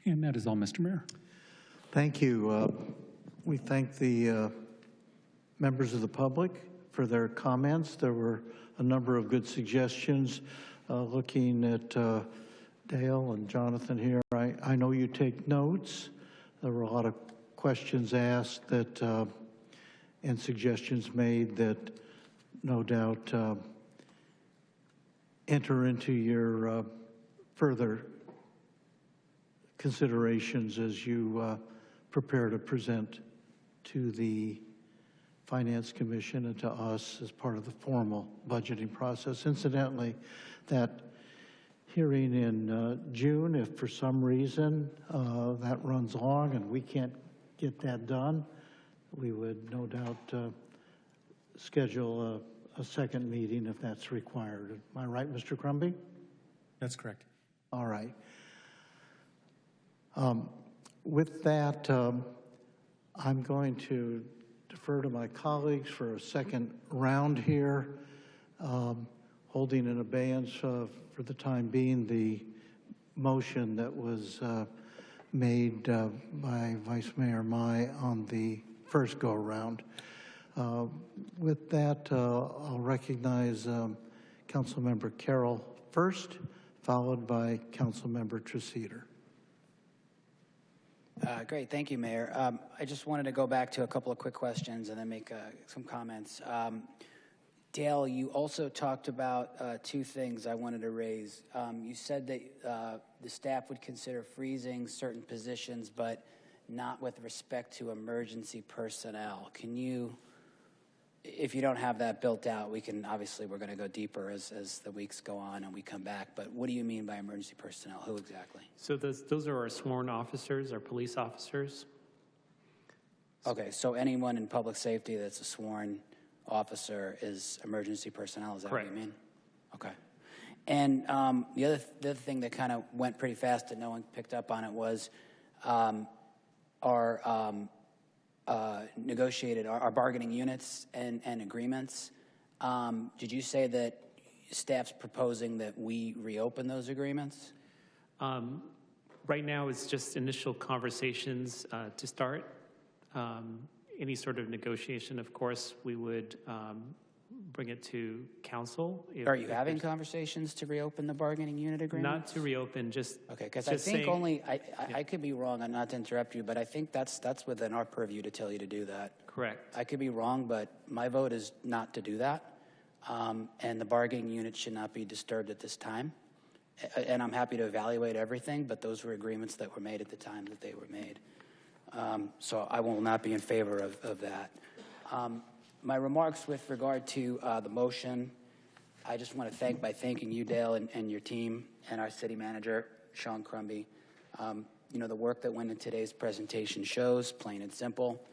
And that is all, Mr. Mayor. Thank you. We thank the members of the public for their comments. There were a number of good suggestions. Looking at Dale and Jonathan here, I know you take notes. There were a lot of questions asked that and suggestions made that no doubt enter into your further considerations as you prepare to present to the Finance Commission and to us as part of the formal budgeting process. Incidentally, that hearing in June, if for some reason that runs long and we can't get that done, we would no doubt schedule a second meeting if that's required. Am I right, Mr. Crumby? That's correct. All right. With that, I'm going to defer to my colleagues for a second round here, holding in abeyance for the time being the motion that was made by Vice Mayor Mai on the first go-around. With that, I'll recognize Councilmember Carroll first, followed by Councilmember Treseder. Great, thank you, Mayor. I just wanted to go back to a couple of quick questions and then make some comments. Dale, you also talked about two things I wanted to raise. You said that the staff would consider freezing certain positions, but not with respect to emergency personnel. Can you, if you don't have that built out, we can, obviously we're going to go deeper as the weeks go on and we come back, but what do you mean by emergency personnel? Who exactly? So those are our sworn officers, our police officers. Okay, so anyone in public safety that's a sworn officer is emergency personnel, is that Correct. what you mean? Okay. And the other thing that kind of went pretty fast that no one picked up on it was our negotiated, our bargaining units and agreements. Did you say that staff's proposing that we reopen those agreements? Right now, it's just initial conversations to start. Any sort of negotiation, of course, we would bring it to council. Are you having conversations to reopen the bargaining unit agreement? Not to reopen, just okay. Because I think only I could be wrong. I'm not to interrupt you, but I think that's within our purview to tell you to do that. Correct. I could be wrong, but my vote is not to do that, and the bargaining unit should not be disturbed at this time. And I'm happy to evaluate everything, but those were agreements that were made at the time that they were made. So I will not be in favor of that. My remarks with regard to the motion, I just want to thank by thanking you, Dale, and your team, and our city manager, Sean Crumby. You know, the work that went in today's presentation shows, plain and simple,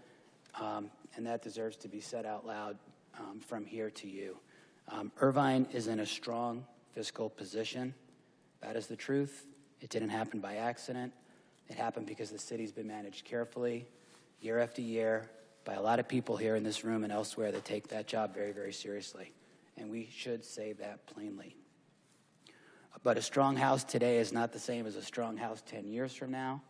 and that deserves to be said out loud from here to you. Irvine is in a strong fiscal position. That is the truth. It didn't happen by accident. It happened because the city's been managed carefully, year after year, by a lot of people here in this room and elsewhere that take that job very, very seriously. And we should say that plainly. But a strong house today is not the same as a strong house 10 years from now.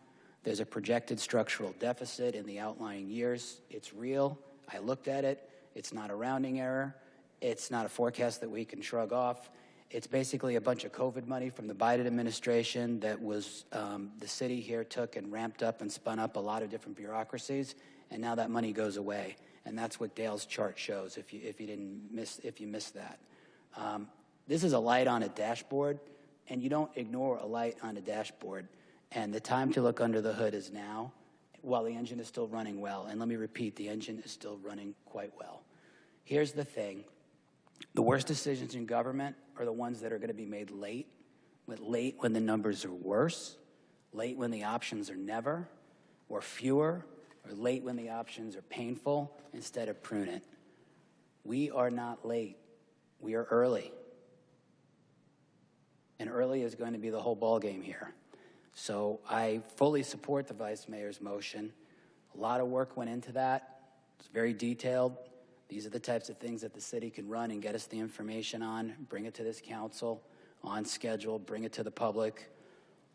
There's a projected structural deficit in the outlying years. It's real. I looked at it. It's not a rounding error. It's not a forecast that we can shrug off. It's basically a bunch of COVID money from the Biden administration that was the city here took and ramped up and spun up a lot of different bureaucracies, and now that money goes away. And that's what Dale's chart shows. If you missed that, this is a light on a dashboard, and you don't ignore a light on a dashboard. And the time to look under the hood is now, while the engine is still running well. And let me repeat, the engine is still running quite well. Here's the thing. The worst decisions in government are the ones that are going to be made late when the numbers are worse, late when the options are never, or fewer, or late when the options are painful instead of prudent. We are not late. We are early. And early is going to be the whole ballgame here. So I fully support the Vice Mayor's motion. A lot of work went into that. It's very detailed. These are the types of things that the city can run and get us the information on, bring it to this council on schedule, bring it to the public.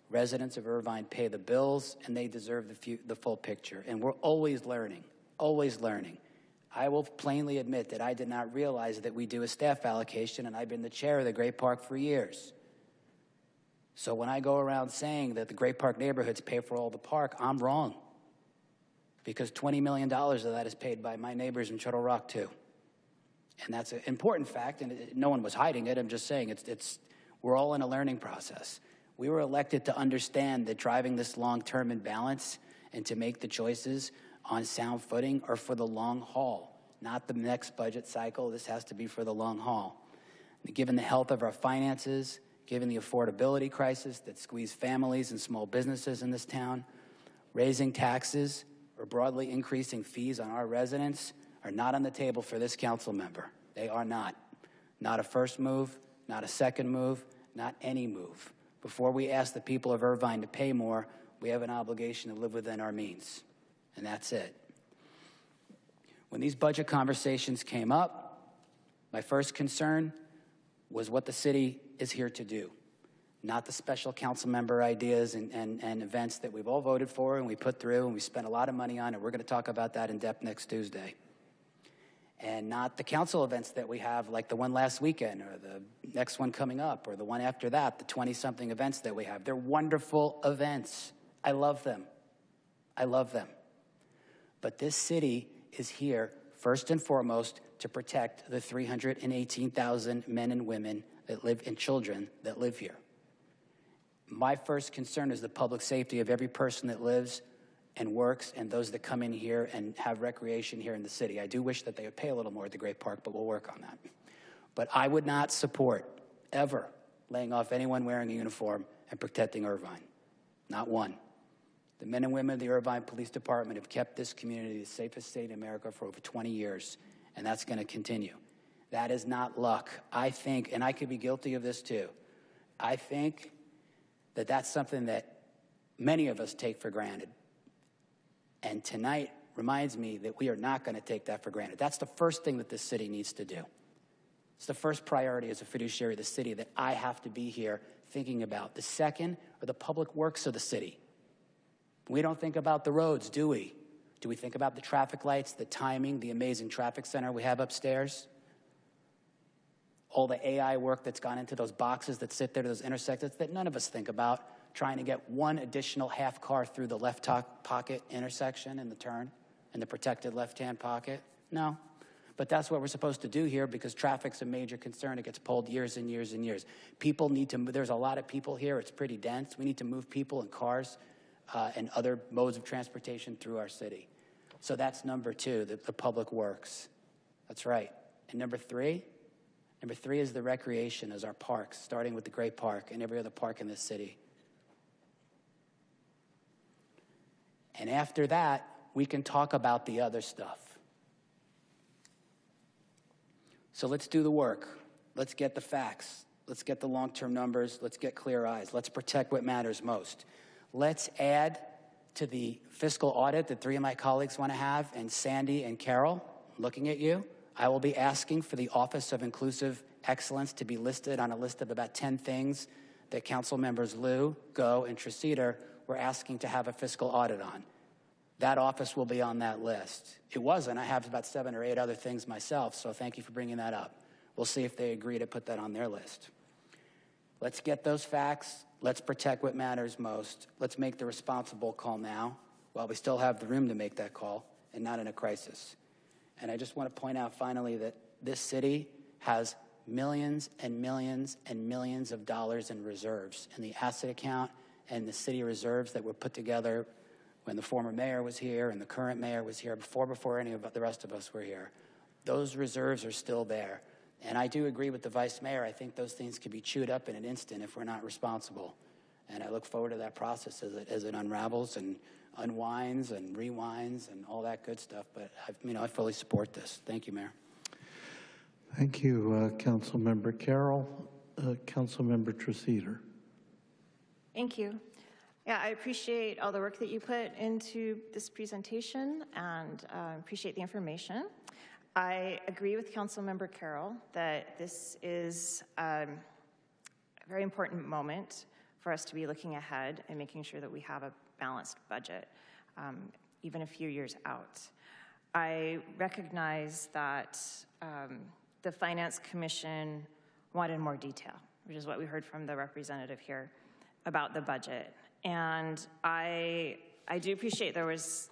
Residents of Irvine pay the bills, and they deserve the full picture. And we're always learning, always learning. I will plainly admit that I did not realize that we do a staff allocation, and I've been the chair of the Great Park for years. So when I go around saying that the Great Park neighborhoods pay for all the park, I'm wrong. Because $20 million of that is paid by my neighbors in Turtle Rock, too. And that's an important fact, and no one was hiding it. I'm just saying we're all in a learning process. We were elected to understand that driving this long-term imbalance and to make the choices on sound footing are for the long haul, not the next budget cycle. This has to be for the long haul. And given the health of our finances, given the affordability crisis that squeezed families and small businesses in this town, raising taxes or broadly increasing fees on our residents are not on the table for this council member. They are not. Not a first move, not a second move, not any move. Before we ask the people of Irvine to pay more, we have an obligation to live within our means, and that's it. When these budget conversations came up, my first concern was what the city is here to do. not the special council member ideas and events that we've all voted for and we put through and we spent a lot of money on, and we're going to talk about that in depth next Tuesday. And not the council events that we have, like the one last weekend or the next one coming up or the one after that, the 20-something events that we have. They're wonderful events. I love them. I love them. But this city is here, first and foremost, to protect the 318,000 men and women that live and children that live here. My first concern is the public safety of every person that lives and works and those that come in here and have recreation here in the city. I do wish that they would pay a little more at the Great Park, but we'll work on that. But I would not support, ever, laying off anyone wearing a uniform and protecting Irvine. Not one. The men and women of the Irvine Police Department have kept this community the safest state in America for over 20 years, and that's going to continue. That is not luck. I think, and I could be guilty of this too, I think that that's something that many of us take for granted. And tonight reminds me that we are not going to take that for granted. That's the first thing that this city needs to do. It's the first priority as a fiduciary of the city that I have to be here thinking about. The second are the public works of the city. We don't think about the roads, do we? Do we think about the traffic lights, the timing, the amazing traffic center we have upstairs? All the AI work that's gone into those boxes that sit there to those intersections that none of us think about, trying to get one additional half car through the left pocket intersection in the turn, in the protected left-hand pocket? No. But that's what we're supposed to do here because traffic's a major concern. It gets pulled years and years and years. People need to, there's a lot of people here. It's pretty dense. We need to move people and cars and other modes of transportation through our city. So that's number two, the public works. That's right. And number three is the recreation, is our parks, starting with the Great Park and every other park in this city. And after that, we can talk about the other stuff. So let's do the work. Let's get the facts. Let's get the long-term numbers. Let's get clear eyes. Let's protect what matters most. Let's add to the fiscal audit that three of my colleagues want to have, and Sandy and Carol, looking at you, I will be asking for the Office of Inclusive Excellence to be listed on a list of about 10 things that Council Members Liu, Go, and Treseder were asking to have a fiscal audit on. That office will be on that list. It wasn't. I have about 7 or 8 other things myself, so thank you for bringing that up. We'll see if they agree to put that on their list. Let's get those facts. Let's protect what matters most. Let's make the responsible call now while we still have the room to make that call and not in a crisis. And I just want to point out finally that this city has millions and millions and millions of dollars in reserves in the asset account and the city reserves that were put together when the former mayor was here and the current mayor was here, before any of the rest of us were here. Those reserves are still there. And I do agree with the vice mayor. I think those things could be chewed up in an instant if we're not responsible. And I look forward to that process as it unravels and unwinds and rewinds and all that good stuff. But I fully support this. Thank you, Mayor. Thank you, Councilmember Carroll. Councilmember Treseder. Thank you. Yeah, I appreciate all the work that you put into this presentation and appreciate the information. I agree with Councilmember Carroll that this is a very important moment for us to be looking ahead and making sure that we have a balanced budget, even a few years out. I recognize that the Finance Commission wanted more detail, which is what we heard from the representative here about the budget. And I do appreciate there was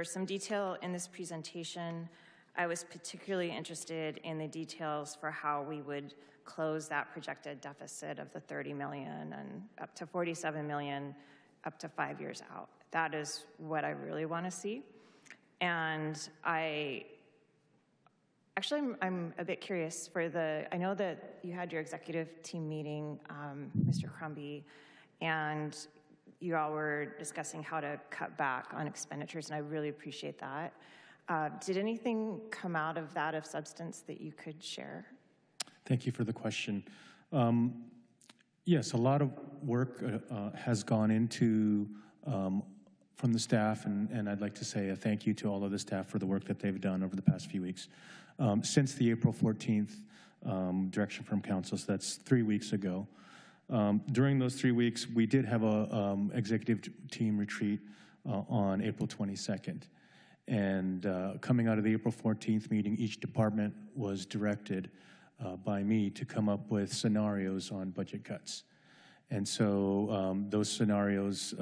some detail in this presentation. I was particularly interested in the details for how we would close that projected deficit of the 30 million and up to 47 million up to 5 years out. That is what I really want to see. And I'm a bit curious I know that you had your executive team meeting, Mr. Crumby, and you all were discussing how to cut back on expenditures, and I really appreciate that. Did anything come out of that of substance that you could share? Thank you for the question. Yes, a lot of work has gone into from the staff, and I'd like to say a thank you to all of the staff for the work that they've done over the past few weeks. Since the April 14th direction from council, so that's 3 weeks ago, During those 3 weeks, we did have a executive team retreat on April 22nd. And coming out of the April 14th meeting, each department was directed by me to come up with scenarios on budget cuts. And so those scenarios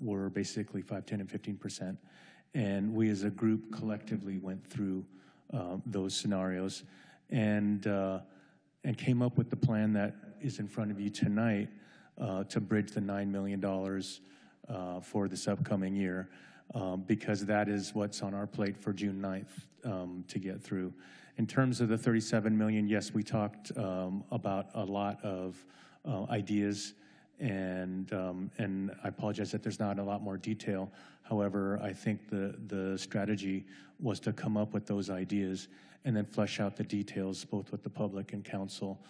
were basically 5, 10, and 15%. And we as a group collectively went through those scenarios and came up with the plan that is in front of you tonight to bridge the $9 million for this upcoming year, because that is what's on our plate for June 9th to get through. In terms of the $37 million, yes, we talked about a lot of ideas, and I apologize that there's not a lot more detail. However, I think the strategy was to come up with those ideas and then flesh out the details both with the public and council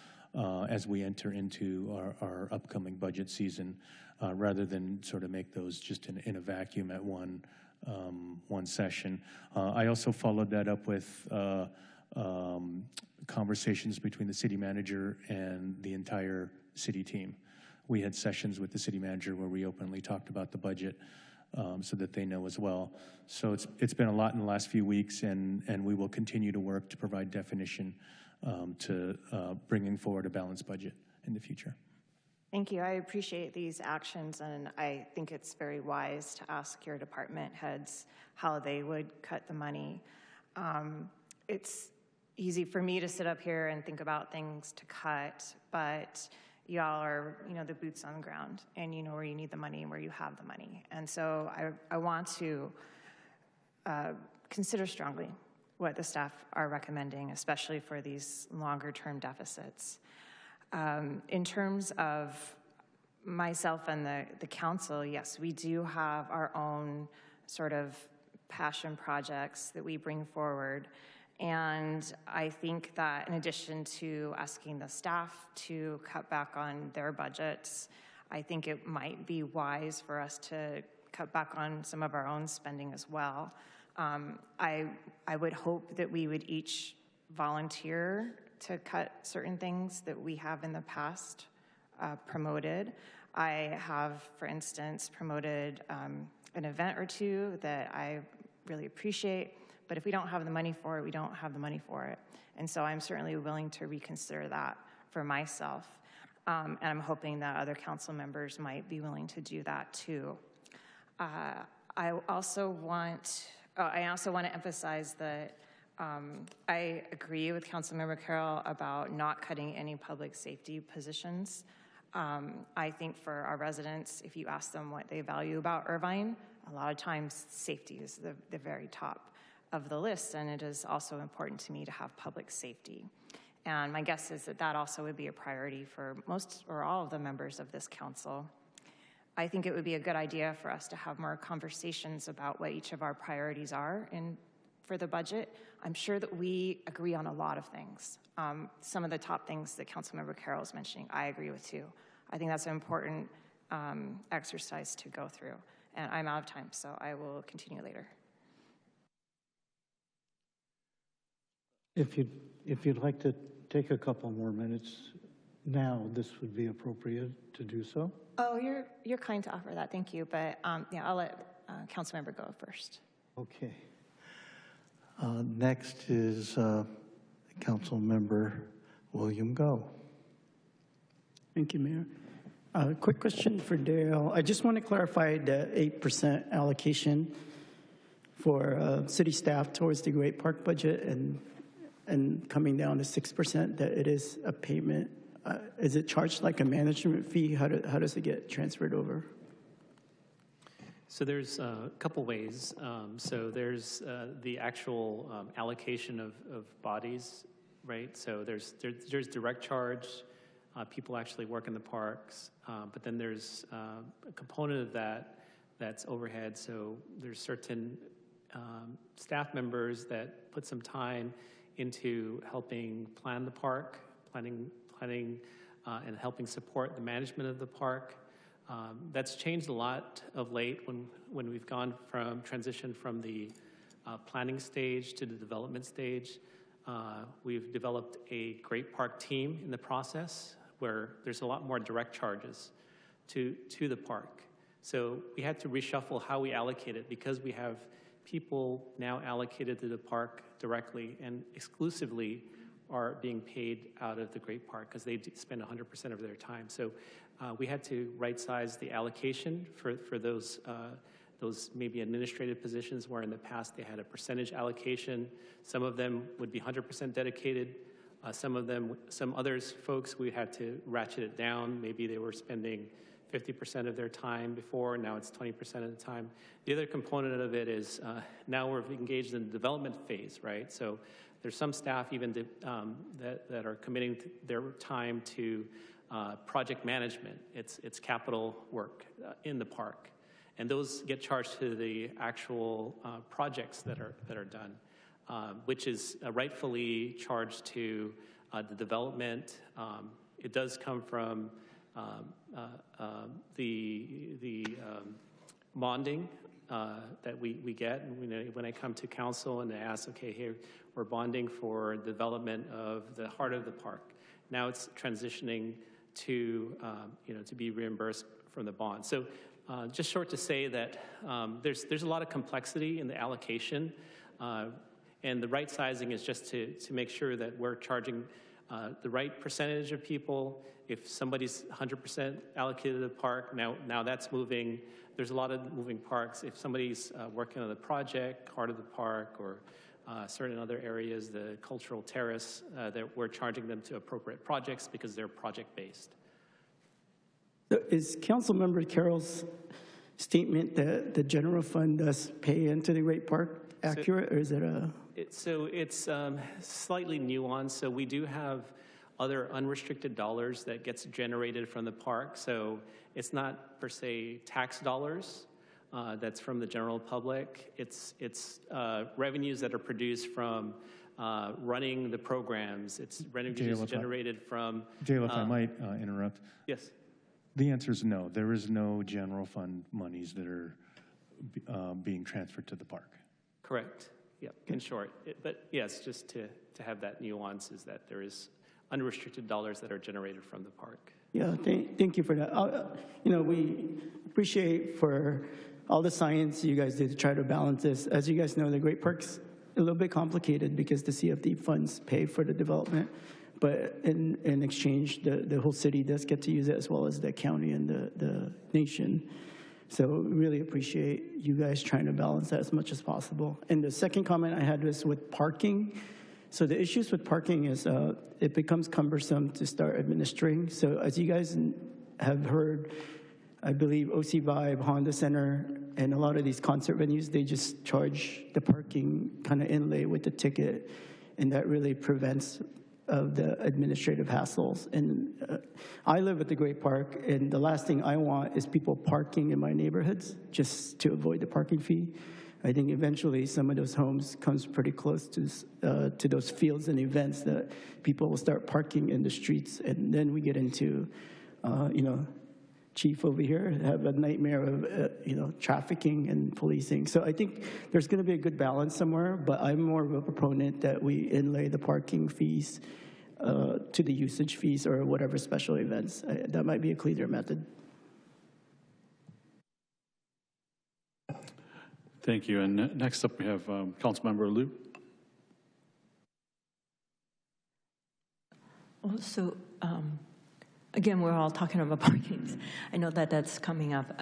as we enter into our upcoming budget season, rather than sort of make those just in a vacuum at one session. I also followed that up with conversations between the city manager and the entire city team. We had sessions with the city manager where we openly talked about the budget so that they know as well. So it's been a lot in the last few weeks, and we will continue to work to provide definition to bringing forward a balanced budget in the future. Thank you. I appreciate these actions, and I think it's very wise to ask your department heads how they would cut the money. It's easy for me to sit up here and think about things to cut, but y'all are, the boots on the ground, and you know where you need the money and where you have the money. And so I want to consider strongly what the staff are recommending, especially for these longer-term deficits. In terms of myself and the council, yes, we do have our own sort of passion projects that we bring forward. And I think that in addition to asking the staff to cut back on their budgets, I think it might be wise for us to cut back on some of our own spending as well. I would hope that we would each volunteer to cut certain things that we have in the past promoted. I have, for instance, promoted an event or two that I really appreciate, but if we don't have the money for it, we don't have the money for it. And so I'm certainly willing to reconsider that for myself. And I'm hoping that other council members might be willing to do that too. I also want to emphasize that I agree with Councilmember Carroll about not cutting any public safety positions. I think for our residents, if you ask them what they value about Irvine, a lot of times safety is the very top of the list, and it is also important to me to have public safety. And my guess is that also would be a priority for most or all of the members of this council. I think it would be a good idea for us to have more conversations about what each of our priorities are for the budget. I'm sure that we agree on a lot of things. Some of the top things that Councilmember Carroll is mentioning, I agree with too. I think that's an important exercise to go through. And I'm out of time, so I will continue later. If you'd like to take a couple more minutes now, this would be appropriate to do so. Oh, you're kind to offer that, thank you. But yeah, I'll let Councilmember go first. Okay. Next is Councilmember William Go. Thank you, Mayor. Quick question for Dale. I just want to clarify the 8% allocation for city staff towards the Great Park budget and coming down to 6%, that it is a payment. Is it charged like a management fee? How does it get transferred over? So there's a couple ways. So there's the actual allocation of bodies, right? So there's direct charge. People actually work in the parks, but then there's a component of that that's overhead. So there's certain staff members that put some time into helping plan the park, planning and helping support the management of the park. That's changed a lot of late when we've gone from transition from the planning stage to the development stage. We've developed a great park team in the process where there's a lot more direct charges to the park. So we had to reshuffle how we allocate it because we have people now allocated to the park directly and exclusively are being paid out of the Great Park because they spend 100% of their time. So we had to right-size the allocation for those maybe administrative positions where in the past they had a percentage allocation. Some of them would be 100% dedicated. Some others folks, we had to ratchet it down. Maybe they were spending 50% of their time before, now it's 20% of the time. The other component of it is now we're engaged in the development phase, right? So there's some staff even that are committing their time to project management. It's capital work in the park. And those get charged to the actual projects that are done, which is rightfully charged to the development. It does come from the bonding that we get. And when I come to council and they ask, okay, here we're bonding for development of the heart of the park. Now it's transitioning to to be reimbursed from the bond. So just short to say that there's a lot of complexity in the allocation, and the right sizing is just to make sure that we're charging the right percentage of people. If somebody's 100% allocated to the park, now that's moving. There's a lot of moving parts. If somebody's working on the project, heart of the park, or certain other areas, the cultural terrace, that we're charging them to appropriate projects because they're project-based. Is Councilmember Carroll's statement that the general fund does pay into the Great Park accurate, or is it a? It's slightly nuanced. So we do have other unrestricted dollars that gets generated from the park. So it's not per se tax dollars that's from the general public. It's revenues that are produced from running the programs. It's revenues generated from. Dale, if I might interrupt. Yes. The answer is no. There is no general fund monies that are being transferred to the park. Correct. Yeah, in short. But yes, just to have that nuance is that there is unrestricted dollars that are generated from the park. Yeah, thank you for that. We appreciate for all the science you guys did to try to balance this. As you guys know, the Great Park's a little bit complicated because the CFD funds pay for the development, but in exchange, the whole city does get to use it as well as the county and the nation. So really appreciate you guys trying to balance that as much as possible. And the second comment I had was with parking. So the issues with parking is it becomes cumbersome to start administering. So as you guys have heard, I believe OC Vibe, Honda Center, and a lot of these concert venues, they just charge the parking kind of inlay with the ticket, and that really prevents of the administrative hassles. And I live at the Great Park, and the last thing I want is people parking in my neighborhoods just to avoid the parking fee. I think eventually some of those homes comes pretty close to those fields and events that people will start parking in the streets, and then we get into, Chief over here have a nightmare of, trafficking and policing. So I think there's going to be a good balance somewhere, but I'm more of a proponent that we inlay the parking fees to the usage fees or whatever special events. That might be a cleaner method. Thank you. And next up we have Councilmember Liu. Also, again, we're all talking about parking. I know that that's coming up.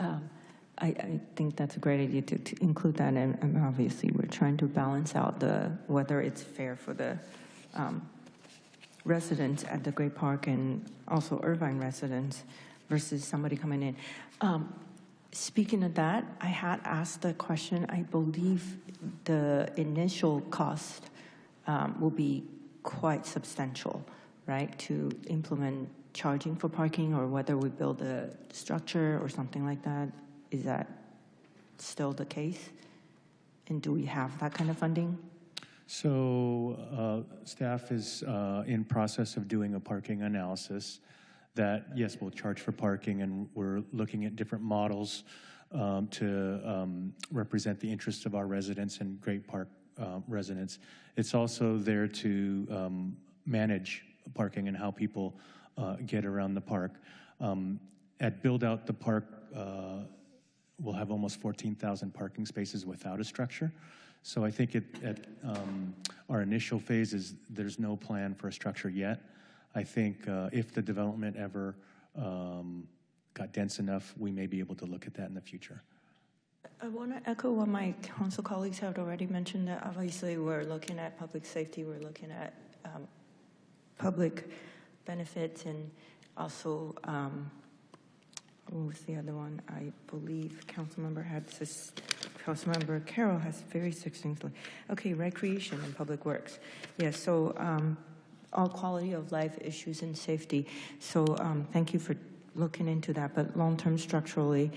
I think that's a great idea to include that, and obviously we're trying to balance out whether it's fair for the residents at the Great Park and also Irvine residents versus somebody coming in. Speaking of that, I had asked the question. I believe the initial cost will be quite substantial, right, to implement charging for parking, or whether we build a structure or something like that. Is that still the case? And do we have that kind of funding? So staff is in process of doing a parking analysis that, yes, we'll charge for parking, and we're looking at different models to represent the interests of our residents and Great Park residents. It's also there to manage parking and how people get around the park. At Build Out the Park, we'll have almost 14,000 parking spaces without a structure. So I think at our initial phases, there's no plan for a structure yet. I think if the development ever got dense enough, we may be able to look at that in the future. I want to echo what my council colleagues have already mentioned, that obviously we're looking at public safety, we're looking at public benefits, and also, what was the other one? I believe Councilmember Carroll has very succinctly. Okay, recreation and public works. Yes, so all quality of life issues and safety. So thank you for looking into that, but long-term structurally,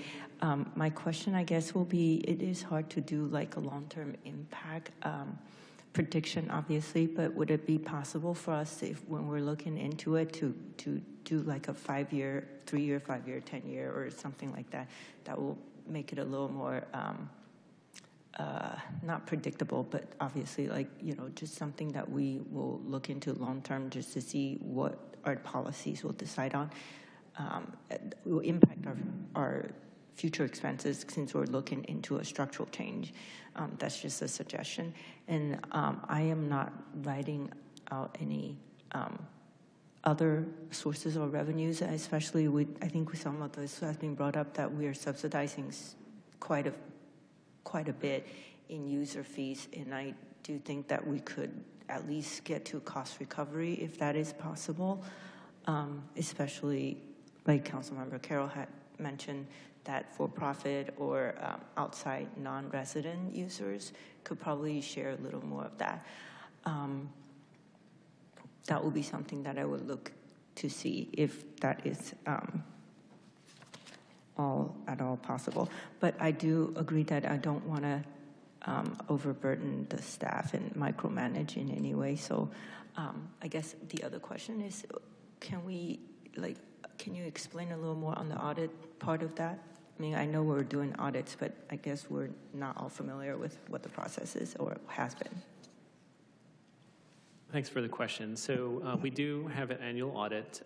my question, I guess, will be, it is hard to do like a long-term impact prediction, obviously, but would it be possible for us, if when we're looking into it, to do like a 5-year, 3-year, 5-year, 10-year, or something like that, that will make it a little more, not predictable, but obviously, like, you know, just something that we will look into long-term just to see what our policies will decide on. Will impact our future expenses since we're looking into a structural change. That's just a suggestion. And I am not writing out any other sources of revenues, especially with, I think with some of this has been brought up that we are subsidizing quite a bit in user fees. And I do think that we could at least get to cost recovery if that is possible, especially like Councilmember Carroll had mentioned, that for-profit or outside non-resident users could probably share a little more of that. That would be something that I would look to see if that is at all possible. But I do agree that I don't want to overburden the staff and micromanage in any way. So I guess the other question is, can you explain a little more on the audit part of that? I mean, I know we're doing audits, but I guess we're not all familiar with what the process is or has been. Thanks for the question. So we do have an annual audit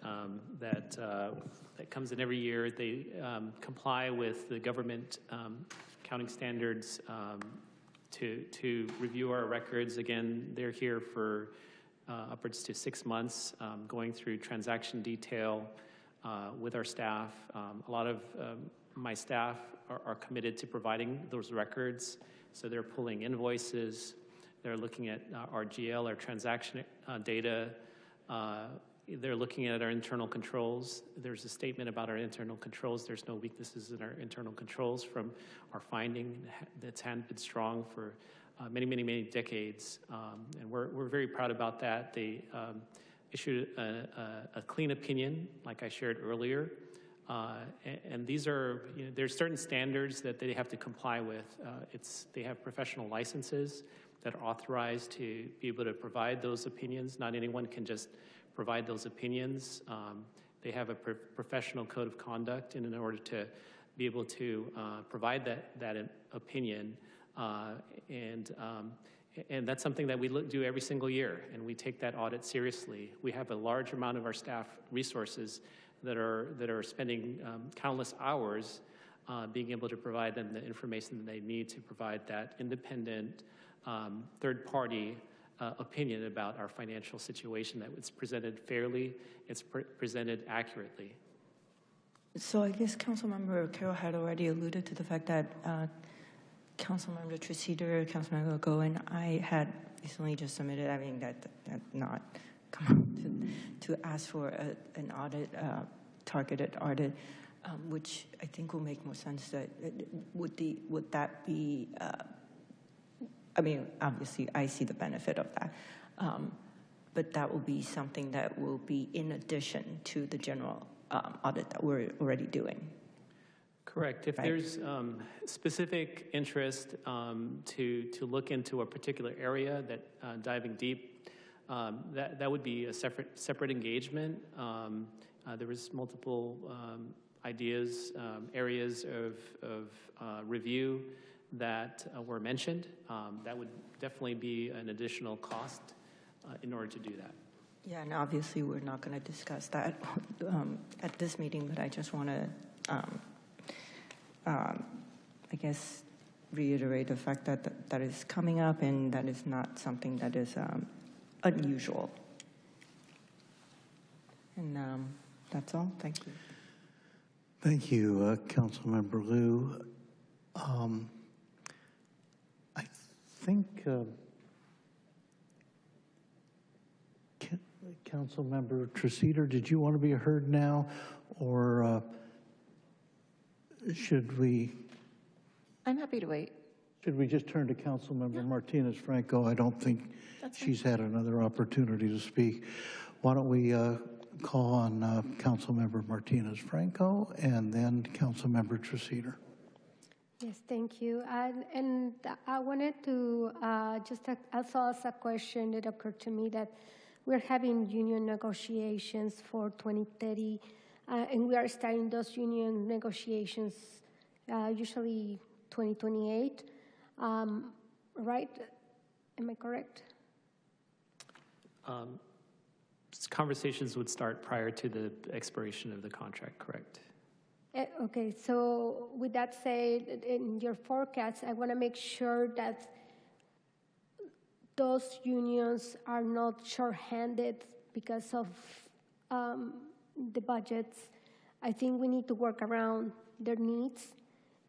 that comes in every year. They comply with the government accounting standards to review our records. Again, they're here for upwards to 6 months, going through transaction detail with our staff. A lot of my staff are committed to providing those records. So they're pulling invoices. They're looking at our GL, our transaction data. They're looking at our internal controls. There's a statement about our internal controls. There's no weaknesses in our internal controls from our finding that's been strong for many decades. And we're very proud about that. They issued a clean opinion, like I shared earlier. And these are, there's certain standards that they have to comply with. They have professional licenses that are authorized to be able to provide those opinions. Not anyone can just provide those opinions. They have a professional code of conduct, and in order to be able to provide that opinion, and that's something that we do every single year, and we take that audit seriously. We have a large amount of our staff resources that are spending countless hours being able to provide them the information that they need to provide that independent third-party opinion about our financial situation, that it's presented fairly, it's presented accurately. So I guess Councilmember Carroll had already alluded to the fact that Councilmember Treseder, Councilmember Go, and I had recently just submitted, I mean, that not come out to ask for an audit, targeted audit, which I think will make more sense. That would that be? I mean, obviously, I see the benefit of that, but that will be something that will be in addition to the general audit that we're already doing. Correct. If there's specific interest to look into a particular area, that diving deep, that would be a separate engagement. There was multiple ideas, areas of review that were mentioned. That would definitely be an additional cost in order to do that. Yeah, and obviously we're not going to discuss that at this meeting, but I just want to, I guess, reiterate the fact that that is coming up and that is not something that is unusual. And that's all. Thank you. Thank you, Councilmember Liu. I think Councilmember Treseder, did you want to be heard now, or should we? I'm happy to wait. Should we just turn to Councilmember Martinez Franco? I don't think she's had another opportunity to speak. Why don't we call on Councilmember Martinez Franco and then Councilmember Treseder. Yes, thank you. And I wanted to just also ask a question that occurred to me, that we're having union negotiations for 2030, and we are starting those union negotiations usually 2028, right? Am I correct? Conversations would start prior to the expiration of the contract, correct? Okay, so with that said, in your forecast, I want to make sure that those unions are not short-handed because of the budgets. I think we need to work around their needs,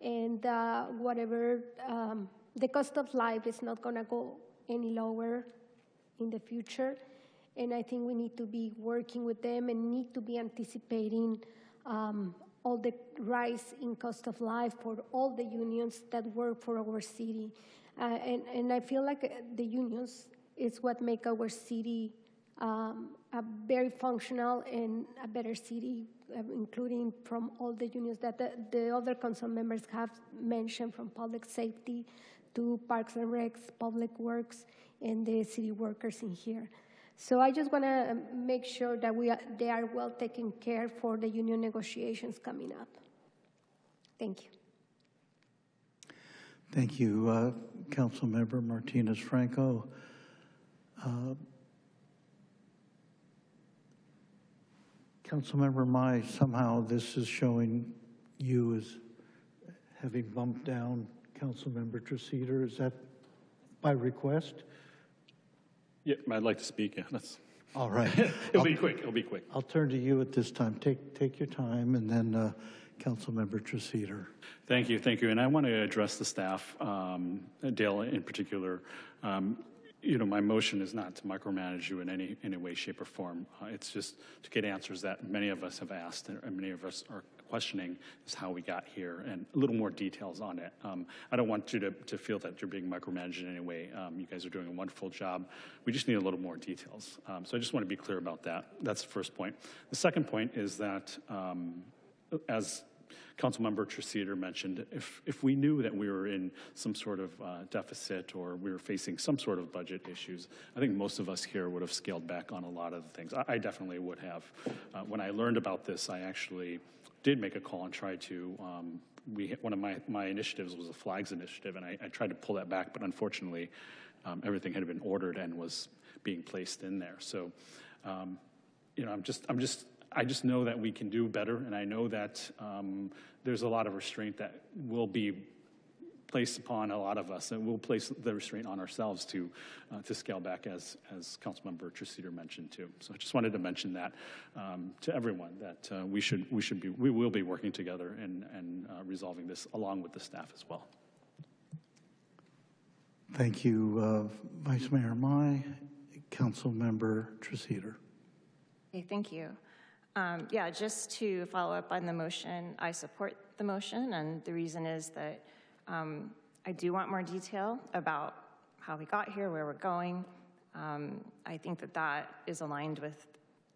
and whatever, the cost of life is not going to go any lower in the future. And I think we need to be working with them and need to be anticipating all the rise in cost of life for all the unions that work for our city. And I feel like the unions is what make our city a very functional and a better city, including from all the unions that the other council members have mentioned, from public safety to Parks and Recs, Public Works, and the city workers in here. So I just want to make sure that they are well taken care for the union negotiations coming up. Thank you. Thank you, Councilmember Martinez Franco. Councilmember Mai, somehow this is showing you as having bumped down Councilmember Treseder. Is that by request? Yeah, I'd like to speak. Yeah, that's all right. It'll be quick. It'll be quick. I'll turn to you at this time. Take your time, and then Councilmember Treseder. Thank you, thank you. And I want to address the staff, Dale in particular. You know, my motion is not to micromanage you in any way, shape, or form. It's just to get answers that many of us have asked and many of us are questioning, is how we got here, and a little more details on it. I don't want you to feel that you're being micromanaged in any way. You guys are doing a wonderful job. We just need a little more details. So I just want to be clear about that. That's the first point. The second point is that, as Councilmember Treseder mentioned, if we knew that we were in some sort of deficit or we were facing some sort of budget issues, I think most of us here would have scaled back on a lot of the things. I definitely would have. When I learned about this, I actually did make a call and try to, one of my initiatives was a flags initiative, and I tried to pull that back, but unfortunately, everything had been ordered and was being placed in there. So, you know, I just know that we can do better, and I know that there's a lot of restraint that will be placed upon a lot of us, and we'll place the restraint on ourselves to scale back, as Councilmember Treseder mentioned too. So I just wanted to mention that to everyone, that we will be working together and resolving this along with the staff as well. Thank you, Vice Mayor Mai. Councilmember Treseder. Okay, thank you. Yeah, just to follow up on the motion, I support the motion, and the reason is that I do want more detail about how we got here, where we're going. I think that is aligned with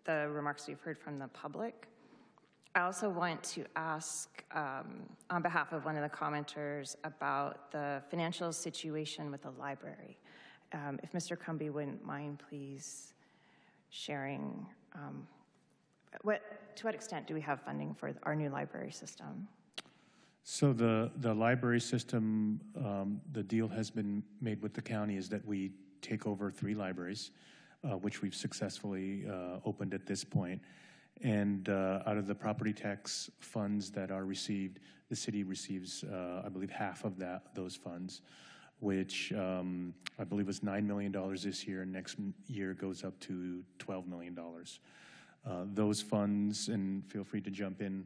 the remarks we've heard from the public. I also want to ask, on behalf of one of the commenters, about the financial situation with the library. If Mr. Cumby wouldn't mind, please, sharing to what extent do we have funding for our new library system? So the library system, the deal has been made with the county is that we take over 3 libraries. which we've successfully opened at this point. And out of the property tax funds that are received, the city receives, I believe, half of those funds, which I believe was $9 million this year, and next year goes up to $12 million. Those funds, and feel free to jump in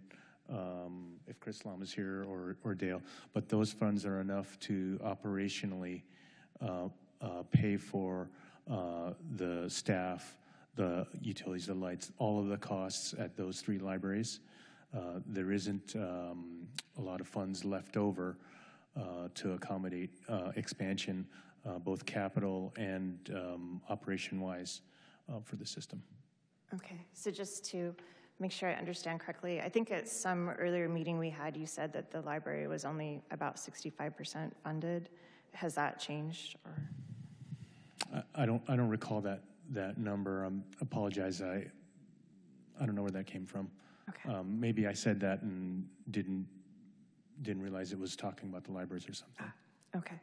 if Chris Lam is here or Dale, but those funds are enough to operationally pay for the staff, the utilities, the lights, all of the costs at those 3 libraries. There isn't a lot of funds left over to accommodate expansion, both capital and operation-wise for the system. Okay, so just to make sure I understand correctly, I think at some earlier meeting we had, you said that the library was only about 65% funded. Has that changed? Or? I don't recall that number. Apologize. I don't know where that came from. Okay. Maybe I said that and didn't realize it was talking about the libraries or something. Okay.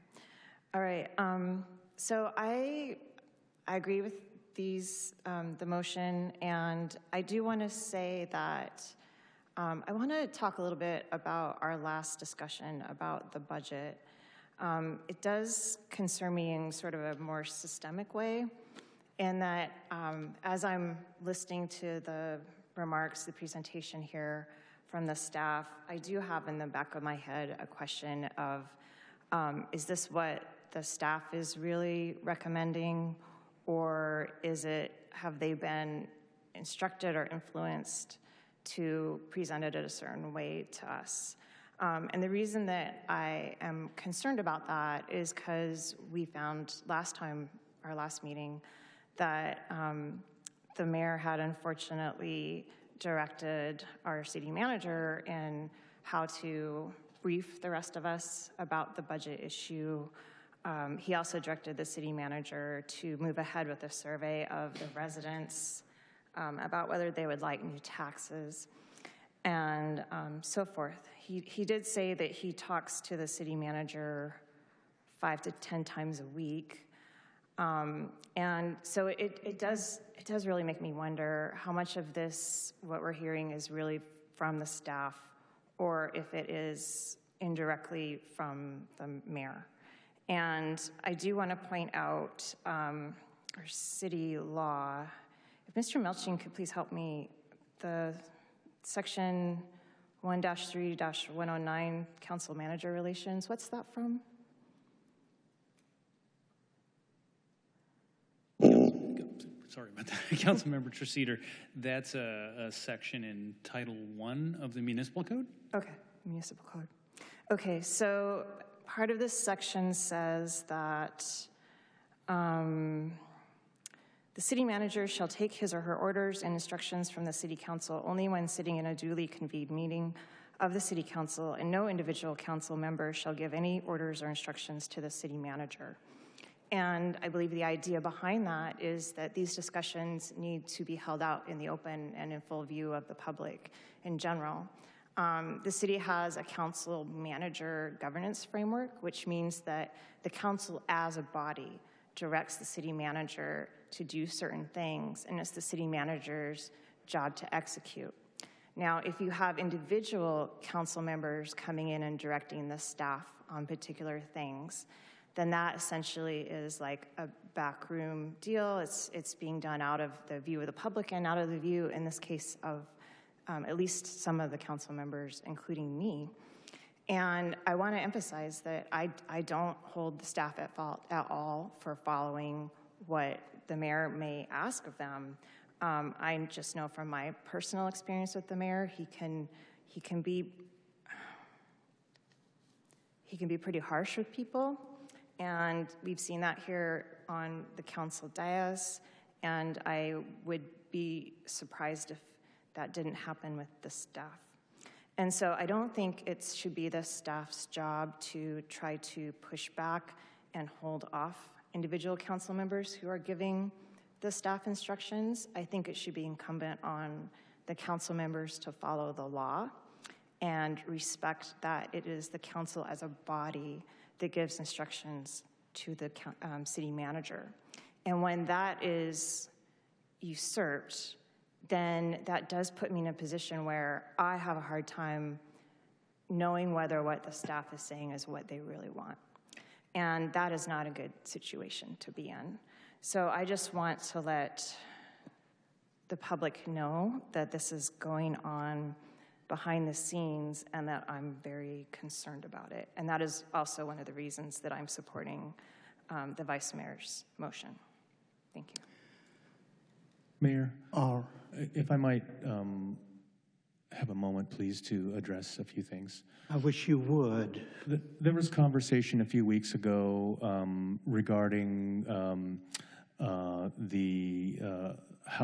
All right. So I agree with the motion, and I do want to say that I want to talk a little bit about our last discussion about the budget. It does concern me in sort of a more systemic way, in that as I'm listening to the remarks, the presentation here from the staff, I do have in the back of my head a question of, is this what the staff is really recommending, or have they been instructed or influenced to present it in a certain way to us? And the reason that I am concerned about that is because we found our last meeting, that the mayor had unfortunately directed our city manager in how to brief the rest of us about the budget issue. He also directed the city manager to move ahead with a survey of the residents about whether they would like new taxes and so forth. He did say that he talks to the city manager 5 to 10 times a week. And so it does really make me wonder how much of this, what we're hearing, is really from the staff, or if it is indirectly from the mayor. And I do want to point out our city law. If Mr. Melching could please help me, the section 1-3-109, council manager relations, what's that from? Sorry about that. Councilmember Treseder, that's a section in Title I of the Municipal Code? Okay, Municipal Code. Okay, so part of this section says that the city manager shall take his or her orders and instructions from the city council only when sitting in a duly convened meeting of the city council, and no individual council member shall give any orders or instructions to the city manager. And I believe the idea behind that is that these discussions need to be held out in the open and in full view of the public in general. The city has a council manager governance framework, which means that the council as a body directs the city manager to do certain things, and it's the city manager's job to execute. Now, if you have individual council members coming in and directing the staff on particular things, then that essentially is like a backroom deal. It's being done out of the view of the public and out of the view, in this case, of at least some of the council members, including me. And I want to emphasize that I don't hold the staff at fault at all for following what the mayor may ask of them. I just know from my personal experience with the mayor, he can be pretty harsh with people. And we've seen that here on the council dais, and I would be surprised if that didn't happen with the staff. And so I don't think it should be the staff's job to try to push back and hold off individual council members who are giving the staff instructions. I think it should be incumbent on the council members to follow the law and respect that it is the council as a body that gives instructions to the city manager. And when that is usurped, then that does put me in a position where I have a hard time knowing whether what the staff is saying is what they really want. And that is not a good situation to be in. So I just want to let the public know that this is going on behind the scenes and that I'm very concerned about it. And that is also one of the reasons that I'm supporting the Vice Mayor's motion. Thank you. Mayor, if I might have a moment, please, to address a few things. I wish you would. There was conversation a few weeks ago regarding how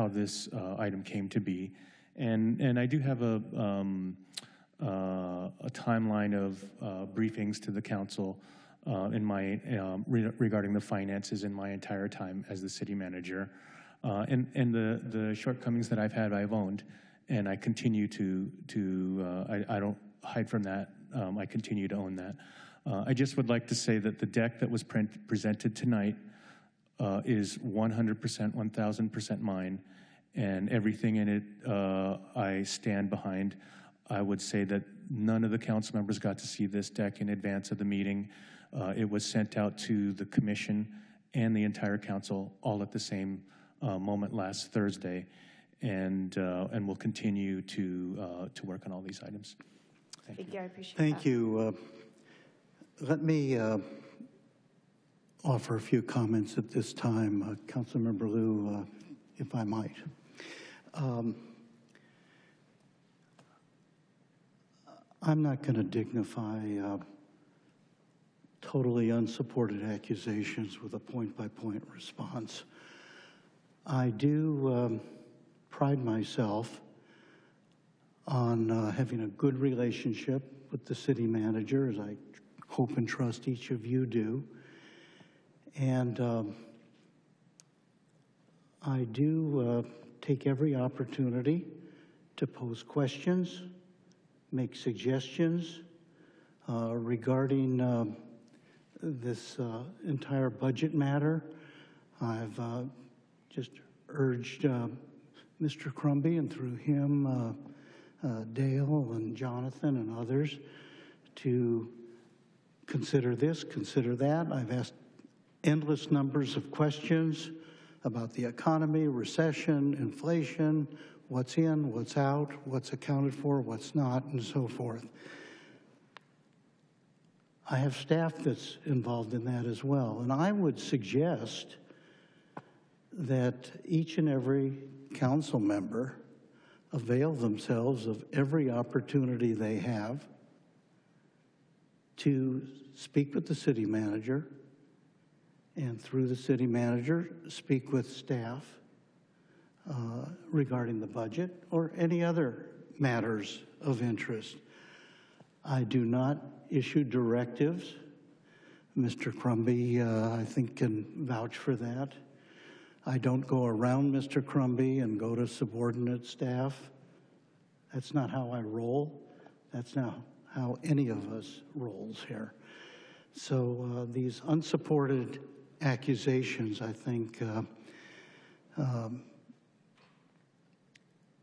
this item came to be, and I do have a timeline of briefings to the council in my regarding the finances in my entire time as the city manager, and the shortcomings that I've owned, and I continue I don't hide from that. I continue to own that. I just would like to say that the deck that was presented tonight is 100%, 1,000% mine, and everything in it I stand behind. I would say that none of the council members got to see this deck in advance of the meeting. It was sent out to the commission and the entire council all at the same moment last Thursday, and we'll continue to work on all these items. Thank you. I appreciate Thank that. you. Let me offer a few comments at this time. Councilmember Liu, if I might. I'm not going to dignify totally unsupported accusations with a point-by-point response. I do pride myself on having a good relationship with the city manager, as I hope and trust each of you do. And I do take every opportunity to pose questions, make suggestions regarding this entire budget matter. I've just urged Mr. Crumby, and through him, Dale and Jonathan and others, to consider this, consider that. I've asked endless numbers of questions about the economy, recession, inflation, what's in, what's out, what's accounted for, what's not, and so forth. I have staff that's involved in that as well, and I would suggest that each and every council member avail themselves of every opportunity they have to speak with the city manager, and through the city manager, speak with staff regarding the budget or any other matters of interest. I do not issue directives. Mr. Crumby, I think, can vouch for that. I don't go around Mr. Crumby and go to subordinate staff. That's not how I roll. That's not how any of us rolls here. So these unsupported accusations, I think,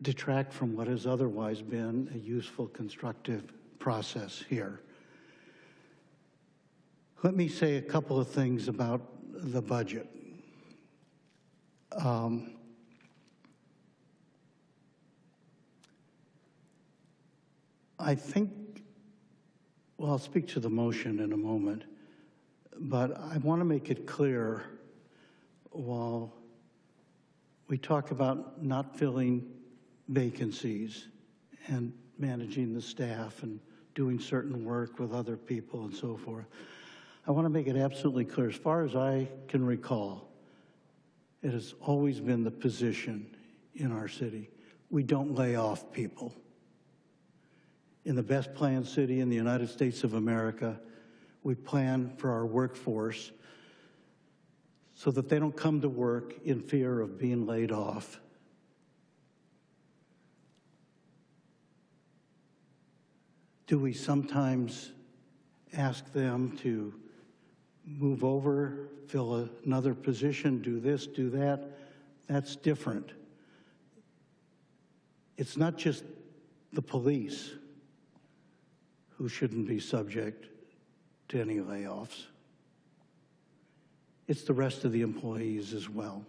detract from what has otherwise been a useful, constructive process here. Let me say a couple of things about the budget. I think, well, I'll speak to the motion in a moment, but I want to make it clear, while we talk about not filling vacancies and managing the staff and doing certain work with other people and so forth, I want to make it absolutely clear, as far as I can recall, it has always been the position in our city, we don't lay off people. In the best planned city in the United States of America, we plan for our workforce so that they don't come to work in fear of being laid off. Do we sometimes ask them to move over, fill another position, do this, do that. That's different. It's not just the police who shouldn't be subject to any layoffs. It's the rest of the employees as well.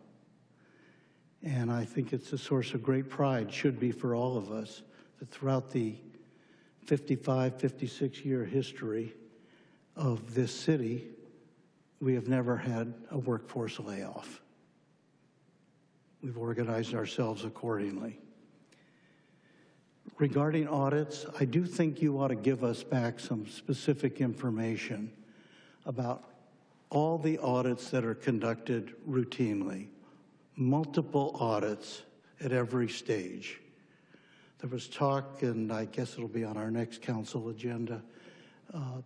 And I think it's a source of great pride, should be for all of us, that throughout the 55, 56-year history of this city, we have never had a workforce layoff. We've organized ourselves accordingly. Regarding audits, I do think you ought to give us back some specific information about all the audits that are conducted routinely, multiple audits at every stage. There was talk, and I guess it'll be on our next council agenda,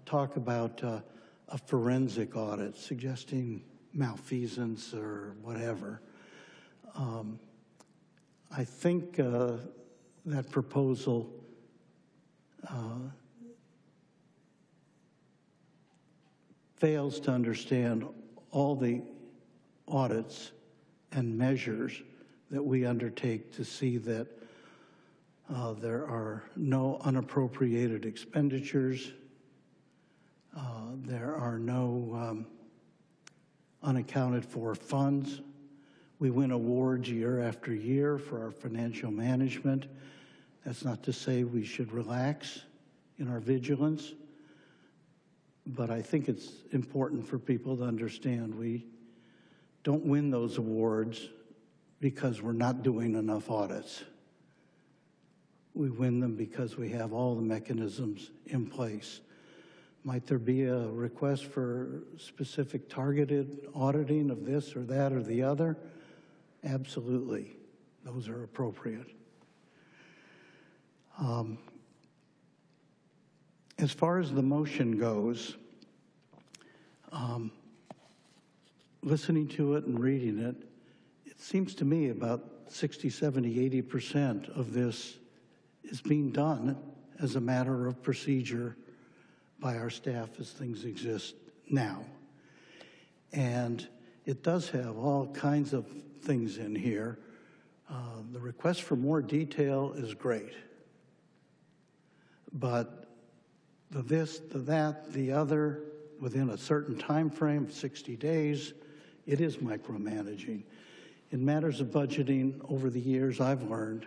talk about a forensic audit suggesting malfeasance or whatever. I think that proposal fails to understand all the audits and measures that we undertake to see that there are no unappropriated expenditures, there are no unaccounted for funds. We win awards year after year for our financial management. That's not to say we should relax in our vigilance, but I think it's important for people to understand we don't win those awards because we're not doing enough audits. We win them because we have all the mechanisms in place. Might there be a request for specific targeted auditing of this or that or the other? Absolutely. Those are appropriate. As far as the motion goes, listening to it and reading it, it seems to me about 60, 70, 80% of this is being done as a matter of procedure by our staff as things exist now. And it does have all kinds of things in here. The request for more detail is great. But the this, the that, the other, within a certain time frame, 60 days, it is micromanaging. In matters of budgeting, over the years, I've learned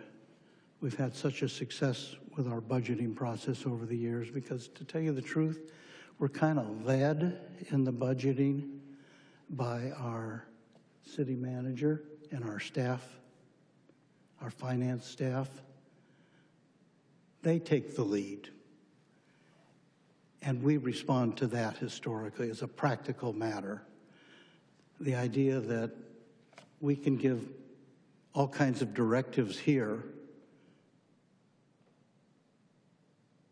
we've had such a success with our budgeting process over the years because, to tell you the truth, we're kind of led in the budgeting by our city manager and our staff, our finance staff. They take the lead. And we respond to that historically as a practical matter. The idea that we can give all kinds of directives here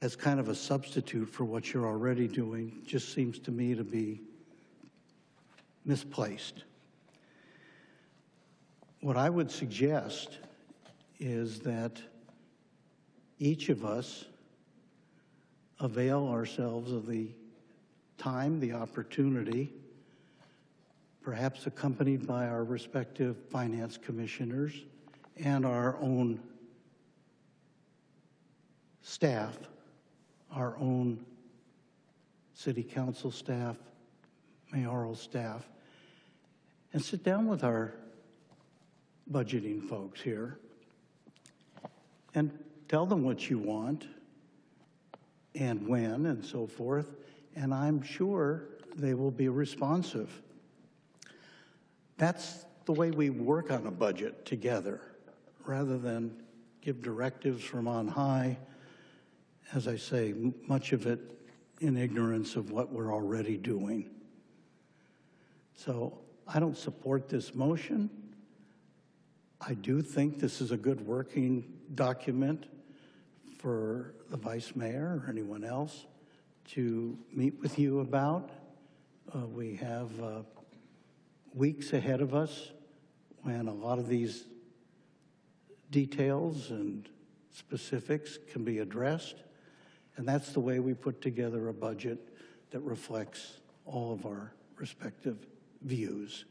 as kind of a substitute for what you're already doing just seems to me to be misplaced. What I would suggest is that each of us avail ourselves of the time, the opportunity, perhaps accompanied by our respective finance commissioners and our own staff, our own city council staff, mayoral staff, and sit down with our budgeting folks here and tell them what you want and when and so forth, and I'm sure they will be responsive. That's the way we work on a budget together, rather than give directives from on high, as I say, much of it in ignorance of what we're already doing. So I don't support this motion. I do think this is a good working document for the vice mayor or anyone else to meet with you about. We have weeks ahead of us when a lot of these details and specifics can be addressed. And that's the way we put together a budget that reflects all of our respective views.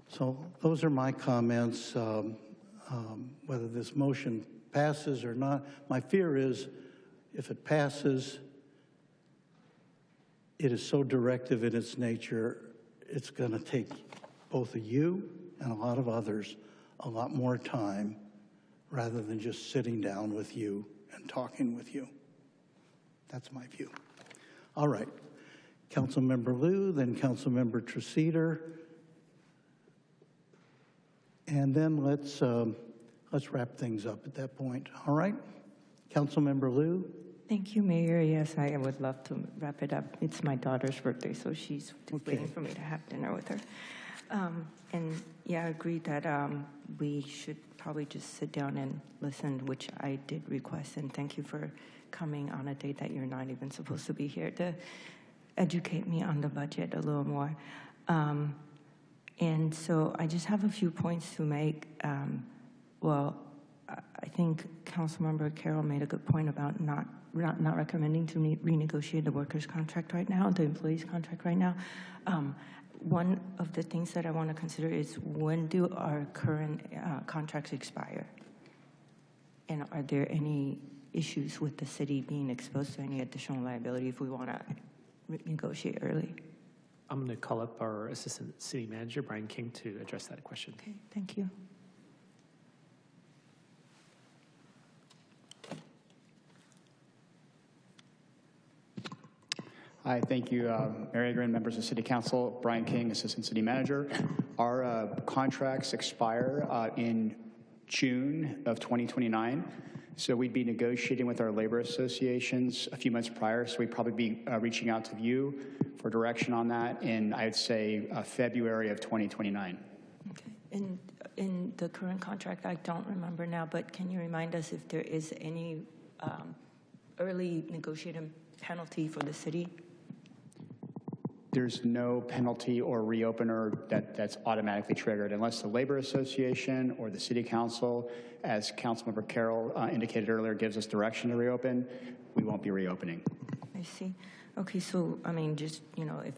So those are my comments. Whether this motion passes or not, my fear is if it passes, it is so directive in its nature, it's going to take both of you and a lot of others a lot more time rather than just sitting down with you and talking with you. That's my view. All right. Councilmember Liu, then Councilmember Treseder. And then let's wrap things up at that point. All right? Councilmember Liu? Thank you, Mayor. Yes, I would love to wrap it up. It's my daughter's birthday, so she's waiting for me to have dinner with her. And yeah, I agree that we should probably just sit down and listen, which I did request. And thank you for coming on a date that you're not even supposed to be here to educate me on the budget a little more. And so I just have a few points to make. Well, I think Councilmember Carroll made a good point about not recommending to renegotiate the workers' contract right now, the employees' contract right now. One of the things that I want to consider is when do our current contracts expire? And are there any issues with the city being exposed to any additional liability if we want to negotiate early? I'm going to call up our Assistant City Manager, Brian King, to address that question. Okay, thank you. Hi, thank you, Mayor Agran, members of City Council, Brian King, Assistant City Manager. Our contracts expire in June of 2029, so we'd be negotiating with our labor associations a few months prior, so we'd probably be reaching out to you for direction on that in, I'd say, February of 2029. Okay. In the current contract, I don't remember now, but can you remind us if there is any early negotiated penalty for the city? There's no penalty or reopener that's automatically triggered unless the Labor Association or the City Council, as Councilmember Carroll indicated earlier, gives us direction to reopen. We won't be reopening. I see. Okay, so, I mean, just, if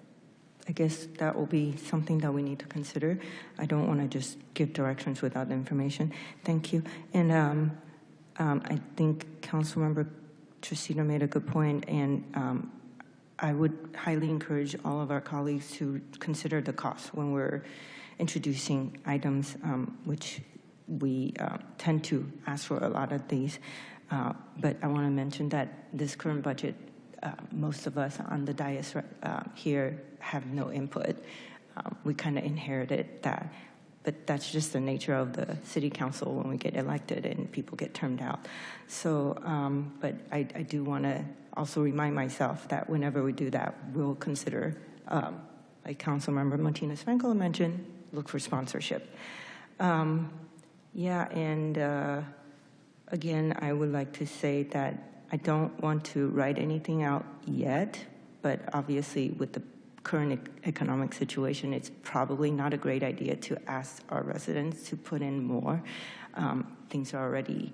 I guess that will be something that we need to consider. I don't want to just give directions without information. Thank you. And I think Councilmember Treseder made a good point, and I would highly encourage all of our colleagues to consider the cost when we're introducing items, which we tend to ask for a lot of these. But I want to mention that this current budget, most of us on the dais here have no input. We kind of inherited that. But that's just the nature of the city council when we get elected and people get termed out. So, but I do want to also remind myself that whenever we do that, we'll consider, like Councilmember Martinez-Franco mentioned, look for sponsorship. Yeah, and again, I would like to say that I don't want to write anything out yet, but obviously with the current economic situation, it's probably not a great idea to ask our residents to put in more. Things are already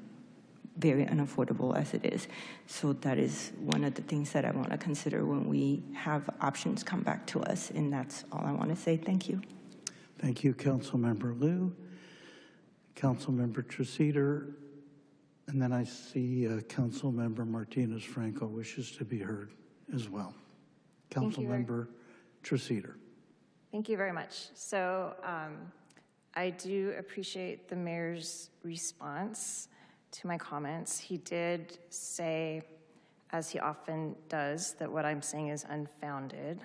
very unaffordable as it is. So that is one of the things that I want to consider when we have options come back to us, and that's all I want to say. Thank you. Thank you, Councilmember Liu. Councilmember Treseder, and then I see Councilmember Martinez-Franco wishes to be heard as well. Councilmember Treseder. Thank you very much. So I do appreciate the mayor's response to my comments. He did say, as he often does, that what I'm saying is unfounded.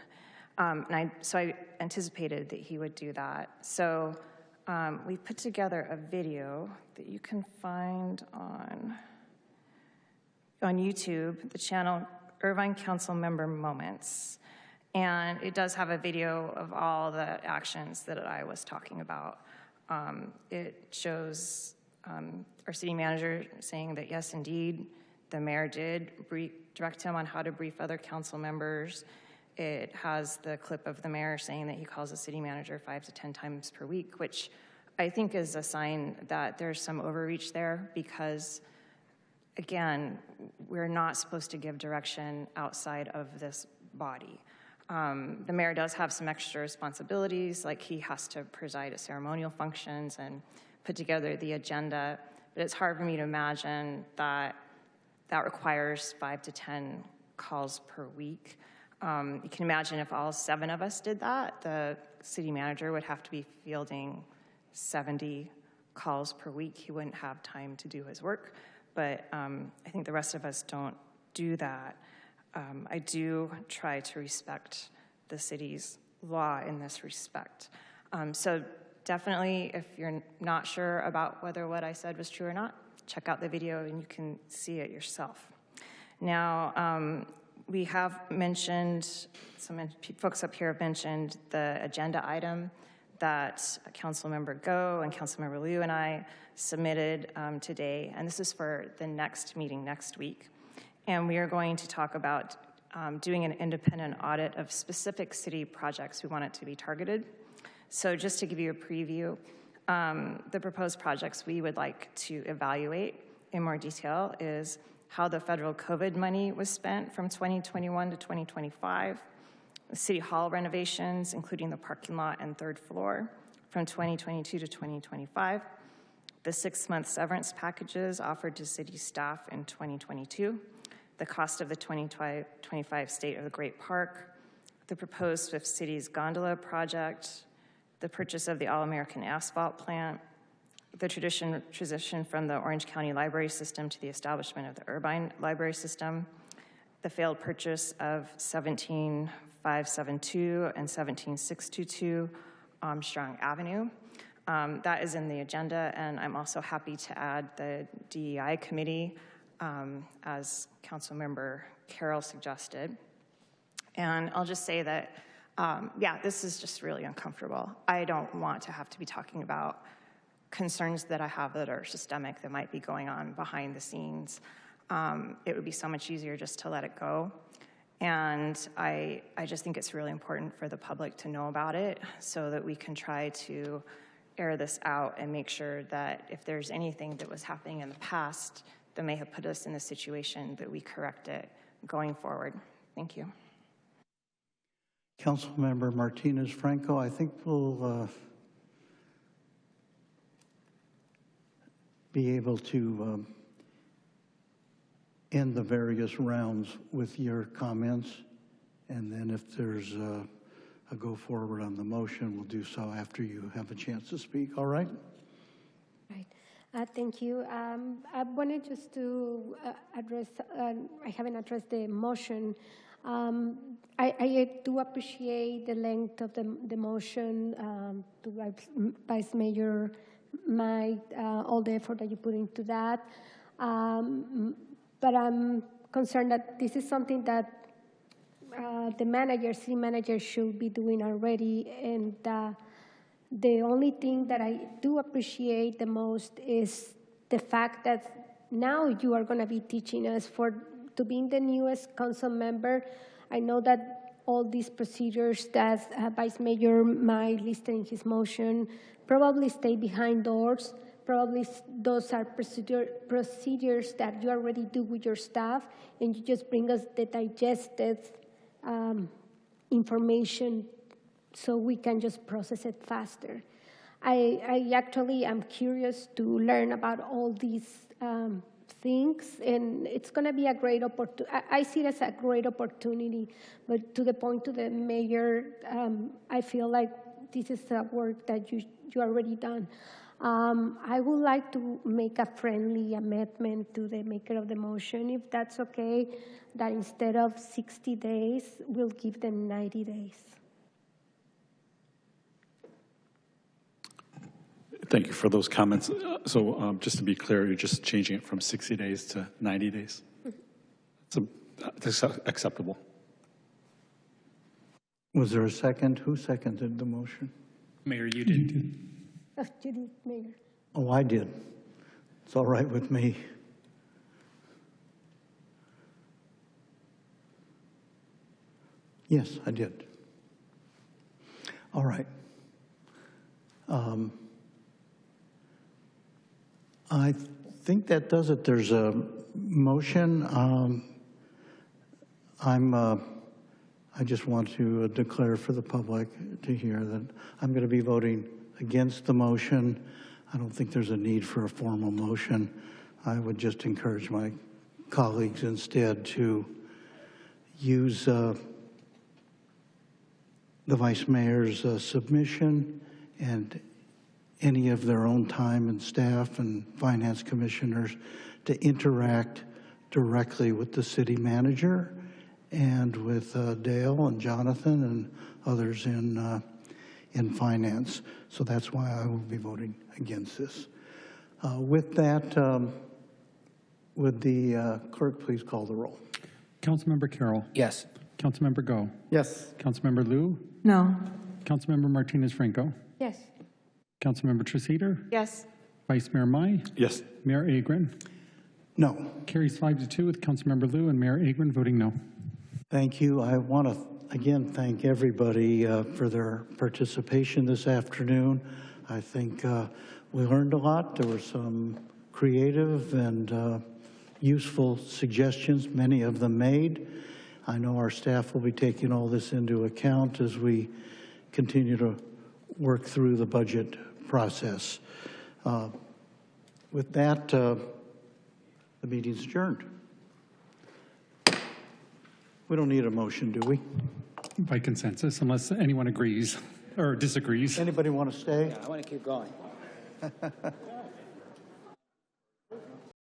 So I anticipated that he would do that. So we put together a video that you can find on YouTube, the channel Irvine Councilmember Moments. And it does have a video of all the actions that I was talking about. It shows our city manager saying that, yes, indeed, the mayor did direct him on how to brief other council members. It has the clip of the mayor saying that he calls the city manager 5 to 10 times per week, which I think is a sign that there's some overreach there because, again, we're not supposed to give direction outside of this body. The mayor does have some extra responsibilities, like he has to preside at ceremonial functions and put together the agenda, but it's hard for me to imagine that that requires 5 to 10 calls per week. You can imagine if all 7 of us did that, the city manager would have to be fielding 70 calls per week. He wouldn't have time to do his work, but I think the rest of us don't do that. I do try to respect the city's law in this respect. So definitely, if you're not sure about whether what I said was true or not, check out the video and you can see it yourself. Now, we have mentioned, some folks up here have mentioned the agenda item that Councilmember Go and Councilmember Liu and I submitted today, and this is for the next meeting next week. And we are going to talk about doing an independent audit of specific city projects we want it to be targeted. So just to give you a preview, the proposed projects we would like to evaluate in more detail is how the federal COVID money was spent from 2021 to 2025, the City Hall renovations, including the parking lot and 3rd floor, from 2022 to 2025, the 6-month severance packages offered to city staff in 2022, the cost of the 2025 State of the Great Park, the proposed Swift Cities gondola project, the purchase of the All-American Asphalt plant, the transition from the Orange County Library System to the establishment of the Irvine Library System, the failed purchase of 17572 and 17622 Armstrong Avenue. That is in the agenda, and I'm also happy to add the DEI committee, as Councilmember Carroll suggested. And I'll just say that, yeah, this is just really uncomfortable. I don't want to have to be talking about concerns that I have that are systemic that might be going on behind the scenes. It would be so much easier just to let it go. And I just think it's really important for the public to know about it so that we can try to air this out and make sure that if there's anything that was happening in the past that may have put us in this situation, that we correct it going forward. Thank you. Councilmember Martinez Franco, I think we'll be able to end the various rounds with your comments, and then if there's a go forward on the motion, we'll do so after you have a chance to speak. All right? Right. Thank you. I wanted just to address, I haven't addressed the motion. I do appreciate the length of the motion, to Vice Mayor Mike, all the effort that you put into that. But I'm concerned that this is something that the city manager should be doing already, and the only thing that I do appreciate the most is the fact that now you are going to be teaching us to being the newest council member. I know that all these procedures that Vice Mayor might list in his motion probably stay behind doors. Probably those are procedures that you already do with your staff, and you just bring us the digested information so we can just process it faster. I actually am curious to learn about all these things, and it's going to be a great opportunity. I see it as a great opportunity, but to the point to the mayor, I feel like this is a work that you already done. I would like to make a friendly amendment to the maker of the motion, if that's okay, that instead of 60 days, we'll give them 90 days. Thank you for those comments. So just to be clear, you're just changing it from 60 days to 90 days? That's acceptable. Was there a second? Who seconded the motion? Mayor, you did. Oh, you did, Mayor. Oh, I did. It's all right with me. Yes, I did. All right. I think that does it. There's a motion. I'm I just want to declare for the public to hear that I'm going to be voting against the motion. I don't think there's a need for a formal motion. I would just encourage my colleagues instead to use the Vice Mayor's submission and any of their own time and staff and finance commissioners to interact directly with the city manager and with Dale and Jonathan and others in finance. So that's why I will be voting against this. With that, would the clerk please call the roll? Councilmember Carroll. Yes. Councilmember Go. Yes. Councilmember Liu. No. Councilmember Martinez Franco. Yes. Councilmember Treseder. Yes. Vice Mayor Mai. Yes. Mayor Agran. No. Carries 5-2 with Councilmember Liu and Mayor Agran voting no. Thank you. I want to again thank everybody for their participation this afternoon. I think we learned a lot. There were some creative and useful suggestions, many of them made. I know our staff will be taking all this into account as we continue to work through the budget process. With that, the meeting's adjourned. We don't need a motion, do we? By consensus, unless anyone agrees or disagrees. Anybody want to stay? Yeah, I want to keep going.